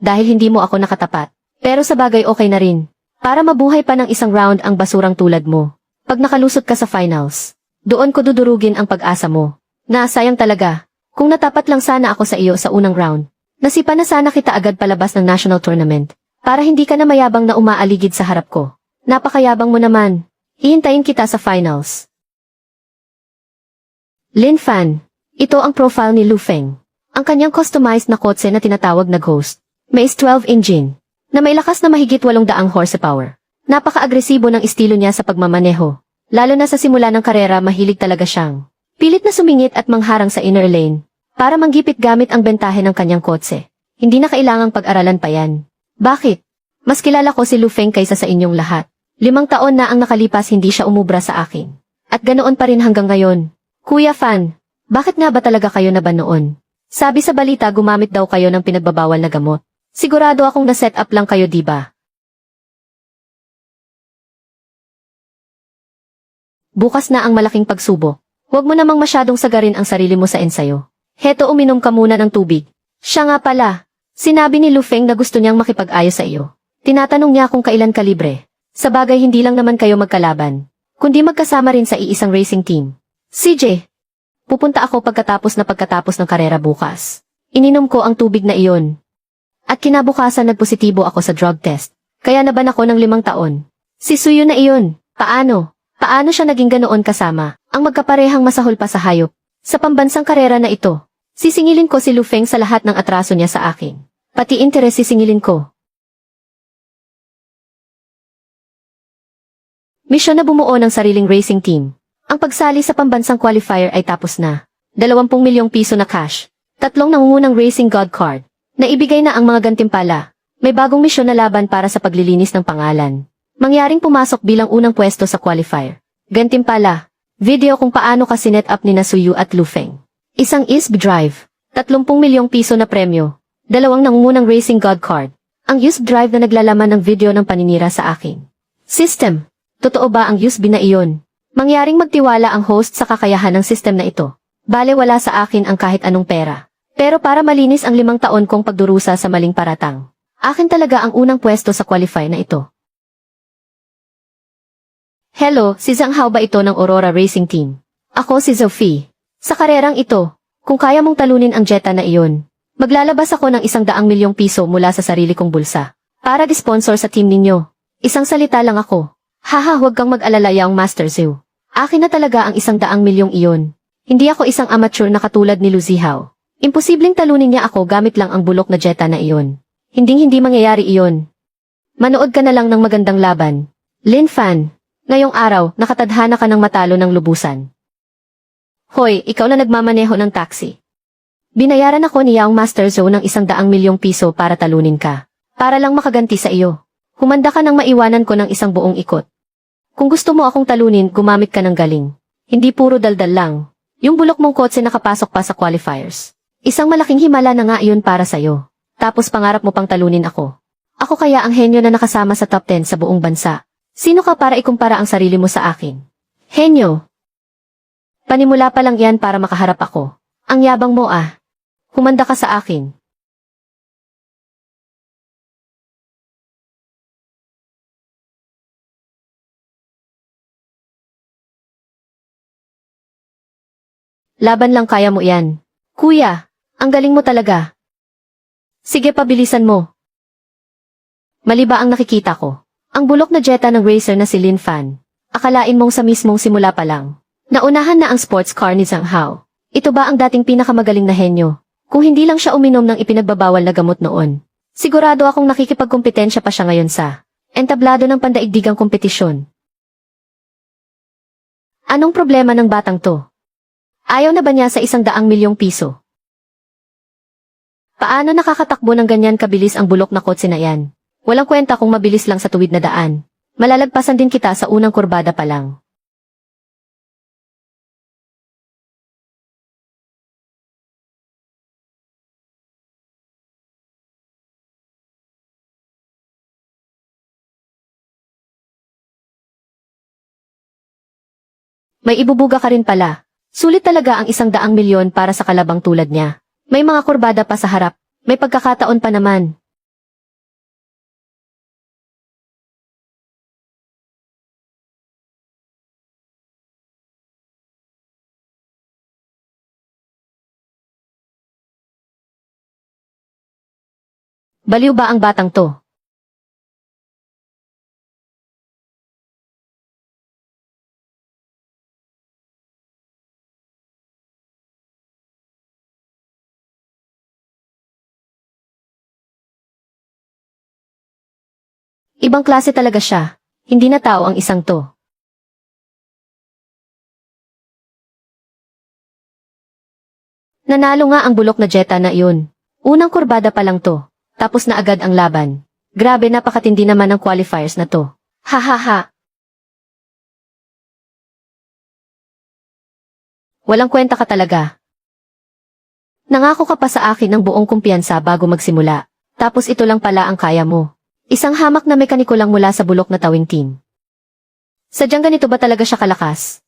Dahil hindi mo ako nakatapat. Pero sa bagay okay na rin. Para mabuhay pa ng isang round ang basurang tulad mo. Pag nakalusot ka sa finals, doon ko dudurugin ang pag-asa mo. Na sayang talaga. Kung natapat lang sana ako sa iyo sa unang round, nasipa na sana kita agad palabas ng national tournament. Para hindi ka na mayabang na umaaligid sa harap ko. Napakayabang mo naman. Hihintayin kita sa finals. Lin Fan, ito ang profile ni Lu Feng. Ang kanyang customized na kotse na tinatawag na Ghost. May 12 engine, na may lakas na mahigit 800 horsepower. Napaka-agresibo ng estilo niya sa pagmamaneho. Lalo na sa simula ng karera mahilig talaga siyang pilit na sumingit at mangharang sa inner lane, para manggipit gamit ang bentahe ng kanyang kotse. Hindi na kailangang pag-aralan pa yan. Bakit? Mas kilala ko si Lu Feng kaysa sa inyong lahat. 5 taon na ang nakalipas hindi siya umubra sa akin. At ganoon pa rin hanggang ngayon. Kuya Fan, bakit nga ba talaga kayo naban noon? Sabi sa balita gumamit daw kayo ng pinagbabawal na gamot. Sigurado akong na-set up lang kayo diba? Bukas na ang malaking pagsubok. Huwag mo namang masyadong sagarin ang sarili mo sa ensayo. Heto uminom ka muna ng tubig. Siya nga pala. Sinabi ni Lu Feng na gusto niyang makipag-ayos sa iyo. Tinatanong niya kung kailan ka libre. Sa bagay hindi lang naman kayo magkalaban, kundi magkasama rin sa iisang racing team. CJ, pupunta ako pagkatapos ng karera bukas. Ininom ko ang tubig na iyon. At kinabukasan nagpositibo ako sa drug test, kaya naban ako ng 5 taon. Si Suyo na iyon, paano? Paano siya naging ganoon kasama, ang magkaparehang masahol pa sa hayop? Sa pambansang karera na ito, sisingilin ko si Lu Feng sa lahat ng atraso niya sa akin. Pati interes sisingilin ko. Misyon na bumuo ng sariling racing team. Ang pagsali sa pambansang qualifier ay tapos na. 20 milyong piso na cash. 3 nangungunang racing god card. Naibigay na ang mga gantimpala. May bagong misyon na laban para sa paglilinis ng pangalan. Mangyaring pumasok bilang unang pwesto sa qualifier. Gantimpala. Video kung paano ka sinet up ni Suyu at Lu Feng. Isang ISB drive. 30 milyong piso na premyo. 2 nangungunang racing god card. Ang ISB drive na naglalaman ng video ng paninira sa akin. System. Totoo ba ang USB na iyon? Mangyaring magtiwala ang host sa kakayahan ng system na ito. Bale wala sa akin ang kahit anong pera. Pero para malinis ang 5 taon kong pagdurusa sa maling paratang, akin talaga ang unang pwesto sa qualify na ito. Hello, si Zhang Hao ba ito ng Aurora Racing Team? Ako si Sophie. Sa karerang ito, kung kaya mong talunin ang Jetta na iyon, maglalabas ako ng 100 milyong piso mula sa sarili kong bulsa para di-sponsor sa team ninyo. Isang salita lang ako. Haha, huwag kang mag-alala Young Master Zhu. Akin na talaga ang 100 milyong iyon. Hindi ako isang amateur na katulad ni Lu Zihao. Imposibleng talunin niya ako gamit lang ang bulok na Jetta na iyon. Hindi mangyayari iyon. Manood ka na lang ng magandang laban. Lin Fan, ngayong araw, nakatadhana ka ng matalo ng lubusan. Hoy, ikaw na nagmamaneho ng taxi. Binayaran ako ni Young Master Zhou ng 100 milyong piso para talunin ka. Para lang makaganti sa iyo. Humanda ka nang maiwanan ko ng isang buong ikot. Kung gusto mo akong talunin, gumamit ka ng galing. Hindi puro daldal lang. Yung bulok mong kotse nakapasok pa sa qualifiers. Isang malaking himala na nga iyon para sa'yo. Tapos pangarap mo pang talunin ako. Ako kaya ang henyo na nakasama sa top 10 sa buong bansa. Sino ka para ikumpara ang sarili mo sa akin? Henyo. Panimula pa lang yan para makaharap ako. Ang yabang mo ah. Humanda ka sa akin. Laban lang kaya mo yan. Kuya, ang galing mo talaga. Sige pabilisan mo. Mali ba ang nakikita ko? Ang bulok na Jetta ng racer na si Lin Fan. Akalain mong sa mismong simula pa lang. Naunahan na ang sports car ni Zhang Hao. Ito ba ang dating pinakamagaling na henyo? Kung hindi lang siya uminom ng ipinagbabawal na gamot noon. Sigurado akong nakikipagkompetensya pa siya ngayon sa entablado ng pandaigdigang kompetisyon. Anong problema ng batang to? Ayaw na ba niya sa 100 milyong piso? Paano nakakatakbo ng ganyan kabilis ang bulok na kotse na yan? Walang kwenta kung mabilis lang sa tuwid na daan. Malalagpasan din kita sa unang kurbada pa lang. May ibubuga ka rin pala. Sulit talaga ang 100 milyon para sa kalabang tulad niya. May mga kurbada pa sa harap. May pagkakataon pa naman. Baliw ba ang batang to? Ibang klase talaga siya. Hindi na tao ang isang to. Nanalo nga ang bulok na Jetta na iyon. Unang kurbada pa lang to. Tapos na agad ang laban. Grabe napakatindi naman ng qualifiers na to. Ha ha ha. Walang kwenta ka talaga. Nangako ka pa sa akin ng buong kumpiyansa bago magsimula. Tapos ito lang pala ang kaya mo. Isang hamak na mekaniko lang mula sa bulok na tawing team. Sadyang ganito ba talaga siya kalakas?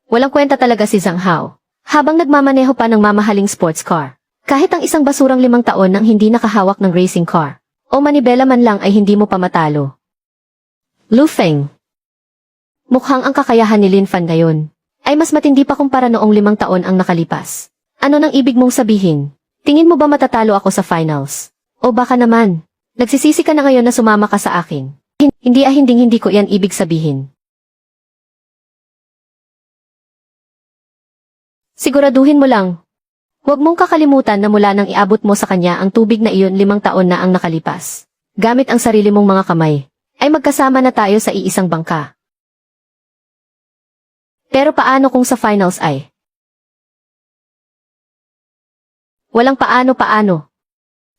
Walang kwenta talaga si Zhang Hao. Habang nagmamaneho pa ng mamahaling sports car. Kahit ang isang basurang 5 taon nang hindi nakahawak ng racing car. O manibela man lang ay hindi mo pa matalo. Lu Feng. Mukhang ang kakayahan ni Lin Fan ngayon ay mas matindi pa kumpara noong 5 taon ang nakalipas. Ano nang ibig mong sabihin? Tingin mo ba matatalo ako sa finals? O baka naman, nagsisisi ka na ngayon na sumama ka sa akin. Hindi ko yan ibig sabihin. Siguraduhin mo lang. Huwag mong kakalimutan na mula nang iabot mo sa kanya ang tubig na iyon 5 taon na ang nakalipas. Gamit ang sarili mong mga kamay, ay magkasama na tayo sa iisang bangka. Pero paano kung sa finals ay? Walang paano.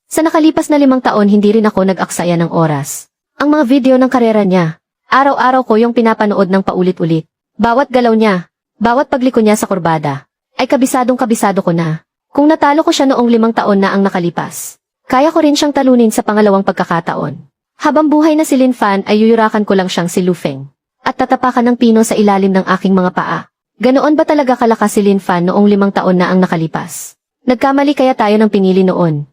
Sa nakalipas na 5 taon hindi rin ako nag-aksaya ng oras. Ang mga video ng karera niya, araw-araw ko yung pinapanood ng paulit-ulit. Bawat galaw niya, bawat pagliko niya sa kurbada, ay kabisado ko na. Kung natalo ko siya noong 5 taon na ang nakalipas, kaya ko rin siyang talunin sa pangalawang pagkakataon. Habang buhay na si Lin Fan ay yuyurakan ko lang siyang si Lu Feng. at tatapakan ng pino sa ilalim ng aking mga paa. Ganoon ba talaga kalakas si Lin Fan noong 5 taon na ang nakalipas? Nagkamali kaya tayo ng pinili noon?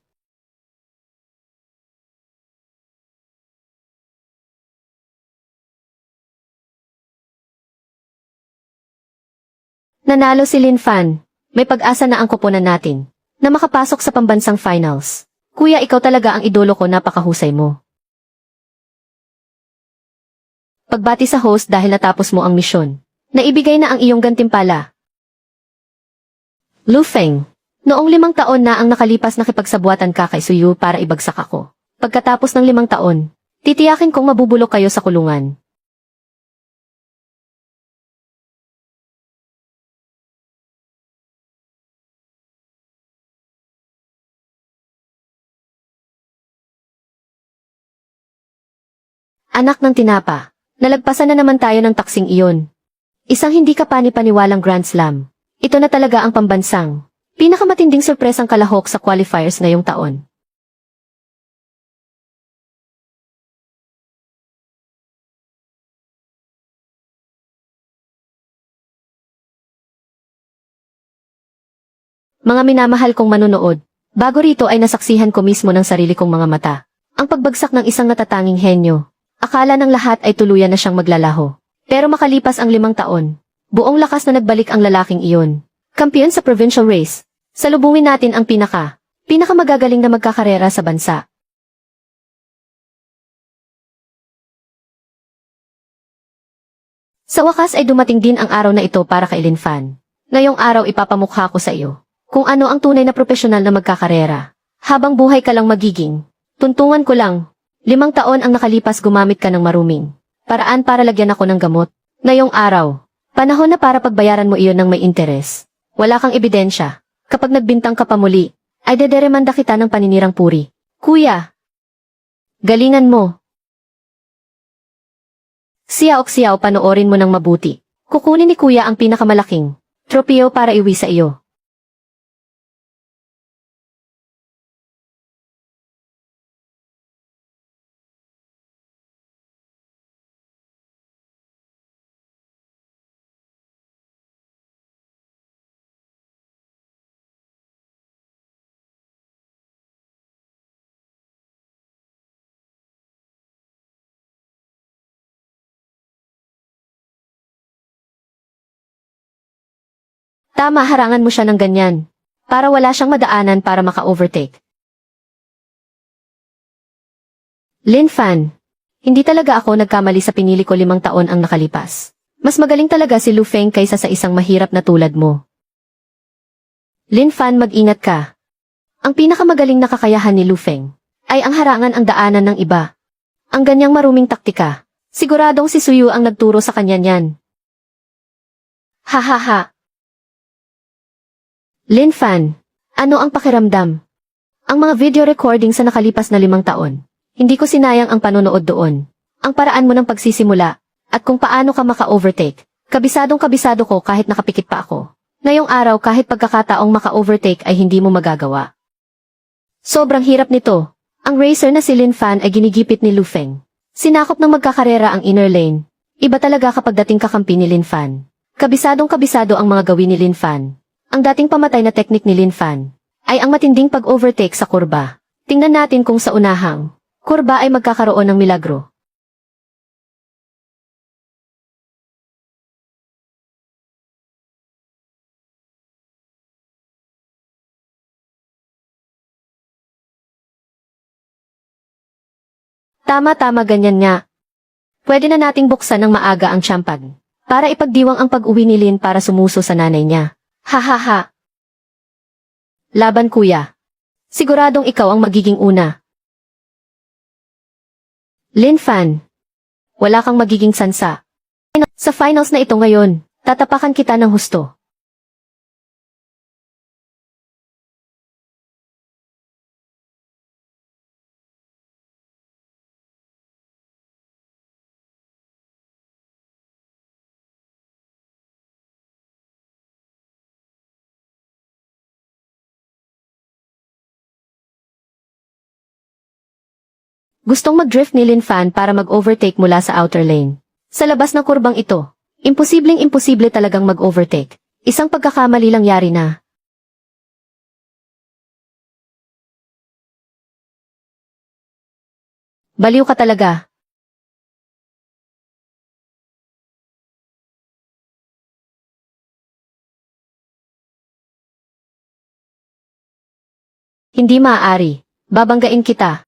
Nanalo si Lin Fan. May pag-asa na ang koponan natin na makapasok sa pambansang finals. Kuya, ikaw talaga ang idolo ko, napakahusay mo. Pagbati sa host dahil natapos mo ang misyon. Naibigay na ang iyong gantimpala. Lu Feng, noong 5 taon na ang nakalipas nakipagsabuatan ka kay Suyu para ibagsak ako. Pagkatapos ng 5 taon, titiyakin kong mabubulok kayo sa kulungan. Anak ng tinapa, nalagpasan na naman tayo ng taksing iyon. Isang hindi ka pani-paniwalang Grand Slam. Ito na talaga ang pambansang pinakamatinding sorpresang kalahok sa qualifiers ngayong taon. Mga minamahal kong manonood, bago rito ay nasaksihan ko mismo ng sarili kong mga mata. Ang pagbagsak ng isang natatanging henyo. Akala ng lahat ay tuluyan na siyang maglalaho. Pero makalipas ang 5 taon, buong lakas na nagbalik ang lalaking iyon. Kampiyon sa provincial race. Salubungin natin ang pinakamagagaling na magkakarera sa bansa. Sa wakas ay dumating din ang araw na ito para kay Lin Fan. Ngayong araw ipapamukha ko sa iyo kung ano ang tunay na profesional na magkakarera. Habang buhay ka lang magiging. Tuntungan ko lang. 5 taon ang nakalipas, gumamit ka ng maruming paraan para lagyan ako ng gamot. Ngayong araw, panahon na para pagbayaran mo iyon ng may interes. Wala kang ebidensya. Kapag nagbintang ka pa muli, ay dederemanda kita ng paninirang puri. Kuya, galingan mo. Siyaw, panoorin mo ng mabuti. Kukunin ni Kuya ang pinakamalaking tropeo para iwi sa iyo. Tama, harangan mo siya ng ganyan. Para wala siyang madaanan para maka-overtake. Lin Fan, hindi talaga ako nagkamali sa pinili ko 5 taon ang nakalipas. Mas magaling talaga si Lu Feng kaysa sa isang mahirap na tulad mo. Lin Fan, mag-ingat ka. Ang pinakamagaling na kakayahan ni Lu Feng ay ang harangan ang daanan ng iba. Ang ganyang maruming taktika, siguradong si Suyu ang nagturo sa kanya niyan. Hahaha. Lin Fan, ano ang pakiramdam? Ang mga video recording sa nakalipas na 5 taon. Hindi ko sinayang ang panonood doon. Ang paraan mo ng pagsisimula, at kung paano ka maka-overtake. Kabisadong-kabisado ko kahit nakapikit pa ako. Ngayong araw kahit pagkakataong maka-overtake ay hindi mo magagawa. Sobrang hirap nito. Ang racer na si Lin Fan ay ginigipit ni Lu Feng. Sinakop ng magkakarera ang inner lane. Iba talaga kapag dating kakampi ni Lin Fan. Kabisadong-kabisado ang mga gawin ni Lin Fan. Ang dating pamatay na teknik ni Lin Fan ay ang matinding pag-overtake sa kurba. Tingnan natin kung sa unahang kurba ay magkakaroon ng milagro. Tama, ganyan nga. Pwede na nating buksan ng maaga ang champagne para ipagdiwang ang pag-uwi ni Lin para sumuso sa nanay niya. Hahaha. Laban, kuya. Siguradong ikaw ang magiging una. Lin Fan, wala kang magiging sansa. Sa finals na ito ngayon, tatapakan kita ng husto. Gustong mag-drift ni Lin Fan para mag-overtake mula sa outer lane. Sa labas ng kurbang ito, imposible talagang mag-overtake. Isang pagkakamali lang yari na. Baliw ka talaga. Hindi maaari. Babanggain kita.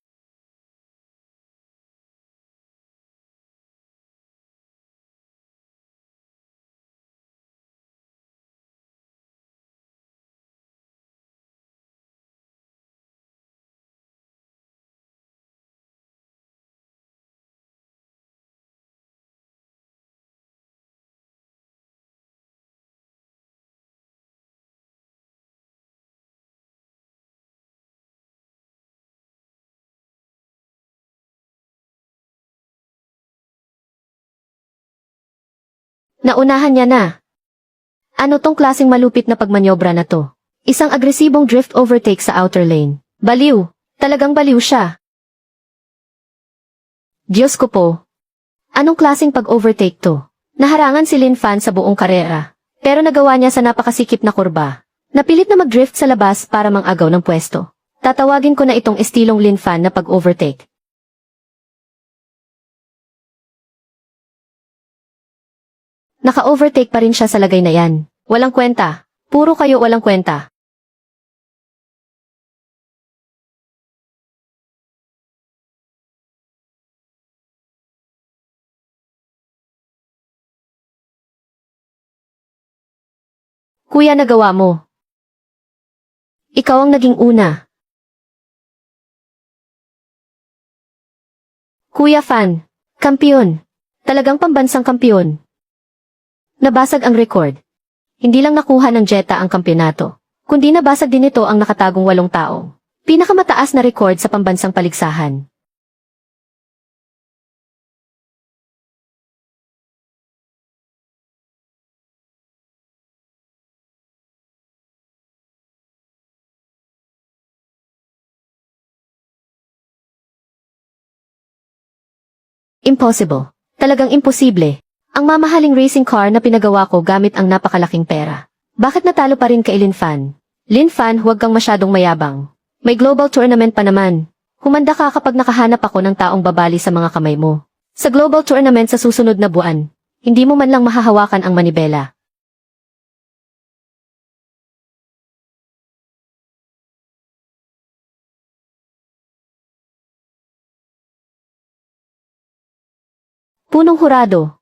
Naunahan niya na. Ano tong klaseng malupit na pagmanyobra na to? Isang agresibong drift overtake sa outer lane. Baliw. Talagang baliw siya. Diyos ko po. Anong klaseng pag-overtake to? Naharangan si Lin Fan sa buong karera. Pero nagawa niya sa napakasikip na kurba. Napilit na mag-drift sa labas para mang-agaw ng pwesto. Tatawagin ko na itong estilong Lin Fan na pag-overtake. Naka-overtake pa rin siya sa lagay na yan. Walang kwenta. Puro kayo walang kwenta. Kuya, nagawa mo. Ikaw ang naging una. Kuya Fan. Kampiyon. Talagang pambansang kampiyon. Nabasag ang record. Hindi lang nakuha ng Jetta ang kampyonato, kundi nabasag din ito ang nakatagong 8 tao. Pinakamataas na record sa pambansang paligsahan. Impossible. Talagang imposible. Ang mamahaling racing car na pinagawa ko gamit ang napakalaking pera. Bakit natalo pa rin kay Lin Fan? Lin Fan, huwag kang masyadong mayabang. May global tournament pa naman. Humanda ka kapag nakahanap ako ng taong babali sa mga kamay mo. Sa global tournament sa susunod na buwan, hindi mo man lang mahahawakan ang manibela. Punong hurado.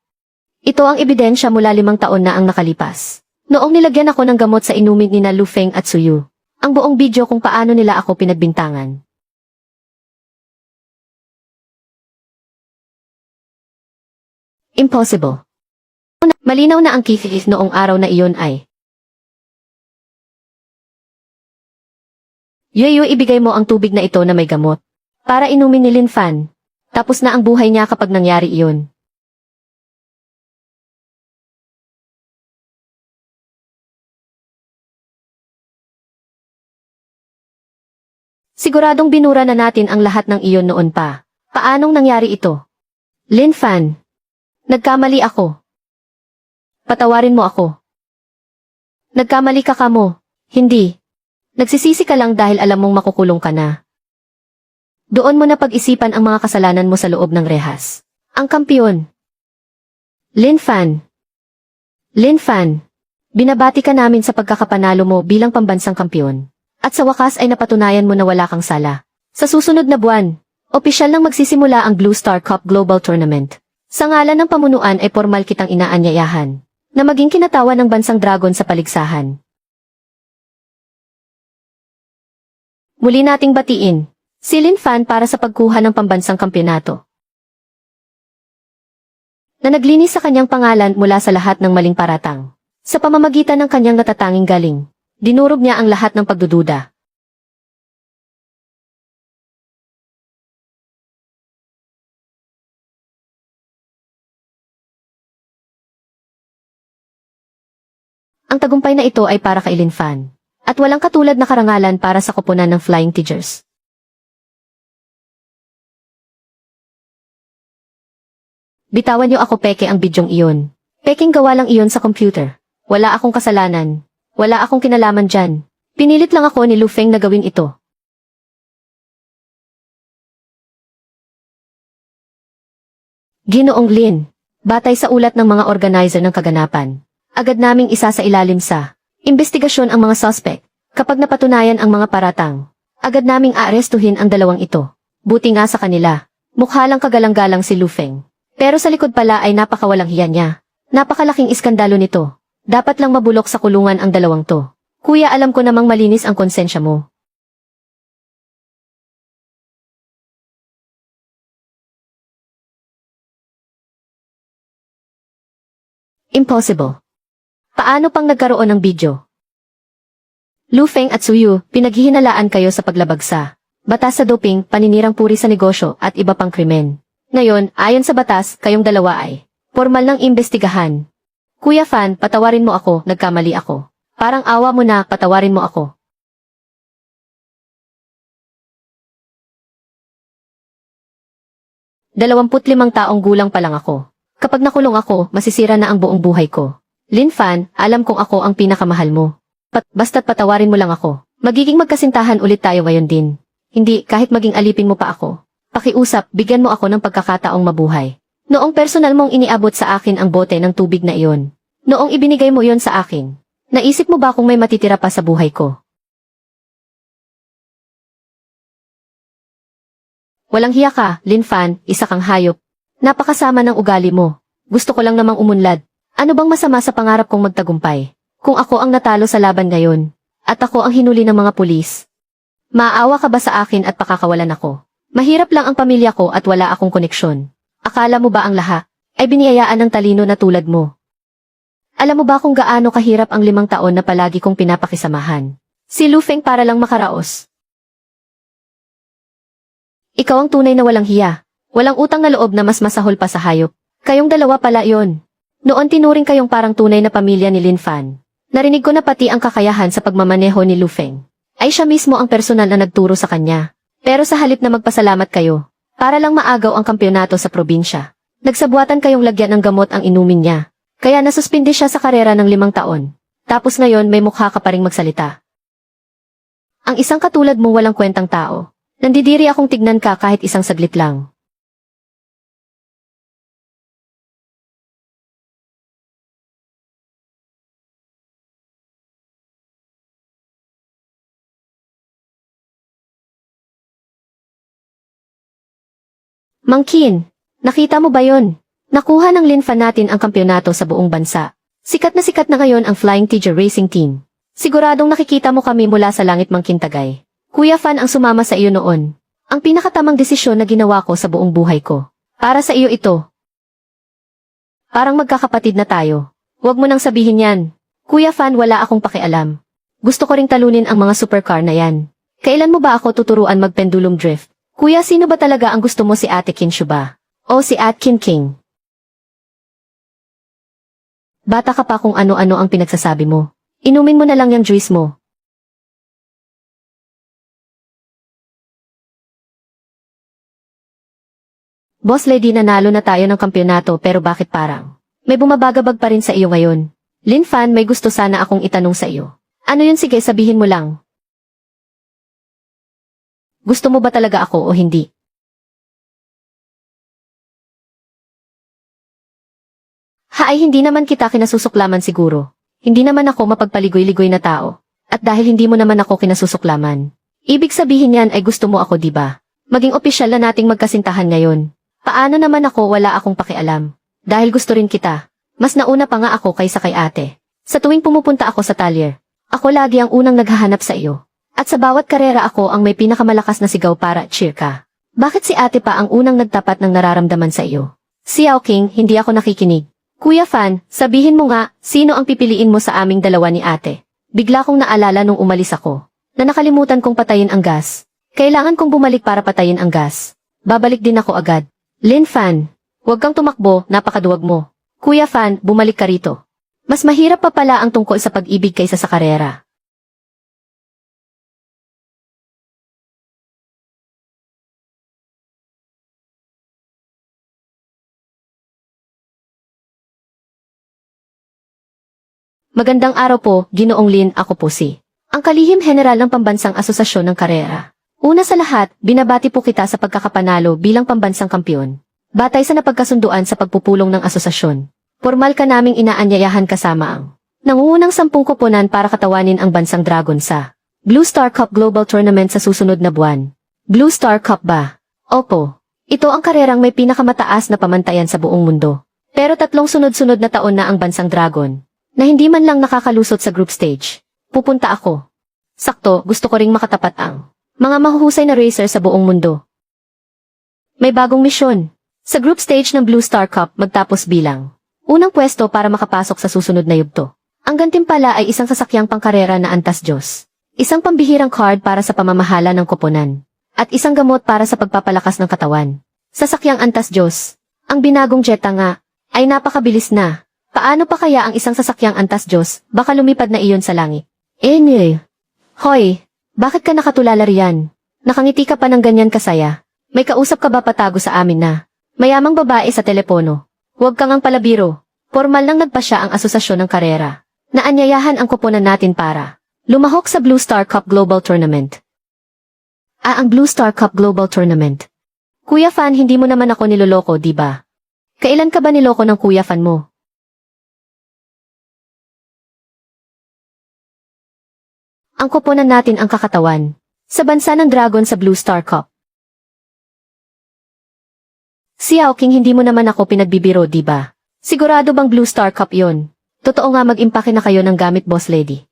Ito ang ebidensya mula 5 taon na ang nakalipas. Noong nilagyan ako ng gamot sa inumin nina Lu Feng at Suyu. Ang buong video kung paano nila ako pinagbintangan. Impossible. Malinaw na ang kifis noong araw na iyon ay. Yuyu, ibigay mo ang tubig na ito na may gamot. Para inumin ni Lin Fan. Tapos na ang buhay niya kapag nangyari iyon. Siguradong binura na natin ang lahat ng iyon noon pa. Paanong nangyari ito? Lin Fan. Nagkamali ako. Patawarin mo ako. Nagkamali ka mo. Hindi. Nagsisisi ka lang dahil alam mong makukulong ka na. Doon mo na pag-isipan ang mga kasalanan mo sa loob ng rehas. Ang kampiyon. Lin Fan. Lin Fan. Binabati ka namin sa pagkakapanalo mo bilang pambansang kampiyon. At sa wakas ay napatunayan mo na wala kang sala. Sa susunod na buwan, opisyal nang magsisimula ang Blue Star Cup Global Tournament. Sa ngalan ng pamunuan ay formal kitang inaanyayahan na maging kinatawan ng bansang dragon sa paligsahan. Muli nating batiin si Lin Fan para sa pagkuha ng pambansang kampyonato. Na naglinis sa kanyang pangalan mula sa lahat ng maling paratang. Sa pamamagitan ng kanyang natatanging galing. Dinurog niya ang lahat ng pagdududa. Ang tagumpay na ito ay para kay Lin Fan. At walang katulad na karangalan para sa koponan ng Flying Tigers. Bitawan niyo ako, peke ang bidyong iyon. Peking gawa lang iyon sa computer. Wala akong kasalanan. Wala akong kinalaman dyan. Pinilit lang ako ni Lu Feng na gawin ito. Ginoong Lin, batay sa ulat ng mga organizer ng kaganapan, agad naming isa sa ilalim sa investigasyon ang mga suspect. Kapag napatunayan ang mga paratang, agad naming aarestuhin ang dalawang ito. Buti nga sa kanila, mukha lang kagalang-galang si Lu Feng. Pero sa likod pala ay napakawalang hiya niya. Napakalaking iskandalo nito. Dapat lang mabulok sa kulungan ang dalawang to. Kuya, alam ko namang malinis ang konsensya mo. Impossible. Paano pang nagkaroon ng video? Lu Feng at Suyu, pinaghihinalaan kayo sa paglabag sa batas sa doping, paninirang puri sa negosyo at iba pang krimen. Ngayon, ayon sa batas, kayong dalawa ay formal ng imbestigahan. Kuya Fan, patawarin mo ako, nagkamali ako. Parang awa mo na, patawarin mo ako. 25 taong gulang pa lang ako. Kapag nakulong ako, masisira na ang buong buhay ko. Lin Fan, alam kong ako ang pinakamahal mo. Basta't patawarin mo lang ako. Magiging magkasintahan ulit tayo ngayon din. Hindi, kahit maging alipin mo pa ako. Pakiusap, bigyan mo ako ng pagkakataong mabuhay. Noong personal mong iniabot sa akin ang bote ng tubig na iyon. Noong ibinigay mo iyon sa akin. Naisip mo ba kung may matitira pa sa buhay ko? Walang hiya ka, Lin Fan, isa kang hayop. Napakasama ng ugali mo. Gusto ko lang namang umunlad. Ano bang masama sa pangarap kong magtagumpay? Kung ako ang natalo sa laban ngayon, at ako ang hinuli ng mga pulis. Maawa ka ba sa akin at pakakawalan ako? Mahirap lang ang pamilya ko at wala akong koneksyon. Akala mo ba ang lahat ay biniyayaan ng talino na tulad mo? Alam mo ba kung gaano kahirap ang 5 taon na palagi kong pinapakisamahan? Si Lu Feng para lang makaraos. Ikaw ang tunay na walang hiya. Walang utang na loob na mas masahol pa sa hayop. Kayong dalawa pala yon. Noon tinuring kayong parang tunay na pamilya ni Lin Fan. Narinig ko na pati ang kakayahan sa pagmamaneho ni Lu Feng. Ay siya mismo ang personal na nagturo sa kanya. Pero sa halip na magpasalamat kayo, para lang maagaw ang kampyonato sa probinsya, nagsabuatan kayong lagyan ng gamot ang inumin niya. Kaya nasuspindi siya sa karera ng 5 taon. Tapos ngayon may mukha ka pa ring magsalita. Ang isang katulad mo walang kwentang tao. Nandidiri akong tignan ka kahit isang saglit lang. Mang Qin, nakita mo ba yon? Nakuha ng Lin Fan natin ang kampyonato sa buong bansa. Sikat na ngayon ang Flying Tiger Racing Team. Siguradong nakikita mo kami mula sa langit, Mang Kintagay. Kuya Fan ang sumama sa iyo noon. Ang pinakatamang desisyon na ginawa ko sa buong buhay ko. Para sa iyo ito. Parang magkakapatid na tayo. Huwag mo nang sabihin yan. Kuya Fan, wala akong pakialam. Gusto ko ring talunin ang mga supercar na yan. Kailan mo ba ako tuturuan magpendulum drift? Kuya, sino ba talaga ang gusto mo, si Ate Kinshu ba? O si Atkin King? Bata ka pa kung ano-ano ang pinagsasabi mo. Inumin mo na lang yung juice mo. Boss Lady, nanalo na tayo ng kampyonato pero bakit parang may bumabagabag pa rin sa iyo ngayon? Lin Fan, may gusto sana akong itanong sa iyo. Ano yun? Sige, sabihin mo lang. Gusto mo ba talaga ako o hindi? Ha, ay hindi naman kita kinasusuklaman siguro. Hindi naman ako mapagpaligoy-ligoy na tao. At dahil hindi mo naman ako kinasusuklaman, ibig sabihin yan ay gusto mo ako, di ba? Maging opisyal na nating magkasintahan ngayon. Paano naman ako, wala akong pakialam. Dahil gusto rin kita. Mas nauna pa nga ako kaysa kay ate. Sa tuwing pumupunta ako sa talyer, ako lagi ang unang naghahanap sa iyo. At sa bawat karera ako ang may pinakamalakas na sigaw para cheer ka. Bakit si ate pa ang unang nagtapat ng nararamdaman sa iyo? Xiao King, hindi ako nakikinig. Kuya Fan, sabihin mo nga, sino ang pipiliin mo sa aming dalawa ni ate? Bigla kong naalala nung umalis ako, na nakalimutan kong patayin ang gas. Kailangan kong bumalik para patayin ang gas. Babalik din ako agad. Lin Fan, huwag kang tumakbo, napakaduwag mo. Kuya Fan, bumalik ka rito. Mas mahirap pa pala ang tungkol sa pag-ibig kaysa sa karera. Magandang araw po, Ginoong Lin, ako po si ang kalihim general ng Pambansang Asosasyon ng Karera. Una sa lahat, binabati po kita sa pagkakapanalo bilang pambansang kampiyon. Batay sa napagkasunduan sa pagpupulong ng asosasyon, formal ka naming inaanyayahan kasama ang nangungunang 10 koponan para katawanin ang bansang Dragon sa Blue Star Cup Global Tournament sa susunod na buwan. Blue Star Cup ba? Opo. Ito ang karerang may pinakamataas na pamantayan sa buong mundo. Pero 3 sunod-sunod na taon na ang bansang Dragon na hindi man lang nakakalusot sa group stage. Pupunta ako. Sakto, gusto ko ring makatapat ang mga mahuhusay na racer sa buong mundo. May bagong misyon. Sa group stage ng Blue Star Cup magtapos bilang unang pwesto para makapasok sa susunod na yugto. Ang gantimpala ay isang sasakyang pangkarera na antas Diyos, isang pambihirang card para sa pamamahala ng koponan, at isang gamot para sa pagpapalakas ng katawan. Sasakyang antas Diyos, ang binagong Jetta nga, ay napakabilis na. Paano pa kaya ang isang sasakyang antas Diyos, baka lumipad na iyon sa langit? Hoy, bakit ka nakatulala riyan? Nakangiti ka pa ng ganyan kasaya. May kausap ka ba patago sa amin na mayamang babae sa telepono? Huwag kang ang palabiro. Formal lang nagpa siya ang asosasyon ng karera. Naanyayahan ang koponan natin para lumahok sa Blue Star Cup Global Tournament. Ang Blue Star Cup Global Tournament. Kuya Fan, hindi mo naman ako niloloko, di ba? Kailan ka ba niloko ng Kuya Fan mo? Ang koponan natin ang kakatawan sa bansa ng Dragon sa Blue Star Cup. Xiao King, hindi mo naman ako pinagbibiro, di ba? Sigurado bang Blue Star Cup yon? Totoo nga, mag-impake na kayo ng gamit, boss lady.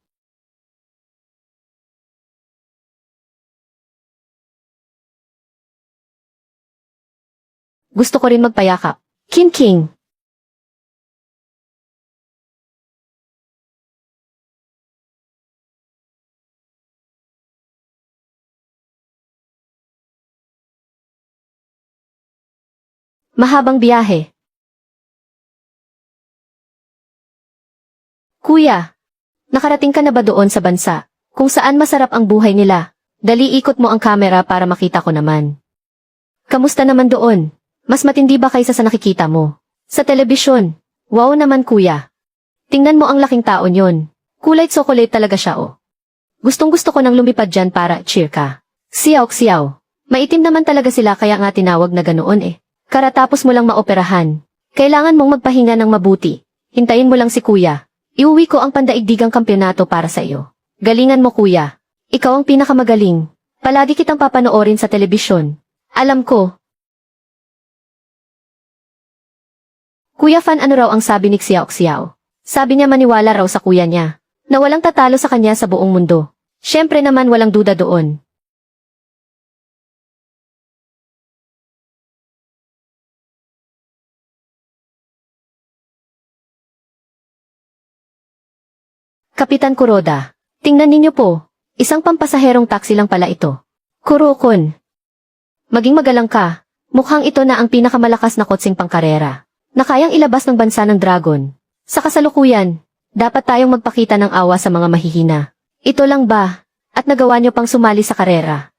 Gusto ko rin magpayakap. King. Mahabang biyahe. Kuya, nakarating ka na ba doon sa bansa kung saan masarap ang buhay nila? Dali, ikot mo ang kamera para makita ko naman. Kamusta naman doon? Mas matindi ba kaysa sa nakikita mo sa telebisyon? Wow naman, kuya. Tingnan mo ang laking taon yon. Kulay chocolate talaga siya, oh. Gustong-gusto ko nang lumipad dyan para cheer ka. Xiao. Maitim naman talaga sila, kaya nga tinawag na ganoon eh. Karatapos mo lang maoperahan. Kailangan mong magpahinga ng mabuti. Hintayin mo lang si kuya. Iuwi ko ang pandaigdigang kampyonato para sa iyo. Galingan mo, kuya. Ikaw ang pinakamagaling. Palagi kitang papanoorin sa telebisyon. Alam ko. Kuya Fan, ano raw ang sabi ni Xiao? Sabi niya maniwala raw sa kuya niya na walang tatalo sa kanya sa buong mundo. Siyempre naman, walang duda doon. Kapitan Kuroda, tingnan ninyo po, isang pampasaherong taxi lang pala ito. Kurokon. Maging magalang ka, mukhang ito na ang pinakamalakas na kotseng pangkarera na kayang ilabas ng bansa ng Dragon. Sa kasalukuyan, dapat tayong magpakita ng awa sa mga mahihina. Ito lang ba, at nagawa nyo pang sumali sa karera?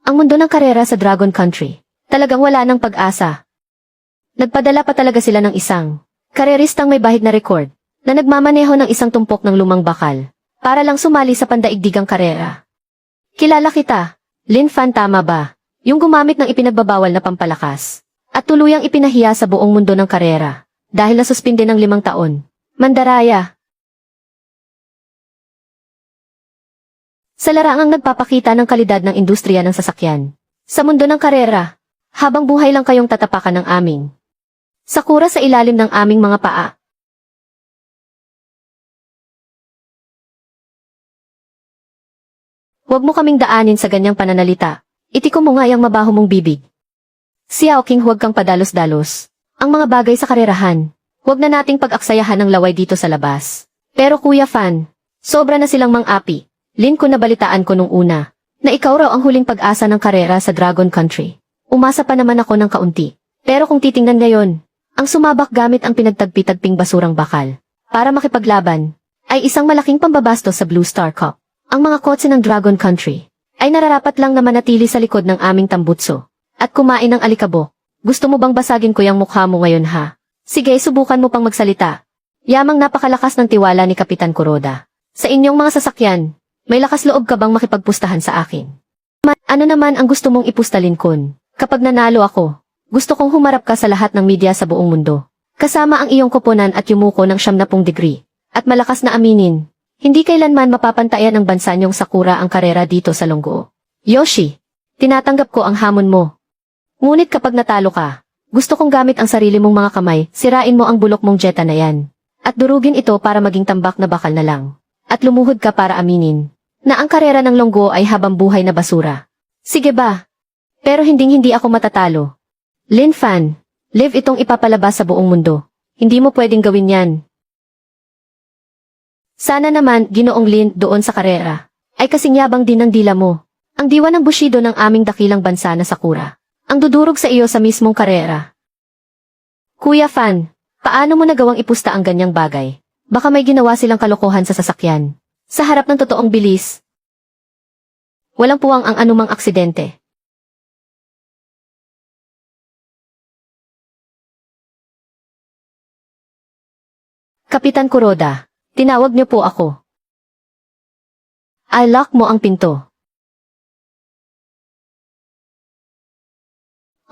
Ang mundo ng karera sa Dragon Country, talagang wala ng pag-asa. Nagpadala pa talaga sila ng isang kareristang may bahid na record na nagmamaneho ng isang tumpok ng lumang bakal para lang sumali sa pandaigdigang karera. Kilala kita, Lin Fan, tama ba? Yung gumamit ng ipinagbabawal na pampalakas at tuluyang ipinahiya sa buong mundo ng karera dahil nasuspinde ng 5 taon. Mandaraya. Sa larangang nagpapakita ng kalidad ng industriya ng sasakyan. Sa mundo ng karera, habang buhay lang kayong tatapakan ng aming sakura sa ilalim ng aming mga paa. Huwag mo kaming daanin sa ganyang pananalita. Itiko mo nga yung mabaho mong bibig. Xiao King, huwag kang padalos-dalos. Ang mga bagay sa karerahan, huwag na nating pag-aksayahan ng laway dito sa labas. Pero Kuya Fan, sobra na silang mang-api. Lin, ko nabalitaan ko nung una na ikaw raw ang huling pag-asa ng karera sa Dragon Country. Umasa pa naman ako ng kaunti. Pero kung titingnan ngayon, ang sumabak gamit ang pinagtagpi-tagping basurang bakal para makipaglaban ay isang malaking pambabastos sa Blue Star Cup. Ang mga kotse ng Dragon Country ay nararapat lang na manatili sa likod ng aming tambutso at kumain ng alikabok. Gusto mo bang basagin ko yung mukha mo ngayon, ha? Sige, subukan mo pang magsalita. Yamang napakalakas ng tiwala ni Kapitan Kuroda. Sa inyong mga sasakyan, may lakas loob ka bang makipagpustahan sa akin? Ano naman ang gusto mong ipusta, Lincoln? Kapag nanalo ako, gusto kong humarap ka sa lahat ng media sa buong mundo. Kasama ang iyong koponan at yumuko ng 70 degree. At malakas na aminin, hindi kailanman mapapantayan ng bansa niyong Sakura ang karera dito sa Longguo. Yoshi, tinatanggap ko ang hamon mo. Ngunit kapag natalo ka, gusto kong gamit ang sarili mong mga kamay, sirain mo ang bulok mong Jetta na yan. At durugin ito para maging tambak na bakal na lang. At lumuhod ka para aminin na ang karera ng Longguo ay habang buhay na basura. Sige ba? Pero hinding-hindi ako matatalo. Lin Fan, live itong ipapalabas sa buong mundo. Hindi mo pwedeng gawin yan. Sana naman, Ginoong Lin, doon sa karera, ay kasing yabang din ng dila mo. Ang diwa ng Bushido ng aming dakilang bansa na Sakura. Ang dudurog sa iyo sa mismong karera. Kuya Fan, paano mo nagawang ipusta ang ganyang bagay? Baka may ginawa silang kalokohan sa sasakyan. Sa harap ng totoong bilis. Walang puwang ang anumang aksidente. Kapitan Kuroda, tinawag niyo po ako. I-lock mo ang pinto.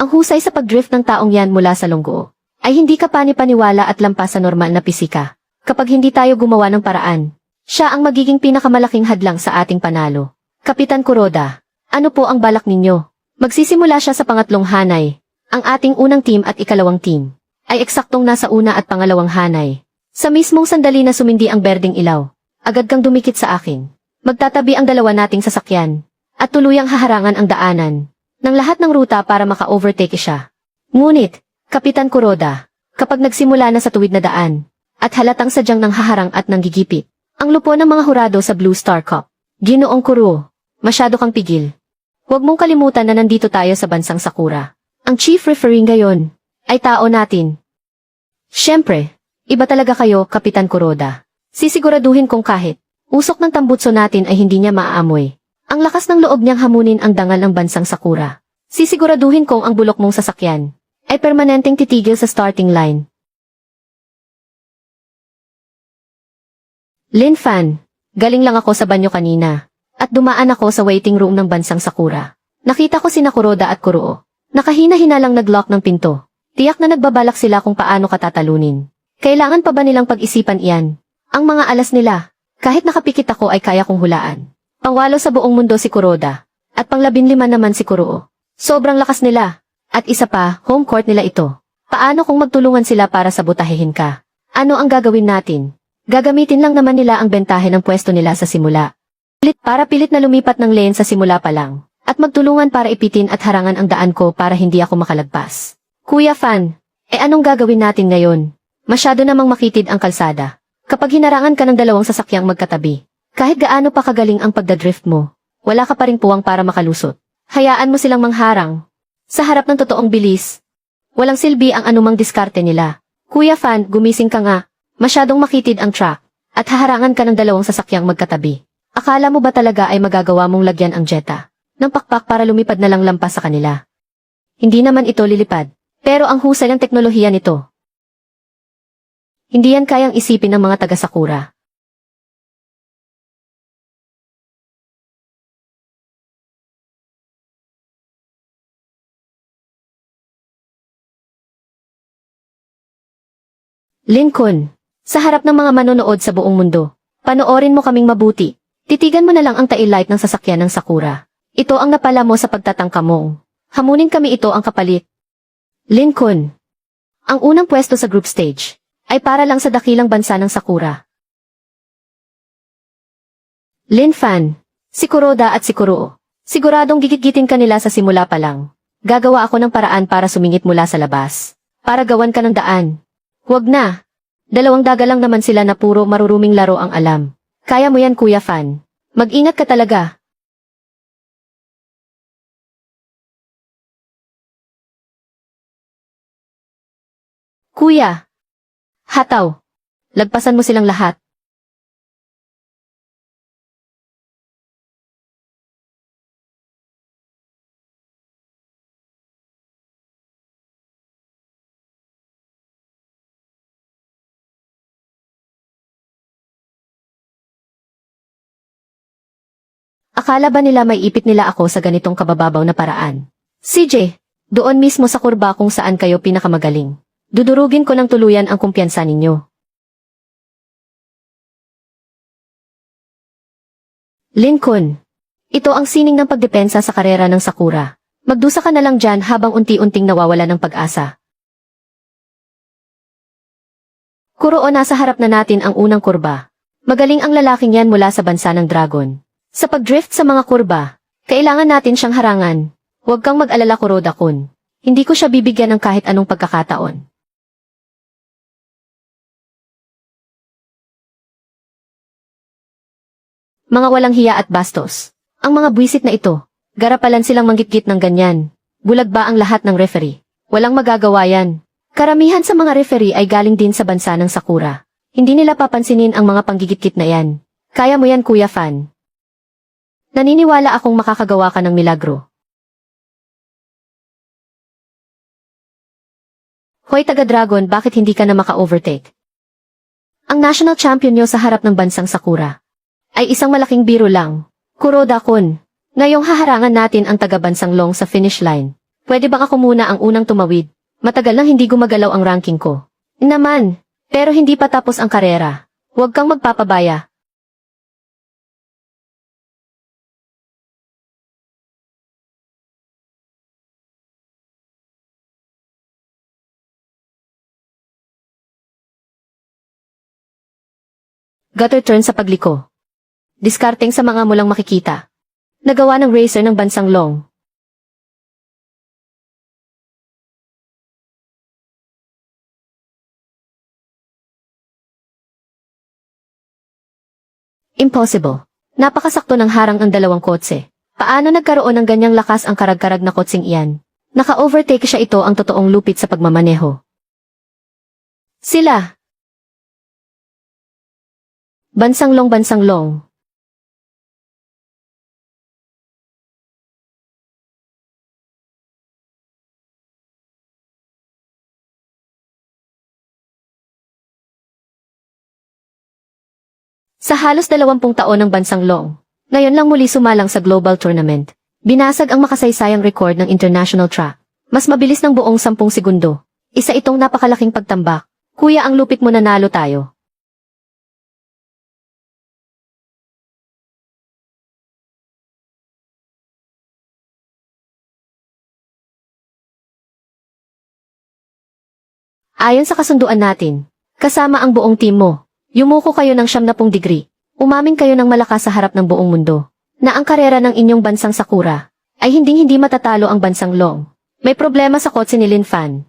Ang husay sa pagdrift ng taong yan mula sa Longguo ay hindi ka pani-paniwala at lampas sa normal na pisika. Kapag hindi tayo gumawa ng paraan, siya ang magiging pinakamalaking hadlang sa ating panalo. Kapitan Kuroda, ano po ang balak ninyo? Magsisimula siya sa pangatlong hanay. Ang ating unang team at ikalawang team ay eksaktong nasa una at pangalawang hanay. Sa mismong sandali na sumindi ang berdeng ilaw, agad kang dumikit sa akin. Magtatabi ang dalawa nating sasakyan at tuluyang haharangan ang daanan ng lahat ng ruta para maka-overtake siya. Ngunit, Kapitan Kuroda, kapag nagsimula na sa tuwid na daan, at halatang sadyang nang haharang at nanggigipit, ang lupo ng mga hurado sa Blue Star Cup. Ginoong Kuro, masyado kang pigil. Huwag mong kalimutan na nandito tayo sa bansang Sakura. Ang chief referee ngayon ay tao natin. Siyempre, iba talaga kayo, Kapitan Kuroda. Sisiguraduhin kong kahit usok ng tambutso natin ay hindi niya maaamoy. Ang lakas ng loob niyang hamunin ang dangal ng bansang Sakura. Sisiguraduhin kong ang bulok mong sasakyan ay permanenteng titigil sa starting line. Lin Fan, galing lang ako sa banyo kanina, at dumaan ako sa waiting room ng bansang Sakura. Nakita ko sina Kuroda at Kuruo. Nakahina-hina lang nag-lock ng pinto. Tiyak na nagbabalak sila kung paano katatalunin. Kailangan pa ba nilang pag-isipan iyan? Ang mga alas nila, kahit nakapikit ako ay kaya kong hulaan. Pangwalo sa buong mundo si Kuroda, at pang-15 naman si Kuruo. Sobrang lakas nila, at isa pa, home court nila ito. Paano kung magtulungan sila para sabotahehin ka? Ano ang gagawin natin? Gagamitin lang naman nila ang bentahe ng pwesto nila sa simula. Para pilit na lumipat ng lane sa simula pa lang, at magtulungan para ipitin at harangan ang daan ko para hindi ako makalagpas. Kuya Fan, anong gagawin natin ngayon? Masyado namang makitid ang kalsada. Kapag hinarangan ka ng dalawang sasakyang magkatabi, kahit gaano pa kagaling ang pagdadrift mo, wala ka pa ring puwang para makalusot. Hayaan mo silang mangharang. Sa harap ng totoong bilis, walang silbi ang anumang diskarte nila. Kuya Fan, gumising ka nga. Masyadong makitid ang track, at haharangan ka ng dalawang sasakyang magkatabi. Akala mo ba talaga ay magagawa mong lagyan ang Jetta ng pakpak para lumipad na lang lampas sa kanila? Hindi naman ito lilipad, pero ang husay ng teknolohiya nito. Hindi yan kayang isipin ng mga taga-Sakura. Lincoln, sa harap ng mga manonood sa buong mundo, panoorin mo kaming mabuti. Titigan mo na lang ang taillight ng sasakyan ng Sakura. Ito ang napala mo sa pagtatangka mong hamunin kami, ito ang kapalit. Lincoln, ang unang pwesto sa group stage ay para lang sa dakilang bansa ng Sakura. Lin Fan, si Kuroda at si Kuruo. Siguradong gigit-gitin ka nila sa simula pa lang. Gagawa ako ng paraan para sumingit mula sa labas. Para gawan ka ng daan. Huwag na. Dalawang daga lang naman sila na puro maruruming laro ang alam. Kaya mo yan, Kuya Fan. Mag-ingat ka talaga. Kuya. Hataw. Lagpasan mo silang lahat. Akala ba nila may ipit nila ako sa ganitong kabababaw na paraan? CJ, doon mismo sa kurba kung saan kayo pinakamagaling. Dudurugin ko ng tuluyan ang kumpiyansa ninyo. Lincoln, ito ang sining ng pagdepensa sa karera ng Sakura. Magdusa ka na lang dyan habang unti-unting nawawala ng pag-asa. Kuroo, nasa harap na natin ang unang kurba. Magaling ang lalaking yan mula sa bansa ng dragon. Sa pag-drift sa mga kurba, kailangan natin siyang harangan. Huwag kang mag-alala, Kuroda-kun. Hindi ko siya bibigyan ng kahit anong pagkakataon. Mga walang hiya at bastos. Ang mga buwisit na ito, garapalan silang manggitgit ng ganyan. Bulag ba ang lahat ng referee? Walang magagawa yan. Karamihan sa mga referee ay galing din sa bansa ng Sakura. Hindi nila papansinin ang mga panggigit-git na yan. Kaya mo yan, Kuya Fan. Naniniwala akong makakagawa ka ng milagro. Hoy taga-dragon, bakit hindi ka na maka-overtake? Ang national champion nyo sa harap ng bansang Sakura ay isang malaking biro lang. Kuroda-kun, ngayong haharangan natin ang taga-bansang Long sa finish line. Pwede bang ako muna ang unang tumawid? Matagal nang hindi gumagalaw ang ranking ko. Naman, pero hindi pa tapos ang karera. Huwag kang magpapabaya. Gutter turn sa pagliko. Diskarteng sa mga mulang makikita. Nagawa ng racer ng bansang Long. Impossible. Napakasakto ng harang ang dalawang kotse. Paano nagkaroon ng ganyang lakas ang karag-karag na kotseng iyan? Naka-overtake siya, ito ang totoong lupit sa pagmamaneho. Sila. Bansang Long, bansang Long. Sa halos 20 taon ng bansang Long, ngayon lang muli sumalang sa global tournament. Binasag ang makasaysayang record ng international track. Mas mabilis ng buong 10 segundo. Isa itong napakalaking pagtambak. Kuya, ang lupit mo, nanalo tayo. Ayon sa kasunduan natin, kasama ang buong team mo, yumuko kayo ng 70 degree. Umamin kayo ng malakas sa harap ng buong mundo, na ang karera ng inyong bansang Sakura ay hindi matatalo ang bansang Long. May problema sa kotse ni Lin Fan.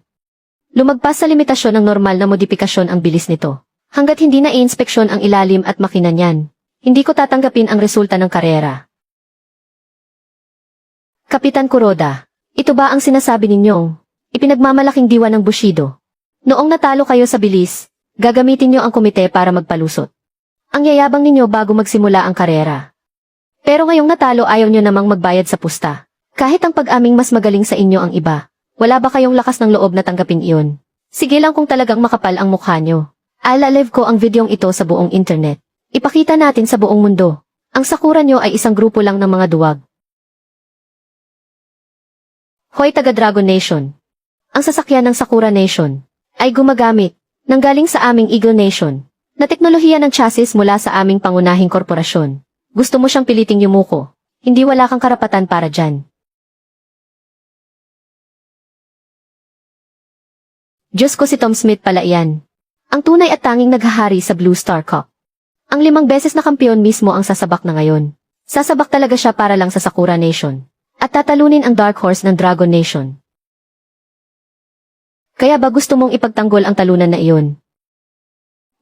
Lumagpas sa limitasyon ng normal na modifikasyon ang bilis nito. Hanggat hindi na i-inspeksyon ang ilalim at makina niyan, hindi ko tatanggapin ang resulta ng karera. Kapitan Kuroda, ito ba ang sinasabi ninyong ipinagmamalaking diwa ng Bushido? Noong natalo kayo sa bilis, gagamitin niyo ang komite para magpalusot. Ang yayabang ninyo bago magsimula ang karera. Pero ngayong natalo, ayaw nyo namang magbayad sa pusta. Kahit ang pag-aming mas magaling sa inyo ang iba, wala ba kayong lakas ng loob na tanggapin iyon? Sige lang kung talagang makapal ang mukha nyo. Alalive ko ang videong ito sa buong internet. Ipakita natin sa buong mundo. Ang Sakura nyo ay isang grupo lang ng mga duwag. Hoy taga Dragon Nation. Ang sasakyan ng Sakura Nation ay gumagamit ng galing sa aming Eagle Nation na teknolohiya ng chassis mula sa aming pangunahing korporasyon. Gusto mo siyang piliting yumuko. Hindi, wala kang karapatan para dyan. Diyos ko, si Tom Smith pala iyan. Ang tunay at tanging naghahari sa Blue Star Cup. Ang 5 beses na kampiyon mismo ang sasabak na ngayon. Sasabak talaga siya para lang sa Sakura Nation. At tatalunin ang Dark Horse ng Dragon Nation. Kaya ba gusto mong ipagtanggol ang talunan na iyon?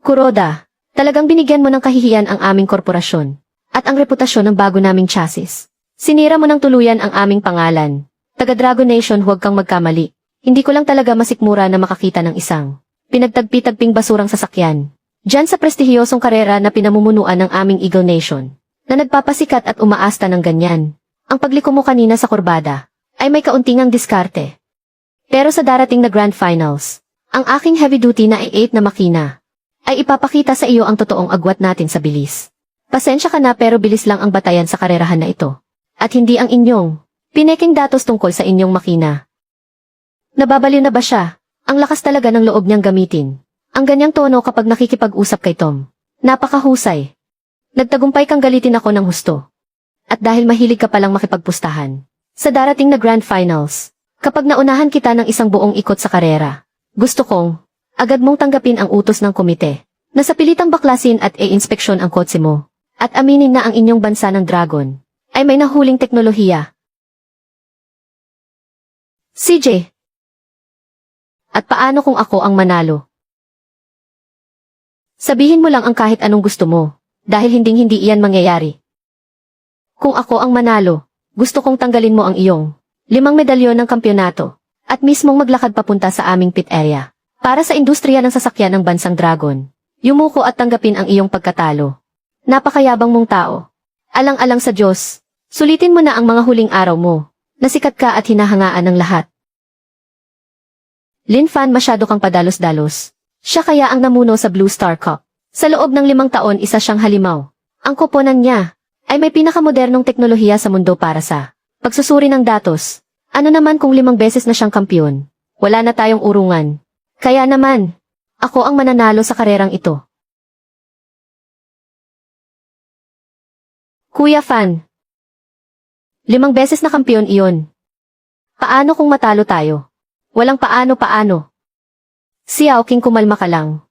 Kuroda, talagang binigyan mo ng kahihiyan ang aming korporasyon at ang reputasyon ng bago naming chassis. Sinira mo ng tuluyan ang aming pangalan. Taga Dragon Nation, huwag kang magkamali. Hindi ko lang talaga masikmura na makakita ng isang pinagtagpi-tagping basurang sasakyan diyan sa prestihiyosong karera na pinamumunuan ng aming Eagle Nation, na nagpapasikat at umaasta ng ganyan. Ang pagliko mo kanina sa kurbada ay may kauntingang diskarte. Pero sa darating na Grand Finals, ang aking heavy-duty na i8 na makina ay ipapakita sa iyo ang totoong agwat natin sa bilis. Pasensya ka na pero bilis lang ang batayan sa karerahan na ito. At hindi ang inyong pineking datos tungkol sa inyong makina. Nababaliw na ba siya? Ang lakas talaga ng loob niyang gamitin. Ang ganyang tono kapag nakikipag-usap kay Tom. Napakahusay. Nagtagumpay kang galitin ako ng husto. At dahil mahilig ka palang makipagpustahan. Sa darating na Grand Finals, kapag naunahan kita ng isang buong ikot sa karera, gusto kong agad mong tanggapin ang utos ng komite na sa pilitang baklasin at i-inspeksyon ang kotse mo at aminin na ang inyong bansa ng Dragon ay may nahuling teknolohiya. CJ. At paano kung ako ang manalo? Sabihin mo lang ang kahit anong gusto mo, dahil hinding-hindi iyan mangyayari. Kung ako ang manalo, gusto kong tanggalin mo ang iyong 5 medalyon ng kampyonato at mismong maglakad papunta sa aming pit area para sa industriya ng sasakyan ng bansang Dragon. Yumuko at tanggapin ang iyong pagkatalo. Napakayabang mong tao. Alang-alang sa Diyos, sulitin mo na ang mga huling araw mo. Nasikat ka at hinahangaan ng lahat. Lin Fan, masyado kang padalos-dalos. Siya kaya ang namuno sa Blue Star Cup. Sa loob ng 5 taon isa siyang halimaw. Ang koponan niya ay may pinakamodernong teknolohiya sa mundo para sa pagsusuri ng datos. Ano naman kung 5 beses na siyang kampiyon? Wala na tayong urungan. Kaya naman, ako ang mananalo sa karerang ito. Kuya Fan. 5 beses na kampiyon iyon. Paano kung matalo tayo? Walang paano-paano. Xiao King, kumalma ka lang.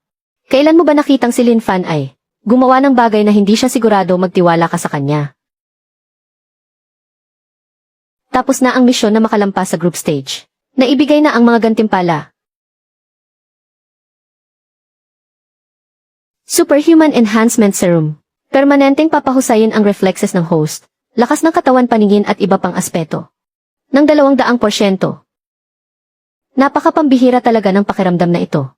Kailan mo ba nakitang si Lin Fan ay gumawa ng bagay na hindi siya sigurado magtiwala ka sa kanya? Tapos na ang misyon na makalampas sa group stage. Naibigay na ang mga gantimpala. Superhuman Enhancement Serum. Permanenteng papahusayin ang reflexes ng host, lakas ng katawan, paningin at iba pang aspeto. Ng 200%. Napakapambihira talaga ng pakiramdam na ito.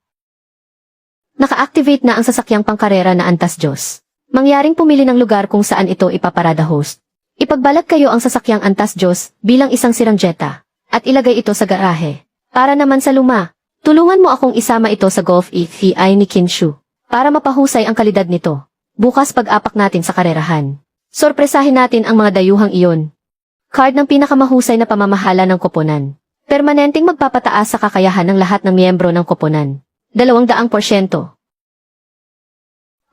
Naka-activate na ang sasakyang pangkarera na Antas Diyos. Mangyaring pumili ng lugar kung saan ito ipaparada host. Ipagbalat kayo ang sasakyang Antas Diyos bilang isang sirang jetta at ilagay ito sa garahe. Para naman sa luma, tulungan mo akong isama ito sa Golf EVI ni Kinshu para mapahusay ang kalidad nito. Bukas pag-apak natin sa karerahan. Sorpresahin natin ang mga dayuhang iyon. Card ng pinakamahusay na pamamahala ng koponan. Permanenteng magpapataas sa kakayahan ng lahat ng miyembro ng koponan. 200%.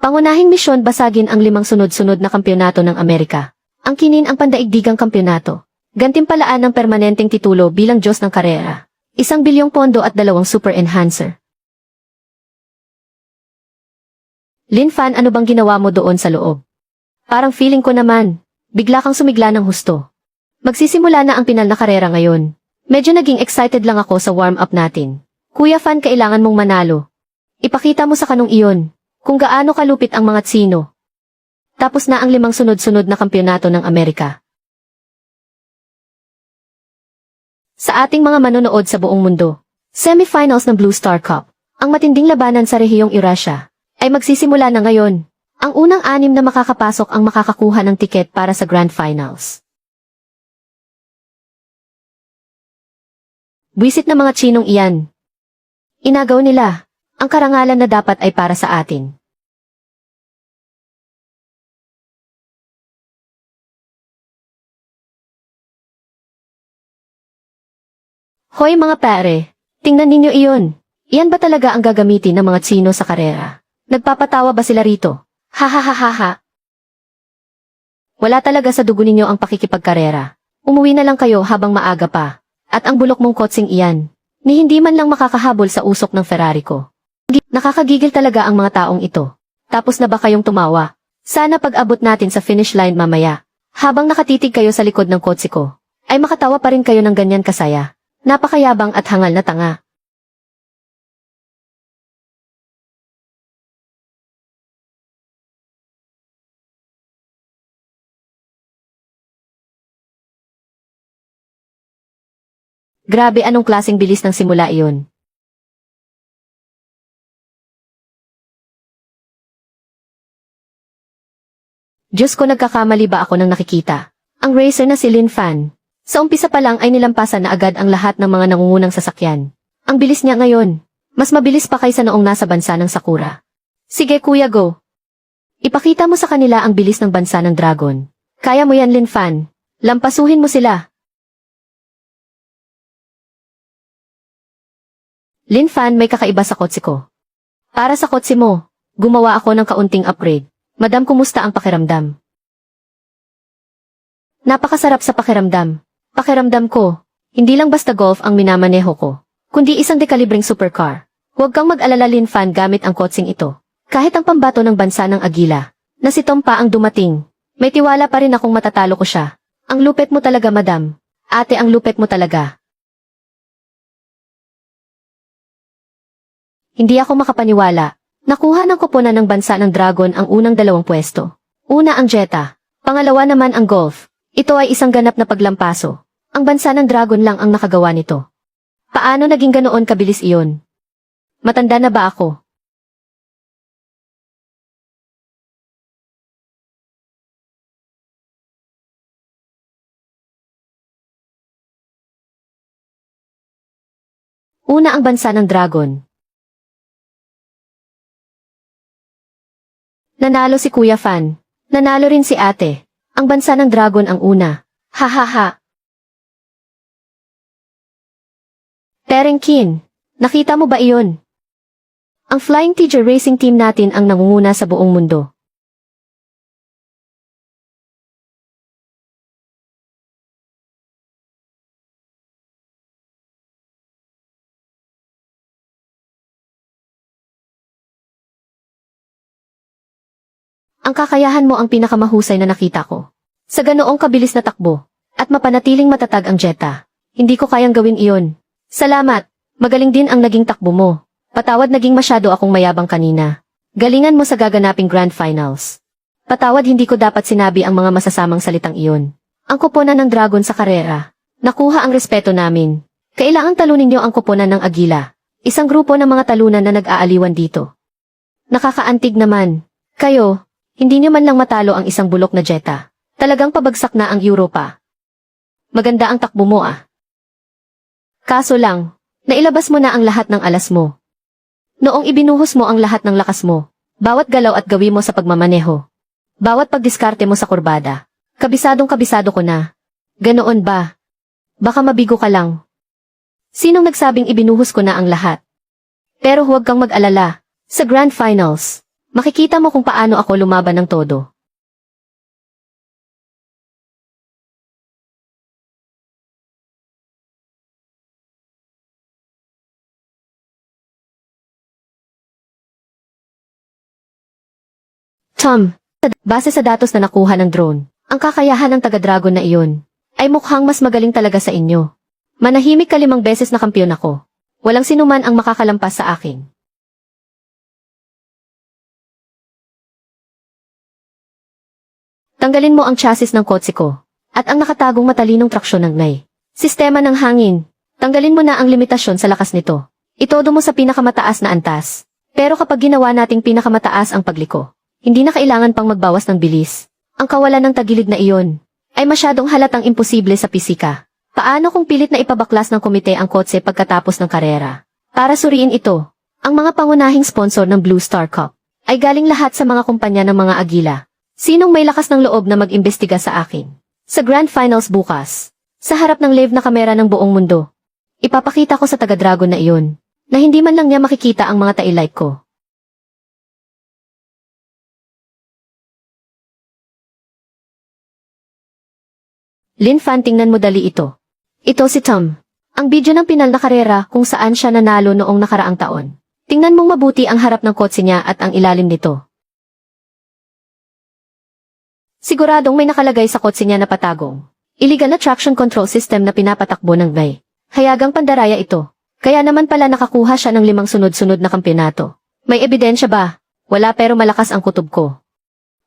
Pangunahing misyon, basagin ang 5 sunod-sunod na kampyonato ng Amerika. Angkinin ang pandaigdigang kampyonato. Gantimpalaan ng permanenteng titulo bilang Diyos ng karera. 1 bilyong pondo at 2 super enhancer. Lin Fan, ano bang ginawa mo doon sa loob? Parang feeling ko naman, bigla kang sumigla ng husto. Magsisimula na ang pinal na karera ngayon. Medyo naging excited lang ako sa warm-up natin. Kuya Fan, kailangan mong manalo. Ipakita mo sa kanong iyon kung gaano kalupit ang mga tsino. Tapos na ang 5 sunod-sunod na kampyonato ng Amerika. Sa ating mga manonood sa buong mundo, semifinals ng Blue Star Cup, ang matinding labanan sa rehiyong Eurasia, ay magsisimula na ngayon. Ang unang 6 na makakapasok ang makakakuha ng tiket para sa Grand Finals. Buwisit na mga Tsinong iyan. Inagaw nila. Ang karangalan na dapat ay para sa atin. Hoy mga pare, tingnan ninyo iyon. Iyan ba talaga ang gagamitin ng mga Tsino sa karera? Nagpapatawa ba sila rito? Ha. Wala talaga sa dugo ninyo ang pakikipagkarera. Umuwi na lang kayo habang maaga pa. At ang bulok mong kotseng iyan, ni hindi man lang makakahabol sa usok ng Ferrari ko. Nakakagigil talaga ang mga taong ito. Tapos na ba kayong tumawa? Sana pag-abot natin sa finish line mamaya, habang nakatitig kayo sa likod ng kotse ko, ay makatawa pa rin kayo ng ganyan kasaya. Napakayabang at hangal na tanga. Grabe, anong klaseng bilis ng simula iyon? Diyos ko, nagkakamali ba ako nang nakikita? Ang racer na si Lin Fan. Sa umpisa pa lang ay nilampasan na agad ang lahat ng mga nangungunang sasakyan. Ang bilis niya ngayon. Mas mabilis pa kaysa noong nasa bansa ng Sakura. Sige kuya, go. Ipakita mo sa kanila ang bilis ng bansa ng dragon. Kaya mo yan, Lin Fan. Lampasuhin mo sila. Lin Fan, may kakaiba sa kotse ko. Para sa kotse mo, gumawa ako ng kaunting upgrade. Madam, kumusta ang pakiramdam? Napakasarap sa pakiramdam. Pakiramdam ko, hindi lang basta golf ang minamaneho ko, kundi isang dekalibreng supercar. Huwag kang mag-alala, Lin Fan, gamit ang kotseng ito. Kahit ang pambato ng bansa ng Agila, na si Tom pa ang dumating, may tiwala pa rin akong matatalo ko siya. Ang lupet mo talaga, madam. Ate, ang lupet mo talaga. Hindi ako makapaniwala. Nakuha ng koponan ng bansa ng Dragon ang unang 2 pwesto. Una ang Jetta, pangalawa naman ang Golf. Ito ay isang ganap na paglampaso. Ang bansa ng Dragon lang ang nakagawa nito. Paano naging ganoon kabilis iyon? Matanda na ba ako? Una ang bansa ng Dragon. Nanalo si Kuya Fan. Nanalo rin si ate. Ang bansa ng Dragon ang una. Ha ha ha. Terengkin, nakita mo ba iyon? Ang Flying Tiger Racing Team natin ang nangunguna sa buong mundo. Ang kakayahan mo ang pinakamahusay na nakita ko. Sa ganoong kabilis na takbo, at mapanatiling matatag ang Jetta. Hindi ko kayang gawin iyon. Salamat, magaling din ang naging takbo mo. Patawad, naging masyado akong mayabang kanina. Galingan mo sa gaganaping Grand Finals. Patawad, hindi ko dapat sinabi ang mga masasamang salitang iyon. Ang koponan ng Dragon sa karera. Nakuha ang respeto namin. Kailangang talunin niyo ang koponan ng Agila. Isang grupo ng mga talunan na nag-aaliwan dito. Nakakaantig naman. Kayo, hindi niyo man lang matalo ang isang bulok na Jetta. Talagang pabagsak na ang Europa. Maganda ang takbo mo ah. Kaso lang, nailabas mo na ang lahat ng alas mo. Noong ibinuhos mo ang lahat ng lakas mo, bawat galaw at gawi mo sa pagmamaneho, bawat pagdiskarte mo sa kurbada, kabisadong kabisado ko na. Ganoon ba? Baka mabigo ka lang. Sinong nagsabing ibinuhos ko na ang lahat? Pero huwag kang mag-alala, sa Grand Finals, makikita mo kung paano ako lumaban ng todo. Tom, base sa datos na nakuha ng drone, ang kakayahan ng taga-dragon na iyon ay mukhang mas magaling talaga sa inyo. Manahimik ka 5 beses na kampiyon ako. Walang sinuman ang makakalampas sa akin. Tanggalin mo ang chassis ng kotse ko, at ang nakatagong matalinong traksyon ng Nay. Sistema ng hangin, tanggalin mo na ang limitasyon sa lakas nito. Itodo mo sa pinakamataas na antas. Pero kapag ginawa nating pinakamataas ang pagliko, hindi na kailangan pang magbawas ng bilis. Ang kawalan ng tagilid na iyon ay masyadong halatang imposible sa pisika. Paano kung pilit na ipabaklas ng komite ang kotse pagkatapos ng karera? Para suriin ito, ang mga pangunahing sponsor ng Blue Star Cup ay galing lahat sa mga kumpanya ng mga Agila. Sinong may lakas ng loob na mag-imbestiga sa akin? Sa Grand Finals bukas, sa harap ng live na kamera ng buong mundo, ipapakita ko sa taga-dragon na iyon, na hindi man lang niya makikita ang mga taillight ko. Lin Fan, tingnan mo dali ito. Ito si Tom. Ang video ng pinal na karera kung saan siya nanalo noong nakaraang taon. Tingnan mong mabuti ang harap ng kotse niya at ang ilalim nito. Siguradong may nakalagay sa kotse niya na patagong illegal na traction control system na pinapatakbo ng Bay. Hayagang pandaraya ito. Kaya naman pala nakakuha siya ng 5 sunod-sunod na kampeonato. May ebidensya ba? Wala, pero malakas ang kutob ko.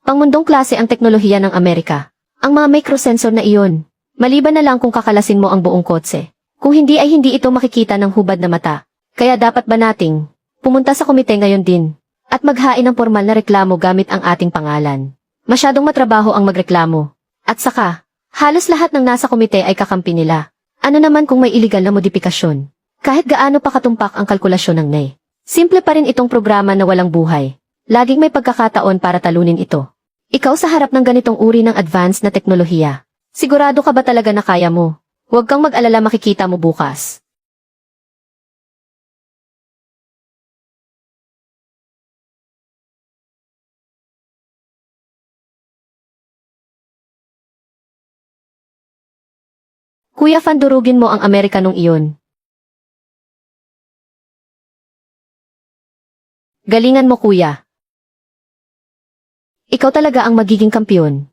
Pangmundong klase ang teknolohiya ng Amerika. Ang mga microsensor na iyon, maliban na lang kung kakalasin mo ang buong kotse. Kung hindi ay hindi ito makikita ng hubad na mata. Kaya dapat ba nating pumunta sa komite ngayon din at maghain ng formal na reklamo gamit ang ating pangalan? Masyadong matrabaho ang magreklamo. At saka, halos lahat ng nasa komite ay kakampi nila. Ano naman kung may illegal na modifikasyon? Kahit gaano pa katumpak ang kalkulasyon ng NAY. Simple pa rin itong programa na walang buhay. Laging may pagkakataon para talunin ito. Ikaw sa harap ng ganitong uri ng advanced na teknolohiya. Sigurado ka ba talaga na kaya mo? Huwag kang mag-alala, makikita mo bukas. Kuya Fan, durugin mo ang Amerikanong iyon. Galingan mo, kuya. Ikaw talaga ang magiging kampiyon.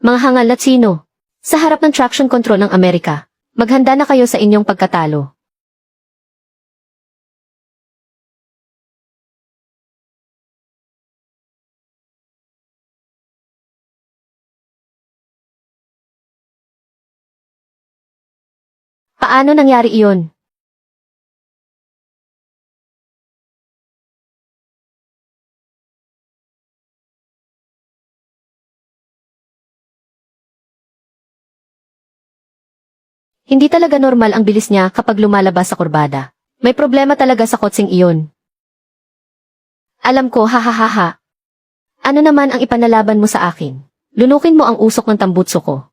Mga hangal na Tsino. Sa harap ng traction control ng Amerika, maghanda na kayo sa inyong pagkatalo. Paano nangyari iyon? Hindi talaga normal ang bilis niya kapag lumalabas sa kurbada. May problema talaga sa kotseng iyon. Alam ko, hahaha. Ano naman ang ipanalaban mo sa akin? Lunukin mo ang usok ng tambutso ko.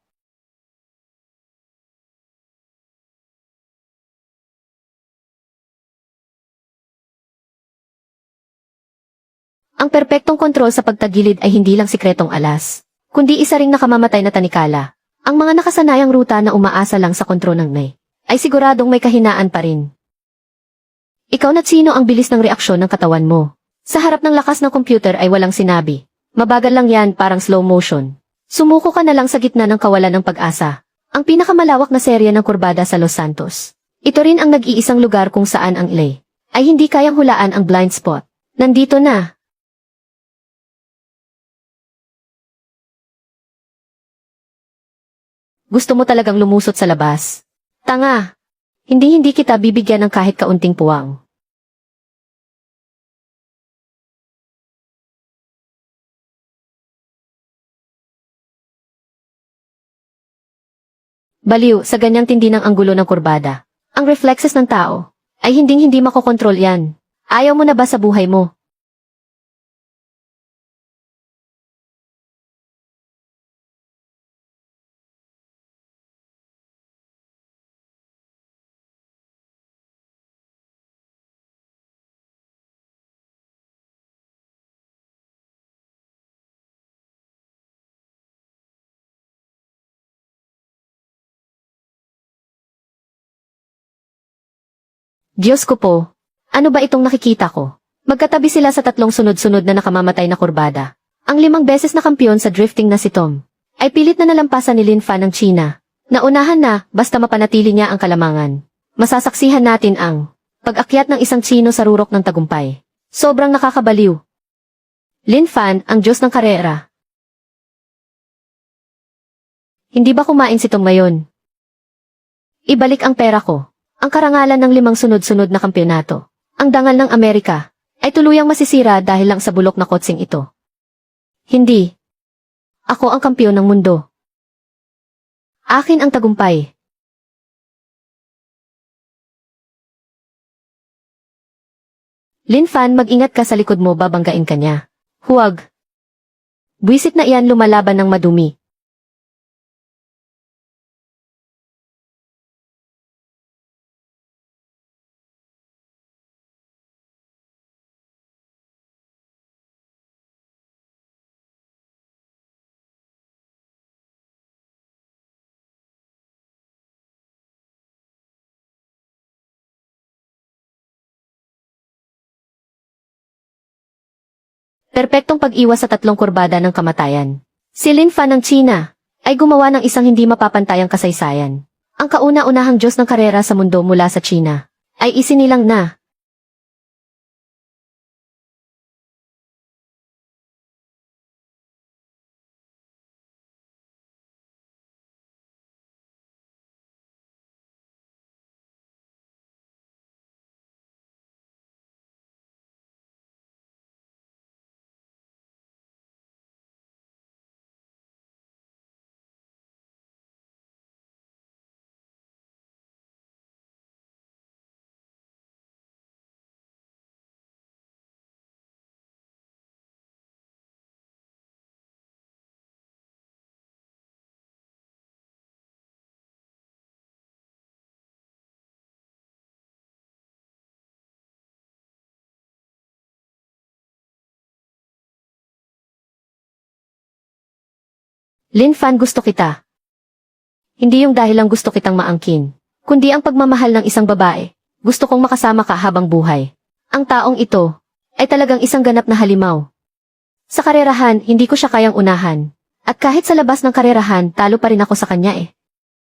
Ang perpektong kontrol sa pagtagilid ay hindi lang sikretong alas, kundi isa ring nakamamatay na tanikala. Ang mga nakasanayang ruta na umaasa lang sa kontrol ng May, ay siguradong may kahinaan pa rin. Ikaw na sino ang bilis ng reaksyon ng katawan mo. Sa harap ng lakas ng computer ay walang sinabi. Mabagal lang yan, parang slow motion. Sumuko ka na lang sa gitna ng kawalan ng pag-asa. Ang pinakamalawak na serye ng kurbada sa Los Santos. Ito rin ang nag-iisang lugar kung saan ang LA ay hindi kayang hulaan ang blind spot. Nandito na. Gusto mo talagang lumusot sa labas? Tanga! Hindi kita bibigyan ng kahit kaunting puwang. Baliw, sa ganyang tindi ng anggulo ng kurbada. Ang reflexes ng tao ay hindi makokontrol yan. Ayaw mo na ba sa buhay mo? Diyos ko po, ano ba itong nakikita ko? Magkatabi sila sa tatlong sunod-sunod na nakamamatay na kurbada. Ang 5 beses na kampiyon sa drifting na si Tom, ay pilit na nalampasan ni Lin Fan ng China. Naunahan na, basta mapanatili niya ang kalamangan. Masasaksihan natin ang pag-akyat ng isang Chino sa rurok ng tagumpay. Sobrang nakakabaliw. Lin Fan, ang Diyos ng karera. Hindi ba kumain si Tom ngayon? Ibalik ang pera ko. Ang karangalan ng 5 sunod-sunod na kampyonato, ang dangal ng Amerika, ay tuluyang masisira dahil lang sa bulok na kotseng ito. Hindi. Ako ang kampiyon ng mundo. Akin ang tagumpay. Lin Fan, mag-ingat ka sa likod mo, babanggain ka niya. Huwag. Buwisit na iyan, lumalaban ng madumi. Perpektong pag-iwas sa tatlong kurbada ng kamatayan. Si Lin Fan ng China ay gumawa ng isang hindi mapapantayang kasaysayan. Ang kauna-unahang Diyos ng karera sa mundo mula sa China ay isinilang na. Lin Fan, gusto kita. Hindi yung dahil lang gusto kitang maangkin, kundi ang pagmamahal ng isang babae. Gusto kong makasama ka habang buhay. Ang taong ito ay talagang isang ganap na halimaw. Sa karerahan, hindi ko siya kayang unahan. At kahit sa labas ng karerahan, talo pa rin ako sa kanya eh.